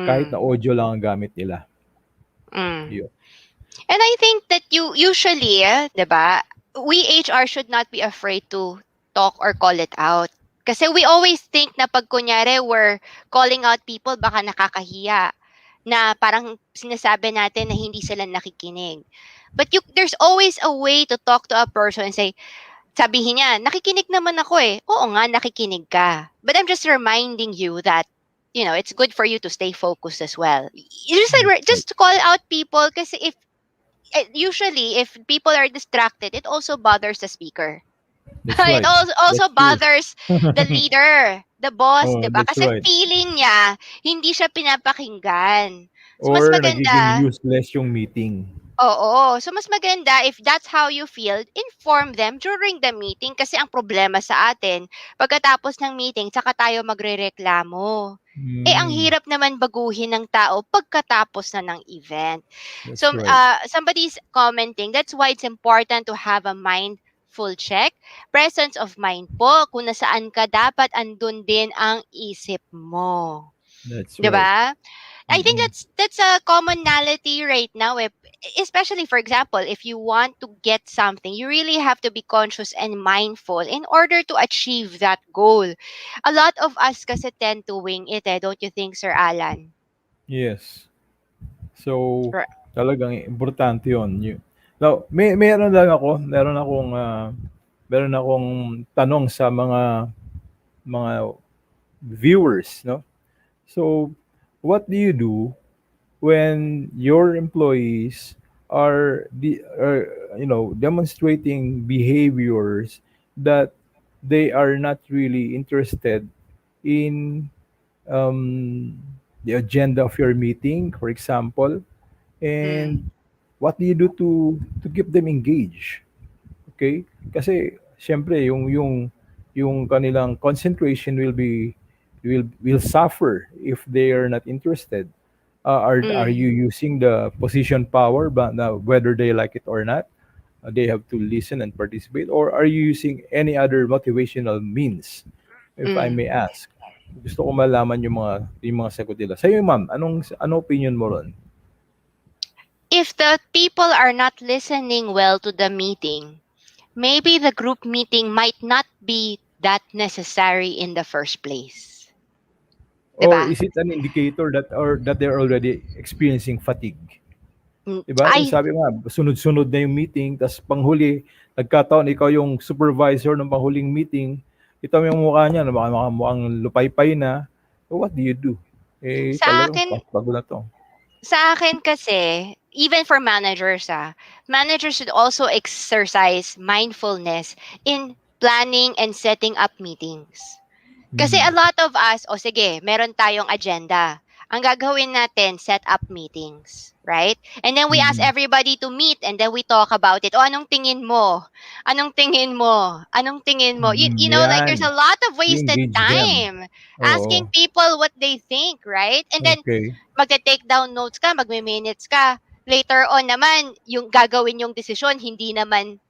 Kahit na mm, audio lang ang gamit nila. mm. Yun. And I think that you usually, 'di ba? We HR should not be afraid to talk or call it out. Kasi we always think na pag kunyari we're calling out people, baka nakakahiya. Na parang sinasabi natin na hindi sila nakikinig. But there's always a way to talk to a person and say, sabihin niya, nakikinig naman ako eh. Oo nga, nakikinig ka. But I'm just reminding you that, it's good for you to stay focused as well. You That's right. just to call out people kasi usually if people are distracted, it also bothers the speaker. That's It right. also That's true. bothers the leader, the boss, Oh, 'di ba? that's Kasi right. feeling niya hindi siya pinapakinggan. So mas Or nagiging maganda. useless yung meeting. Oo. So, mas maganda if that's how you feel, inform them during the meeting kasi ang problema sa atin, pagkatapos ng meeting, tsaka tayo magrereklamo. Eh, ang Mm, hirap naman baguhin ng tao pagkatapos na ng event. that's So, right. somebody's commenting, that's why it's important to have a mindful check. Presence of mind po, kung nasaan ka, dapat andun din ang isip mo. That's 'Di right. ba? I think Mm-mm. that's a commonality right now. Especially for example, if you want to get something, you really have to be conscious and mindful in order to achieve that goal. A lot of us kasi tend to wing it, don't you think, Sir Alan? Yes. So, Right. talagang importante 'yon. Now, meron akong tanong sa mga viewers, no? So, what do you do when your employees are demonstrating behaviors that they are not really interested in the agenda of your meeting, for example, Mm, and what do you do to keep them engaged? Okay? Kasi siyempre yung kanilang concentration will suffer if they are not interested. Are you mm, using the position power, but whether they like it or not, they have to listen and participate, or are you using any other motivational means, if I may mm. ask? Gusto ko malaman yung mga sagot nila. Sa'yo, ma'am, ano opinion mo ron? If the people are not listening well to the meeting, maybe the group meeting might not be that necessary in the first place. Or 'Di ba? is it an indicator that they're already experiencing fatigue? Diba? Yung I sabi nga, sunod-sunod na yung meeting, tas panghuli, nagkataon ikaw yung supervisor ng panghuling meeting, ito yung mukha niya, na baka mukhang lupaypay na. So what do you do? Eh, sa talagang akin bago na to. Sa akin kasi, even for managers, managers should also exercise mindfulness in planning and setting up meetings. Kasi Mhm. a lot of us, o sige, meron tayong agenda. Ang gagawin natin, set up meetings, right? And then we ask Mhm. everybody to meet and then we talk about it. O, anong tingin mo? Anong tingin mo? Anong tingin mo? Mhm. Like Yan. there's a lot of wasted I-engage them. time asking Oo. people what they think, right? And then Okay. magte-take down notes ka, magme-minutes ka. Later on naman, yung gagawin yung desisyon, hindi naman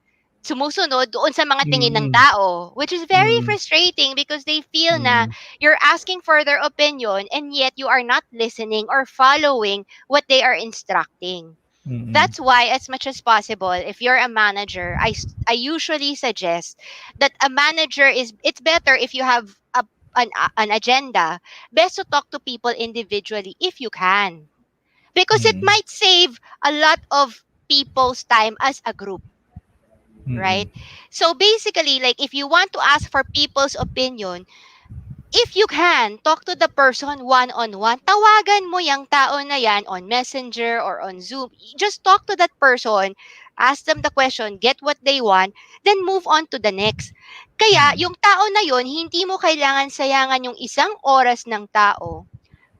sumusunod doon sa mga tingin ng Mm. tao, which is very Mm. frustrating because they feel na Mm. you're asking for their opinion and yet you are not listening or following what they are instructing. Mm. That's why, as much as possible, if you're a manager, I usually suggest that a manager it's better if you have an agenda, best to talk to people individually if you can, because it Mm. might save a lot of people's time as a group, Mm. right? So basically, like if you want to ask for people's opinion, if you can, talk to the person one-on-one. Tawagan mo yung tao na yan on Messenger or on Zoom. Just talk to that person, ask them the question, get what they want, then move on to the next. Kaya, yung tao na yon, hindi mo kailangan sayangan yung isang oras ng tao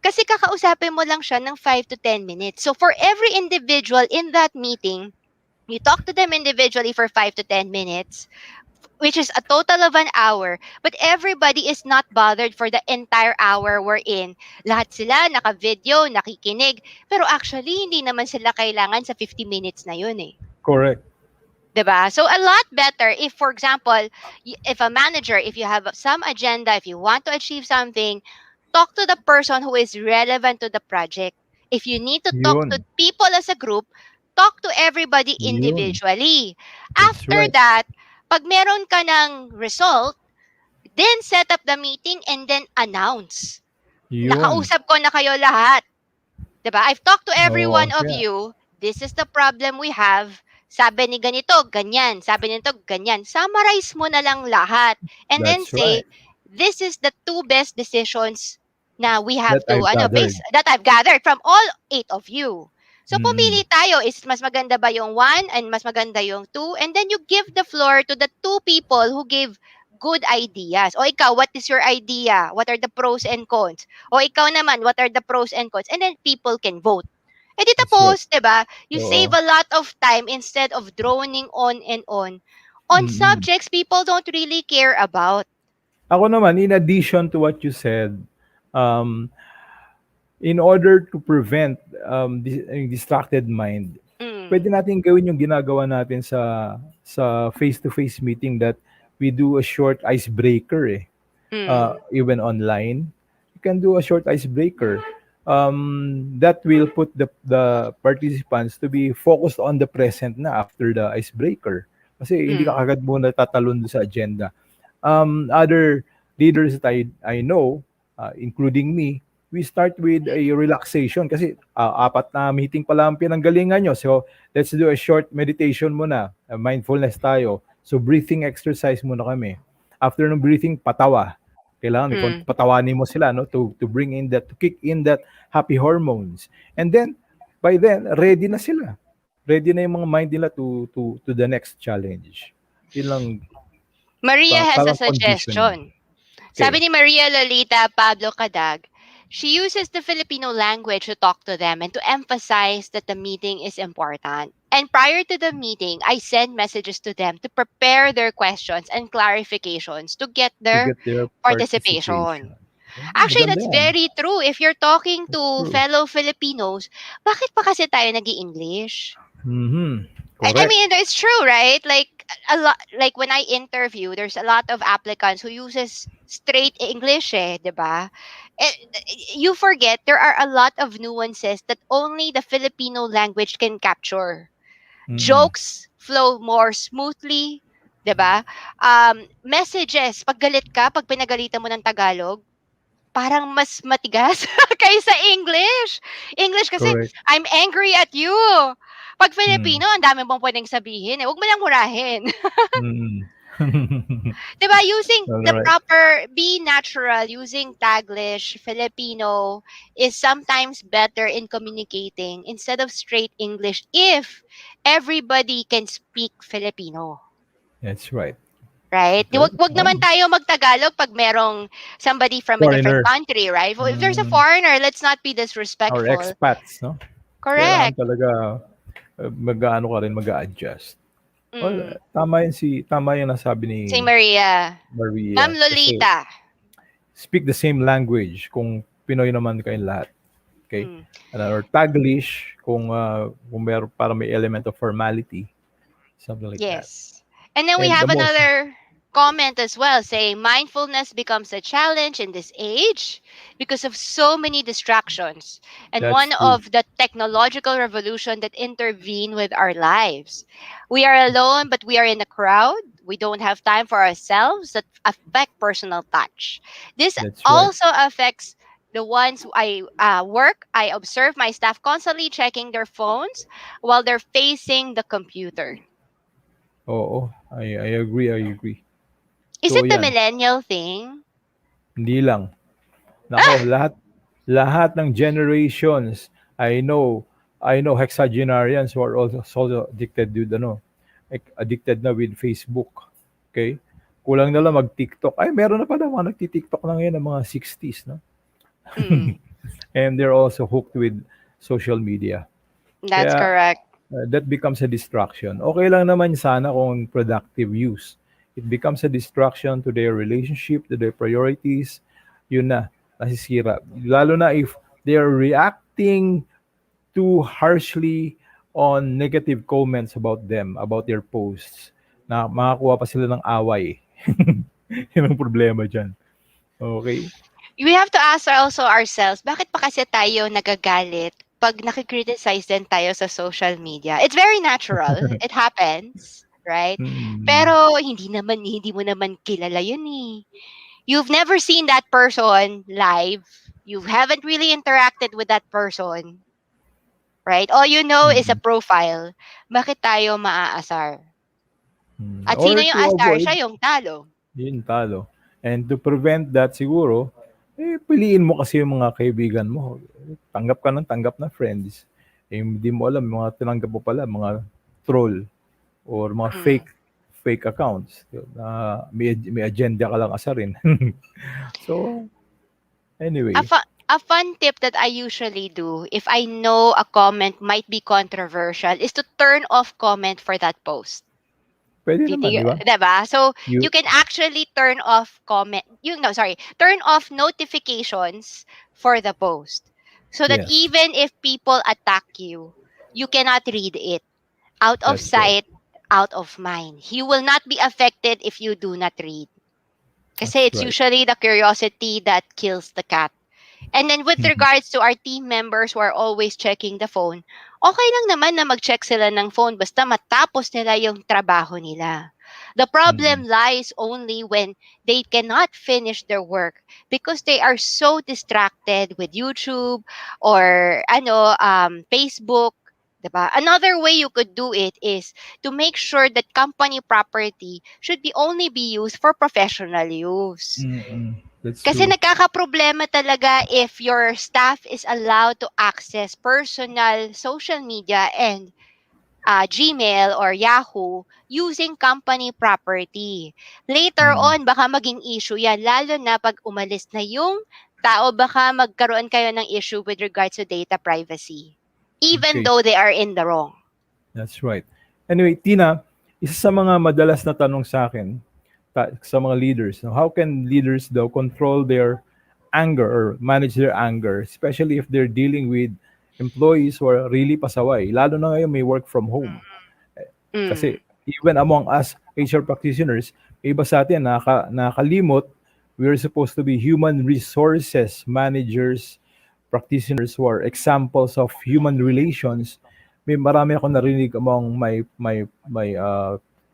kasi kakausapin mo lang siya ng 5 to 10 minutes. So for every individual in that meeting, you talk to them individually for 5 to 10 minutes, which is a total of an hour, but everybody is not bothered for the entire hour we're in. Lahat sila naka-video, nakikinig, pero actually hindi naman sila kailangan sa 50 minutes na yun eh. Correct. 'Di ba? So a lot better if, for example, if a manager, if you have some agenda, if you want to achieve something, talk to the person who is relevant to the project. If you need to talk to Yun. people as a group, talk to everybody Yun. individually. That's After right. that, pag meron ka ng result, Then set up the meeting and then announce. Yun. Nakausap ko na kayo lahat. 'Di ba? I've talked to every Oo, one of kaya you. This is the problem we have. Sabi ni ganito, ganyan. Sabi nito, ganyan. Summarize mo na lang lahat. And then that's right. say, this is the two best decisions na we have That to, I've base, gathered. that I've gathered from all eight of you. So, Mm. pumili tayo. Is mas maganda ba yung one and mas maganda yung two? And then you give the floor to the two people who gave good ideas. O ikaw, what is your idea? What are the pros and cons? O ikaw naman, what are the pros and cons? And then people can vote. Eh di That's right. tapos, 'di ba? You save Oo. a lot of time instead of droning on Mm. subjects people don't really care about. Ako naman, in addition to what you said, um, in order to prevent yung distracted mind, pwede Mm. natin gawin yung ginagawa natin sa face-to-face meeting that we do a short icebreaker eh. Mm. Even online, you can do a short icebreaker. That will put the participants to be focused on the present na after the icebreaker. Kasi hindi ka Mm. kagad muna tatalon doon sa agenda. Other leaders that I know, including me, we start with a relaxation kasi apat na meeting pala ang pinanggalingan nyo. So, let's do a short meditation muna. Mindfulness tayo. So, breathing exercise muna kami. After ng breathing, patawa. Kailangan Mm. patawanin mo sila no to bring in that, to kick in that happy hormones. And then by then ready na sila. Ready na yung mga mind nila to the next challenge. Yun lang, Maria has a parang conditioning. suggestion. Sabi Okay. ni Maria Lolita Pablo Cadag, she uses the Filipino language to talk to them and to emphasize that the meeting is important. And prior to the meeting, I send messages to them to prepare their questions and clarifications to get To their get their participation. participation. Actually, Maganda that's yan. very true. If you're talking That's to true. fellow Filipinos, bakit pa kasi tayo nag-i-English? Mm-hmm. I Correct. mean, it's true, right? Like a lot, like when I interview, there's a lot of applicants who uses straight English, 'di ba? Eh, you forget there are a lot of nuances that only the Filipino language can capture. Mm-mm. Jokes flow more smoothly, 'di ba? Messages, pag galit ka, pag pinagalitan mo ng Tagalog, parang mas matigas kaysa English. English kasi, Correct. I'm angry at you. Pag Mm. Filipino, ang dami mong pwedeng sabihin. Huwag mo lang murahin. Mm. 'Di ba? Using All the right. proper, be natural, using Taglish, Filipino is sometimes better in communicating instead of straight English if everybody can speak Filipino. That's right. Right? Okay. Wag naman tayo magtagalog pag merong somebody from a different Foreigner. country, right? If there's a Mm. foreigner, let's not be Or disrespectful. expats, no? Kailangan Correct. talaga mag-aano ka rin, mag-a-adjust. Well, Mm. tama yung nasabi ni Si Maria. Ma'am Maria kasi Lolita. speak the same language kung Pinoy naman kayong lahat. Okay? Mm. Or Taglish kung meron para may element of formality, something like that. Yes. And then we And the have most another comment as well saying mindfulness becomes a challenge in this age because of so many distractions and that's one true. of the technological revolution that intervene with our lives. We are alone but we are in a crowd. We don't have time for ourselves that affect personal touch. This That's right. also affects the ones who I work. I observe my staff constantly checking their phones while they're facing the computer. Oo, I agree, I agree. Is So it the yan, millennial thing? hindi lang. Nako, Ah! lahat ng generations. I know hexagenarians who are also addicted with addicted na with Facebook. Okay? Kulang na lang mag-TikTok. Ay, meron na pala mga nagti-TikTok na ngayon ng mga 60s, no? Mm, And they're also hooked with social media. that's Kaya correct. that becomes a distraction. Okay lang naman sana kung productive use. It becomes a distraction to their relationship, to their priorities. Yun na, nasisira. Lalo na if they are reacting too harshly on negative comments about them, about their posts, na makakuha pa sila ng away. Yun ang problema dyan. Okay? We have to ask also ourselves, bakit pa kasi tayo nagagalit pag nakikriticize din tayo sa social media? It's very natural. It happens, right? Mm, Pero hindi mo naman kilala yun eh. You've never seen that person live. You haven't really interacted with that person, right? All you know is a Mm. profile. Bakit tayo maaasar? At sino Or yung to asar? avoid Siya yung talo. yun talo. And to prevent that siguro, piliin mo kasi yung mga kaibigan mo. Tanggap ka ng tanggap na friends. Hindi mo alam, mga tinanggap mo pala, mga troll or mga Mm. fake accounts na may agenda ka lang asarin. So, A, anyway, a fun tip that I usually do if I know a comment might be controversial is to turn off comment for that post. pwede Did naman, you, di ba? diba? So you You, can actually turn off comment, turn off notifications for the post. So that yes, even if people attack you, you cannot read it. Out of that's right. sight, out of mind. You will not be affected if you do not read. Kasi That's it's right. usually the curiosity that kills the cat. And then with regards to our team members who are always checking the phone, okay lang naman na mag-check sila ng phone basta matapos nila yung trabaho nila. The Mm, problem lies only when they cannot finish their work because they are so distracted with YouTube or Facebook. Diba? Another way you could do it is to make sure that company property should be only be used for professional use. that's Kasi true. nagkakaproblema talaga if your staff is allowed to access personal social media and Gmail or Yahoo using company property. Later Mm, on, baka maging issue yan, lalo na pag umalis na yung tao, baka magkaroon kayo ng issue with regards to data privacy. Even okay. though they are in the wrong. That's right. Anyway, Tina, isa sa mga madalas na tanong sa akin sa mga leaders, no, how can leaders daw control their anger or manage their anger, especially if they're dealing with employees who are really pasaway, lalo na ngayon may work from home. Mm. Kasi even among us HR practitioners, may iba sa atin nakalimot, we're supposed to be human resources managers, practitioners who are examples of human relations. May marami akong narinig among my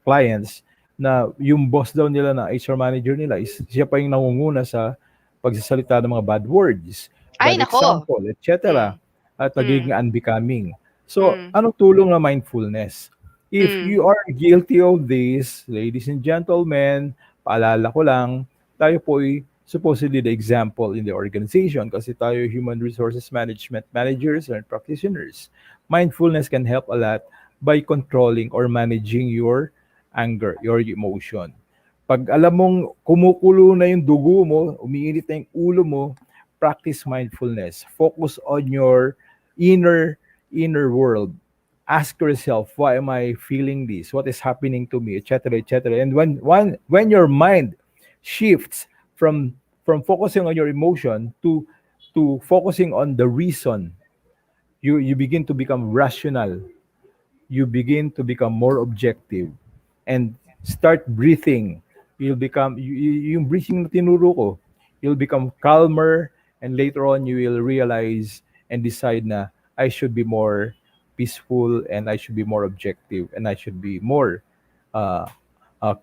clients na yung boss daw nila na HR manager nila is siya pa yung nangunguna sa pagsasalita ng mga bad words, Ay, bad nako. example, etc. Mm. At nagiging Mm. unbecoming. So, Mm. anong tulong ng mindfulness? If Mm. you are guilty of this, ladies and gentlemen, paalala ko lang, tayo po ay supposedly the example in the organization kasi tayo human resources management managers and practitioners. Mindfulness can help a lot by controlling or managing your anger, your emotion. Pag alam mong kumukulo na yung dugo mo, umiinit na yung ulo mo, practice mindfulness. Focus on your inner world. Ask yourself, why am I feeling this? What is happening to me, etc., etc. And when your mind shifts from focusing on your emotion to focusing on the reason, you begin to become rational, you begin to become more objective and start breathing. Yung breathing na tinuro ko, you'll become calmer and later on you will realize and decide na I should be more peaceful and I should be more objective and I should be more uh,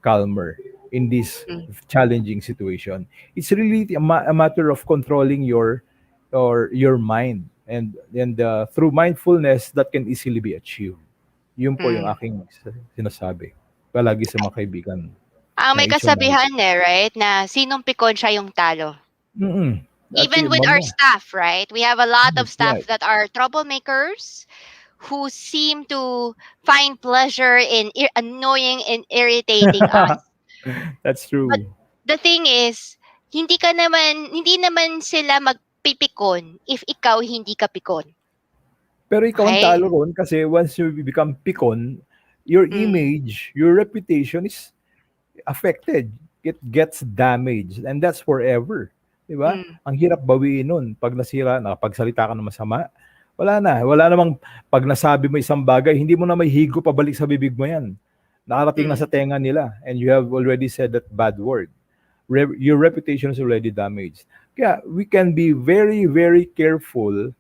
calmer in this Mm. challenging situation. It's really a matter of controlling your mind and through mindfulness that can easily be achieved. Yun po yung Mm. aking sinasabi palagi sa mga kaibigan Ang na may HR manager. kasabihan right, na sinong pikon siya yung talo. At Even yun, with our mama, staff, right? We have a lot of that's staff right. that are troublemakers who seem to find pleasure in annoying and irritating us. That's But true. the thing is, hindi naman sila magpipikon if ikaw hindi ka pikon. Pero ikaw ang Okay? talo ron kasi once you become pikon, your Mm. image, your reputation is affected. It gets damaged and that's forever. 'Di ba? Mm. Ang hirap bawiin nun pag nasira na, pagsalita ka ng masama. Wala na. Wala namang pag nasabi mo isang bagay, hindi mo na may higo pabalik sa bibig mo yan. Nakarating na sa Mm. tenga nila and you have already said that bad word. Your reputation is already damaged. Kaya we can be very, very careful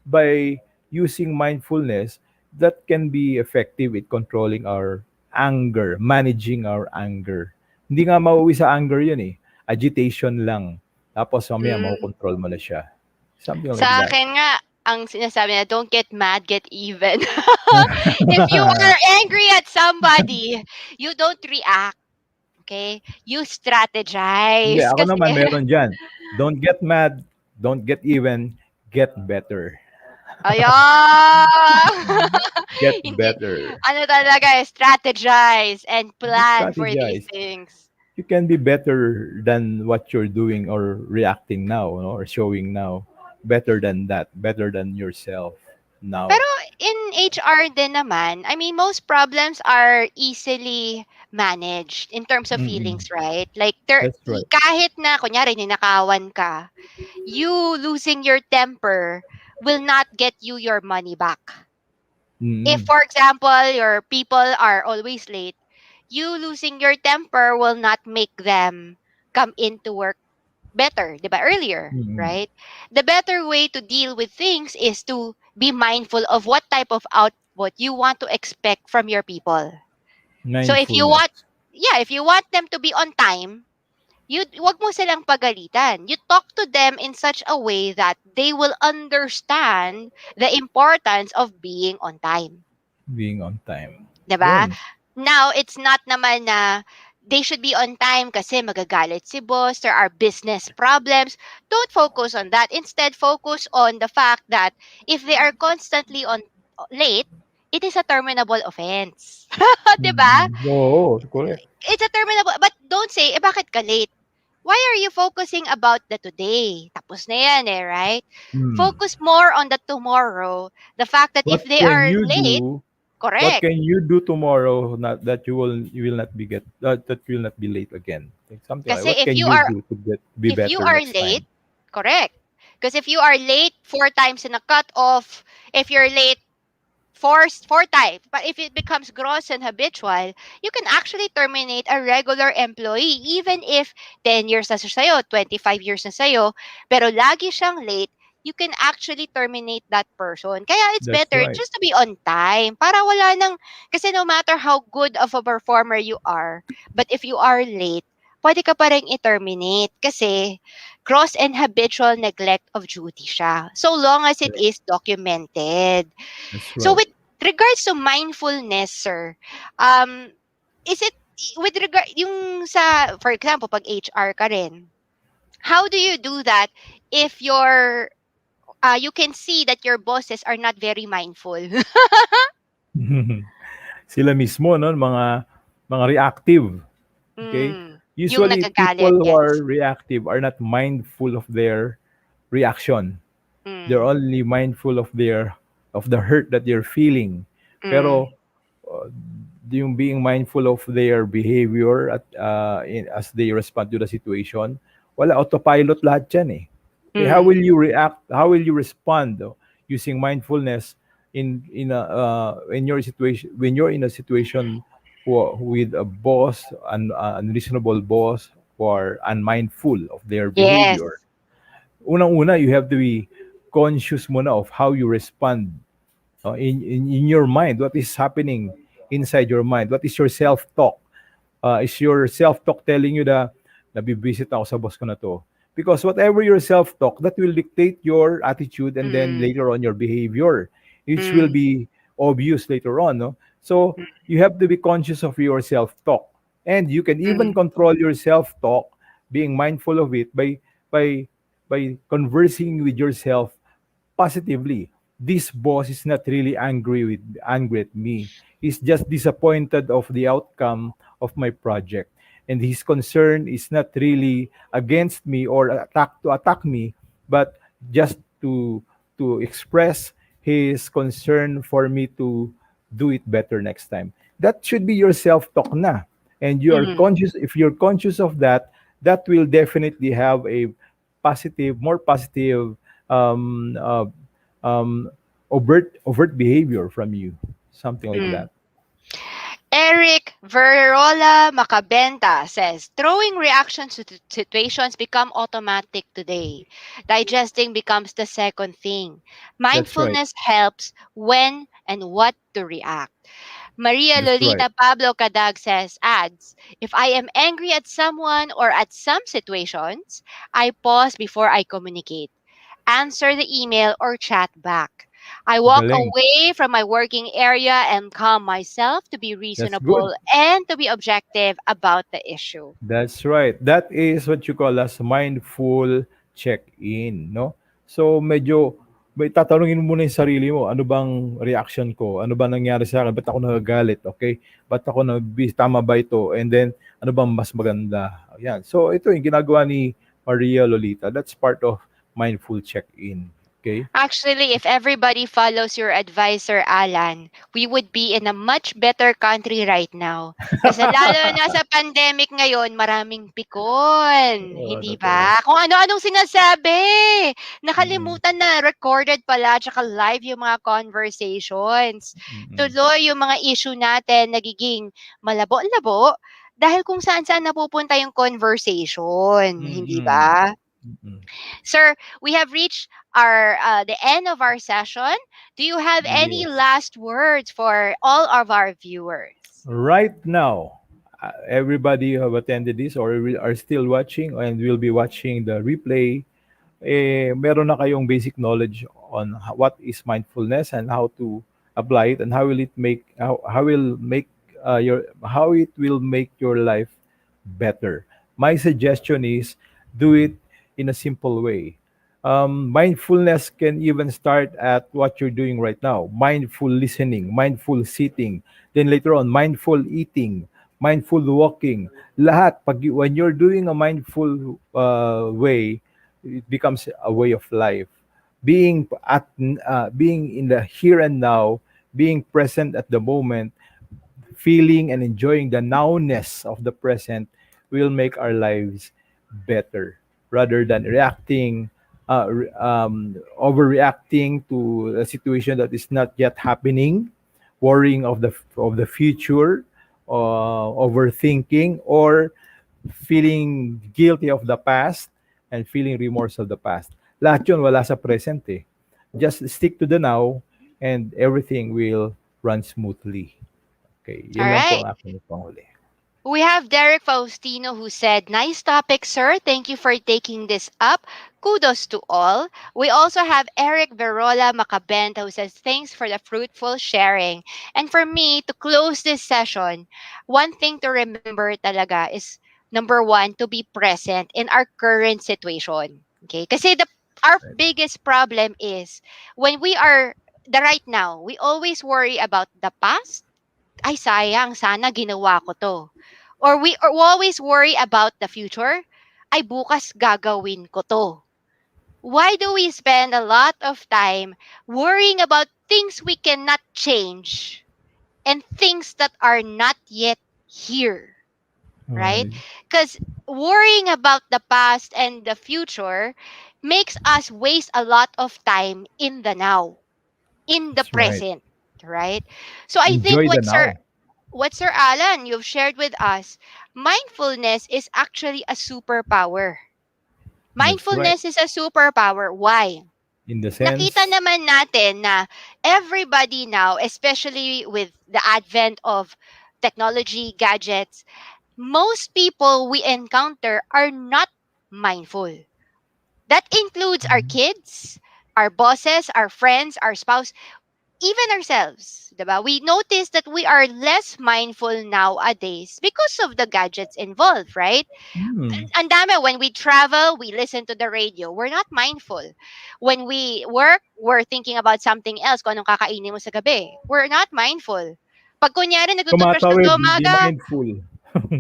by using mindfulness that can be effective in controlling our anger, managing our anger. Hindi nga mauwi sa anger yun eh. agitation lang. Tapos mamaya Mm. makokontrol mo na siya. Something like Sa that. akin nga, ang sinasabi na, don't get mad, get even. If you are angry at somebody, you don't react. Okay? You Hindi, strategize. ako Kasi, naman meron diyan. Don't get mad, don't get even, get better. ayan! Get Hindi, better. ano talaga, strategize and You plan for these strategize. things. You can be better than what you're doing or reacting now, no, or showing now. Better than that. Better than yourself now. Pero in HR din naman, I mean, most problems are easily managed in terms of Mm-mm. feelings, right? Like, there, That's right. kahit na, kunyari, ninakawan ka, you losing your temper will not get you your money back. If, Mm-mm. for example, your people are always late, you losing your temper will not make them come into work better, 'di ba? Earlier, Mm-mm. right? The better way to deal with things is to be mindful of what type of output you want to expect from your people. So if you want, Mindfulness. yeah, if you want them to be on time, you wag mo silang pagalitan. You talk to them in such a way that they will understand the importance of being on time. Being on time. 'Di ba? Yun. Now, it's not naman na they should be on time kasi magagalit si boss, there are business problems. Don't focus on that. Instead, focus on the fact that if they are constantly on late, it is a terminable offense. 'Di ba? Mm-mm. Oo, correct. It's a terminable, but don't say, eh, bakit ka late? Why are you focusing about the today? Tapos na yan eh, right? Mm. Focus more on the tomorrow. The fact that What if they can are you late, do? What correct. can you do tomorrow not that you will not be get that will not be late again? Like something like Kasi what if can you you are do to get be if you better are next late, time? correct. Because if you are late four times in a cutoff, if you're late four times, but if it becomes gross and habitual, you can actually terminate a regular employee even if 10 years na siya sa'yo, 25 years na sa'yo, pero lagi siyang late, you can actually terminate that person. Kaya it's That's better right. just to be on time para wala nang, kasi no matter how good of a performer you are, but if you are late, pwede ka pa rin i-terminate kasi gross and habitual neglect of duty siya. So long as it Correct. is documented. That's So right. with regards to mindfulness, sir, um, is it with regard yung sa, for example, pag HR ka rin, how do you do that if you can see that your bosses are not very mindful? Sila mismo no mga reactive. Okay? Yung Usually people nagagalit, who are yes. reactive are not mindful of their reaction. They're Mm, only mindful of the hurt that they're feeling. mm, Pero yung being mindful of their behavior as they respond to the situation, wala autopilot lahat yan eh. Okay, how mm, will you react? How will you respond using mindfulness in a in your situation when you're in a situation with a boss, an unreasonable boss, who are unmindful of their yes. behavior? Unang-una, you have to be conscious muna of how you respond in your mind. What is happening inside your mind? What is your self-talk? Is your self-talk telling you na nabibisit ako sa boss ko na to? Because whatever your self-talk, that will dictate your attitude and then Mm, later on your behavior, which will mm, be obvious later on. No? So you have to be conscious of your self-talk. And you can even mm, control your self-talk, being mindful of it by conversing with yourself positively. This boss is not really angry at me. He's just disappointed of the outcome of my project. And his concern is not really against me or attack me, but just to express his concern for me to do it better next time. That should be your self-talk na. And you are mm. conscious, if you're conscious of that, that will definitely have a more positive um, uh, um, overt behavior from you, something like Mm. that. Eric Verola Macabenta says, throwing reactions to situations become automatic today. Digesting becomes the second thing. That's right. Mindfulness helps when and what to react. Maria That's right. Lolita Pablo Cadag says, adds, if I am angry at someone or at some situations, I pause before I communicate, answer the email or chat back. I walk Galing. away from my working area and calm myself to be That's good. reasonable and to be objective about the issue. That's right. That is what you call as mindful check-in, no? So medyo may tatanungin mo muna yung sarili mo, ano bang reaction ko? Ano ba nangyari sa akin? Ba't ako nagagalit? Okay? Ba't ako tama ba ito? And then, ano bang mas maganda? Yan. So ito yung ginagawa ni Maria Lolita. That's part of mindful check-in. Okay? Actually, if everybody follows your advisor, Alan, we would be in a much better country right now. Kasi lalo na sa pandemic ngayon, maraming pikon. Oo, Hindi totoo. ba? Kung ano-anong sinasabi. Mm-mm. Nakalimutan na recorded pala tsaka live yung mga conversations. Mm-mm. Tuloy yung mga issue natin nagiging malabo-labo dahil kung saan-saan napupunta yung conversation. Hindi Mm-mm. ba? Mm-mm. Sir, we have reached our the end of our session. Do you have any Yes. last words for all of our viewers? Right now, everybody who have attended this or are still watching and will be watching the replay, meron na kayong basic knowledge on what is mindfulness and how to apply it and how will make how it will make your life better. My suggestion is do it in a simple way. Mindfulness can even start at what you're doing right now: mindful listening, mindful sitting, then later on, mindful eating, mindful walking. Lahat, when you're doing a mindful way, it becomes a way of life. Being in the here and now, being present at the moment, feeling and enjoying the nowness of the present will make our lives better rather than overreacting to a situation that is not yet happening, worrying of the future, overthinking, or feeling guilty of the past and feeling remorse of the past. Lahat yun wala sa present eh. Just stick to the now and everything will run smoothly. Okay, All yun lang po right. ang aking panghuli. We have Derek Faustino who said, nice topic, sir. Thank you for taking this up. Kudos to all. We also have Eric Verola Macabenta who says, thanks for the fruitful sharing. And for me, to close this session, one thing to remember talaga is number one, to be present in our current situation. Okay? Kasi our Right. biggest problem is when we are the right now, we always worry about the past. Ay, sayang, sana ginawa ko to. Or we always worry about the future. Ay, bukas gagawin ko to. Why do we spend a lot of time worrying about things we cannot change and things that are not yet here, right? Right. Because worrying about the past and the future makes us waste a lot of time in the now, in the That's right. present, right? So I think Enjoy the now. what Sir Alan you've shared with us, mindfulness is actually a superpower. That's right. Mindfulness is a superpower. Why? In the Nakita sense, naman natin na everybody now, especially with the advent of technology, gadgets, most people we encounter are not mindful. That includes our kids, our bosses, our friends, our spouse, even ourselves, diba? We notice that we are less mindful nowadays because of the gadgets involved, right? hmm, Ang dami, when we travel, we listen to the radio. We're not mindful. When we work, we're thinking about something else, kung anong kakainin mo sa gabi. We're not mindful. Pag kunyari nagtututbrush ka tumatawid, sa hindi umaga, mindful.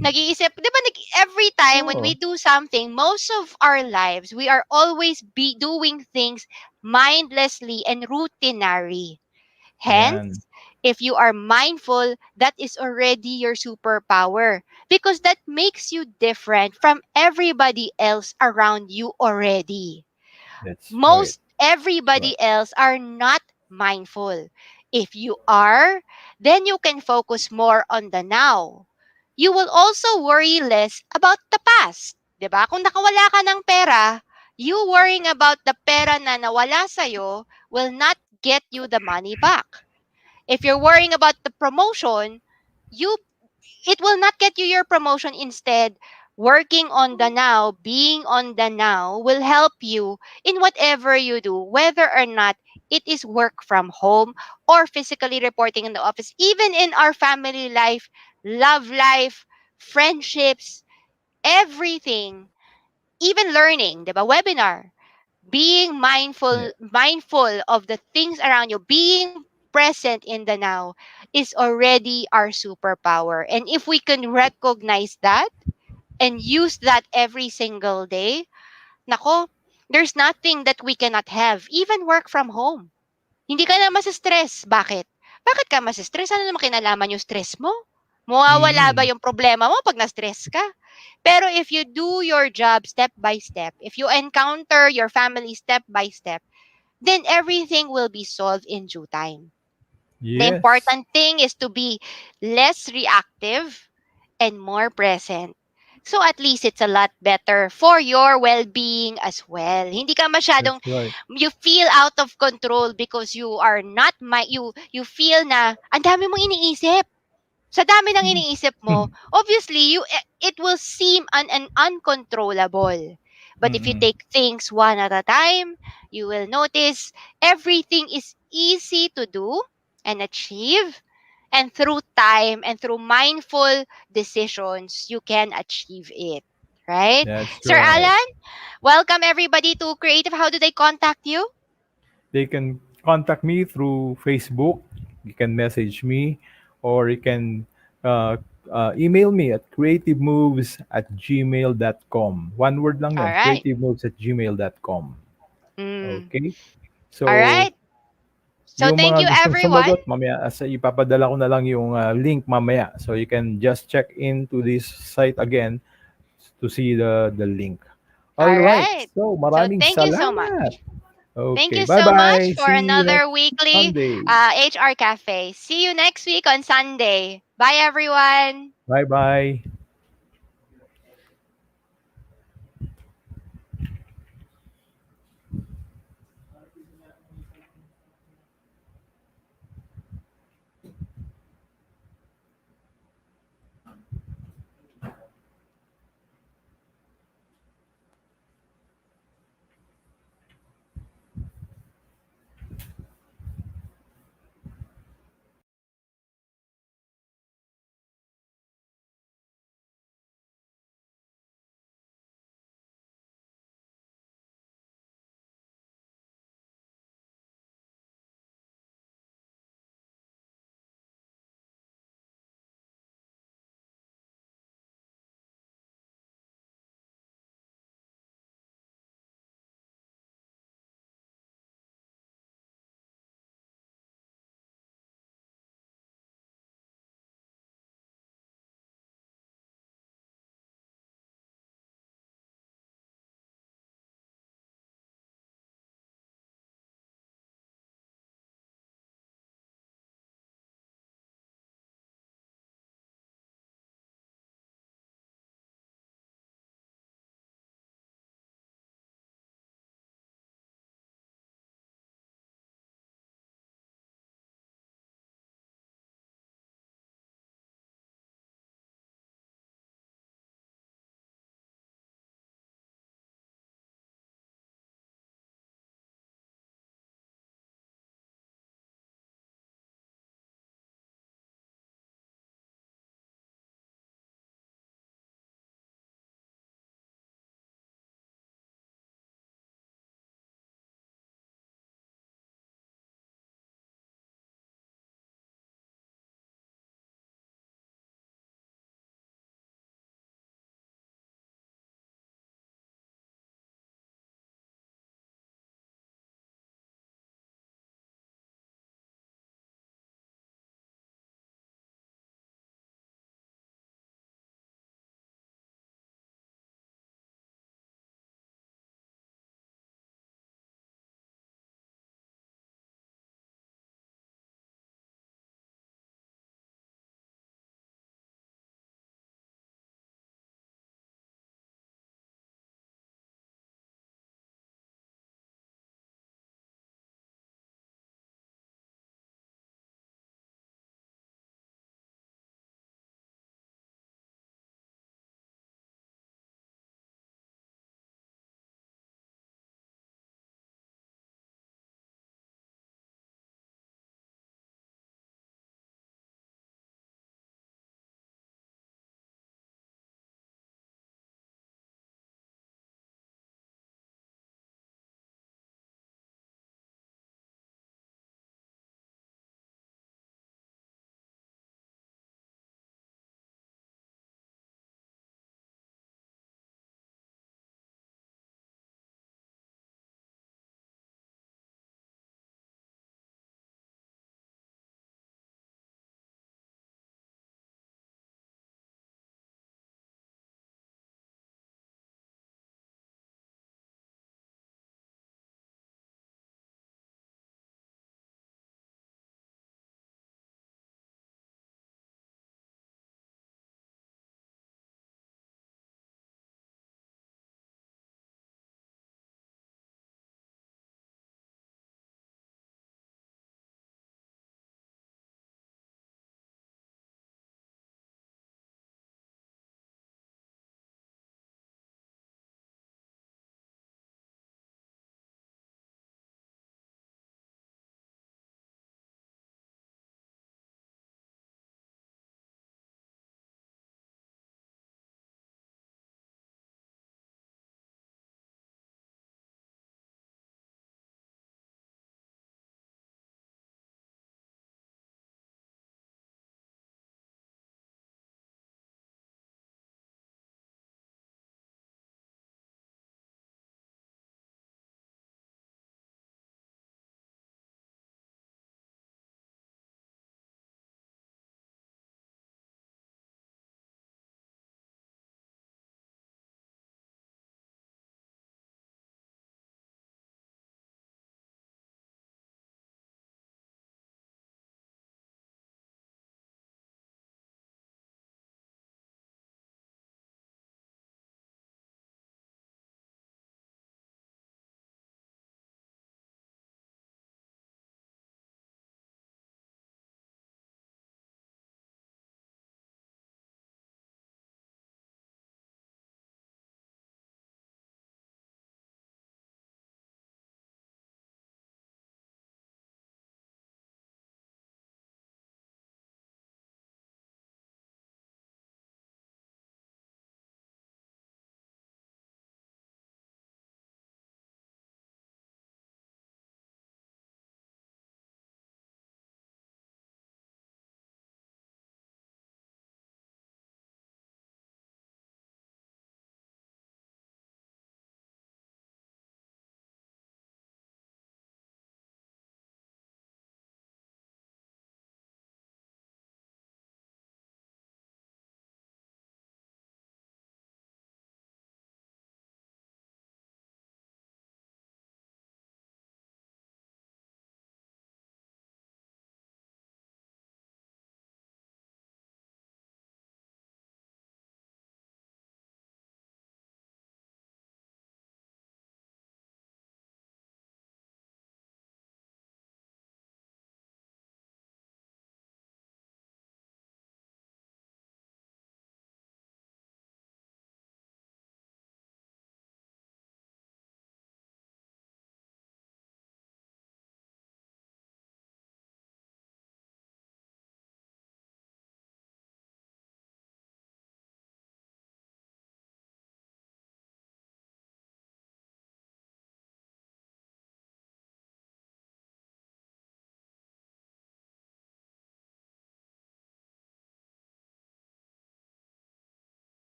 nag-iisip, di ba, every time when we Oo. do something, most of our lives, we are always be doing things mindlessly and routinary. Yan. Hence, if you are mindful, that is already your superpower because that makes you different from everybody else around you already. That's right. Most That's right. everybody else are not mindful. If you are, then you can focus more on the now. You will also worry less about the past. 'Di ba? Kung nakawala ka ng pera, you worrying about the pera na nawala sa'yo will not get you the money back. If you're worrying about the promotion, you it will not get you your promotion. Instead, working on the now, being on the now will help you in whatever you do, whether or not it is work from home or physically reporting in the office. Even in our family life, love life, friendships, everything, even learning, 'di ba? Webinar, being Yeah. mindful of the things around you, being present in the now is already our superpower. And if we can recognize that and use that every single day, nako, there's nothing that we cannot have, even work from home. Hindi ka na masistress. Bakit? Bakit ka masistress? Ano naman kinalaman yung stress mo? Mawawala ba Mm. yung problema mo pag na-stress ka? Pero if you do your job step by step, if you encounter your family step by step, then everything will be solved in due time. The Yes. important thing is to be less reactive and more present. So at least it's a lot better for your well-being as well. Hindi ka masyadong That's right. you feel out of control because you are not you feel na ang dami mong iniisip. Sa dami ng iniisip mo, obviously it will seem uncontrollable. But if you Mm-mm. take things one at a time, you will notice everything is easy to do and achieve. And through time and through mindful decisions, you can achieve it. Right? That's Sir right. Alan, welcome everybody to Creative. How do they contact you? They can contact me through Facebook. You can message me, or you can uh, email me at creativemoves@gmail.com. One word lang All yon, right. creativemoves@gmail.com. Mm. Okay? All So, right. So yung thank you mga gustong everyone. sumagot, mamaya ipapadala ko na lang yung link mamaya. So you can just check into this site again to see the link. All All right. right. So, So maraming thank you so salamat. much. Thank Okay. you so much Bye-bye. for See you another next weekly Sunday. HR Cafe. See you next week on Sunday. Bye, everyone. Bye-bye.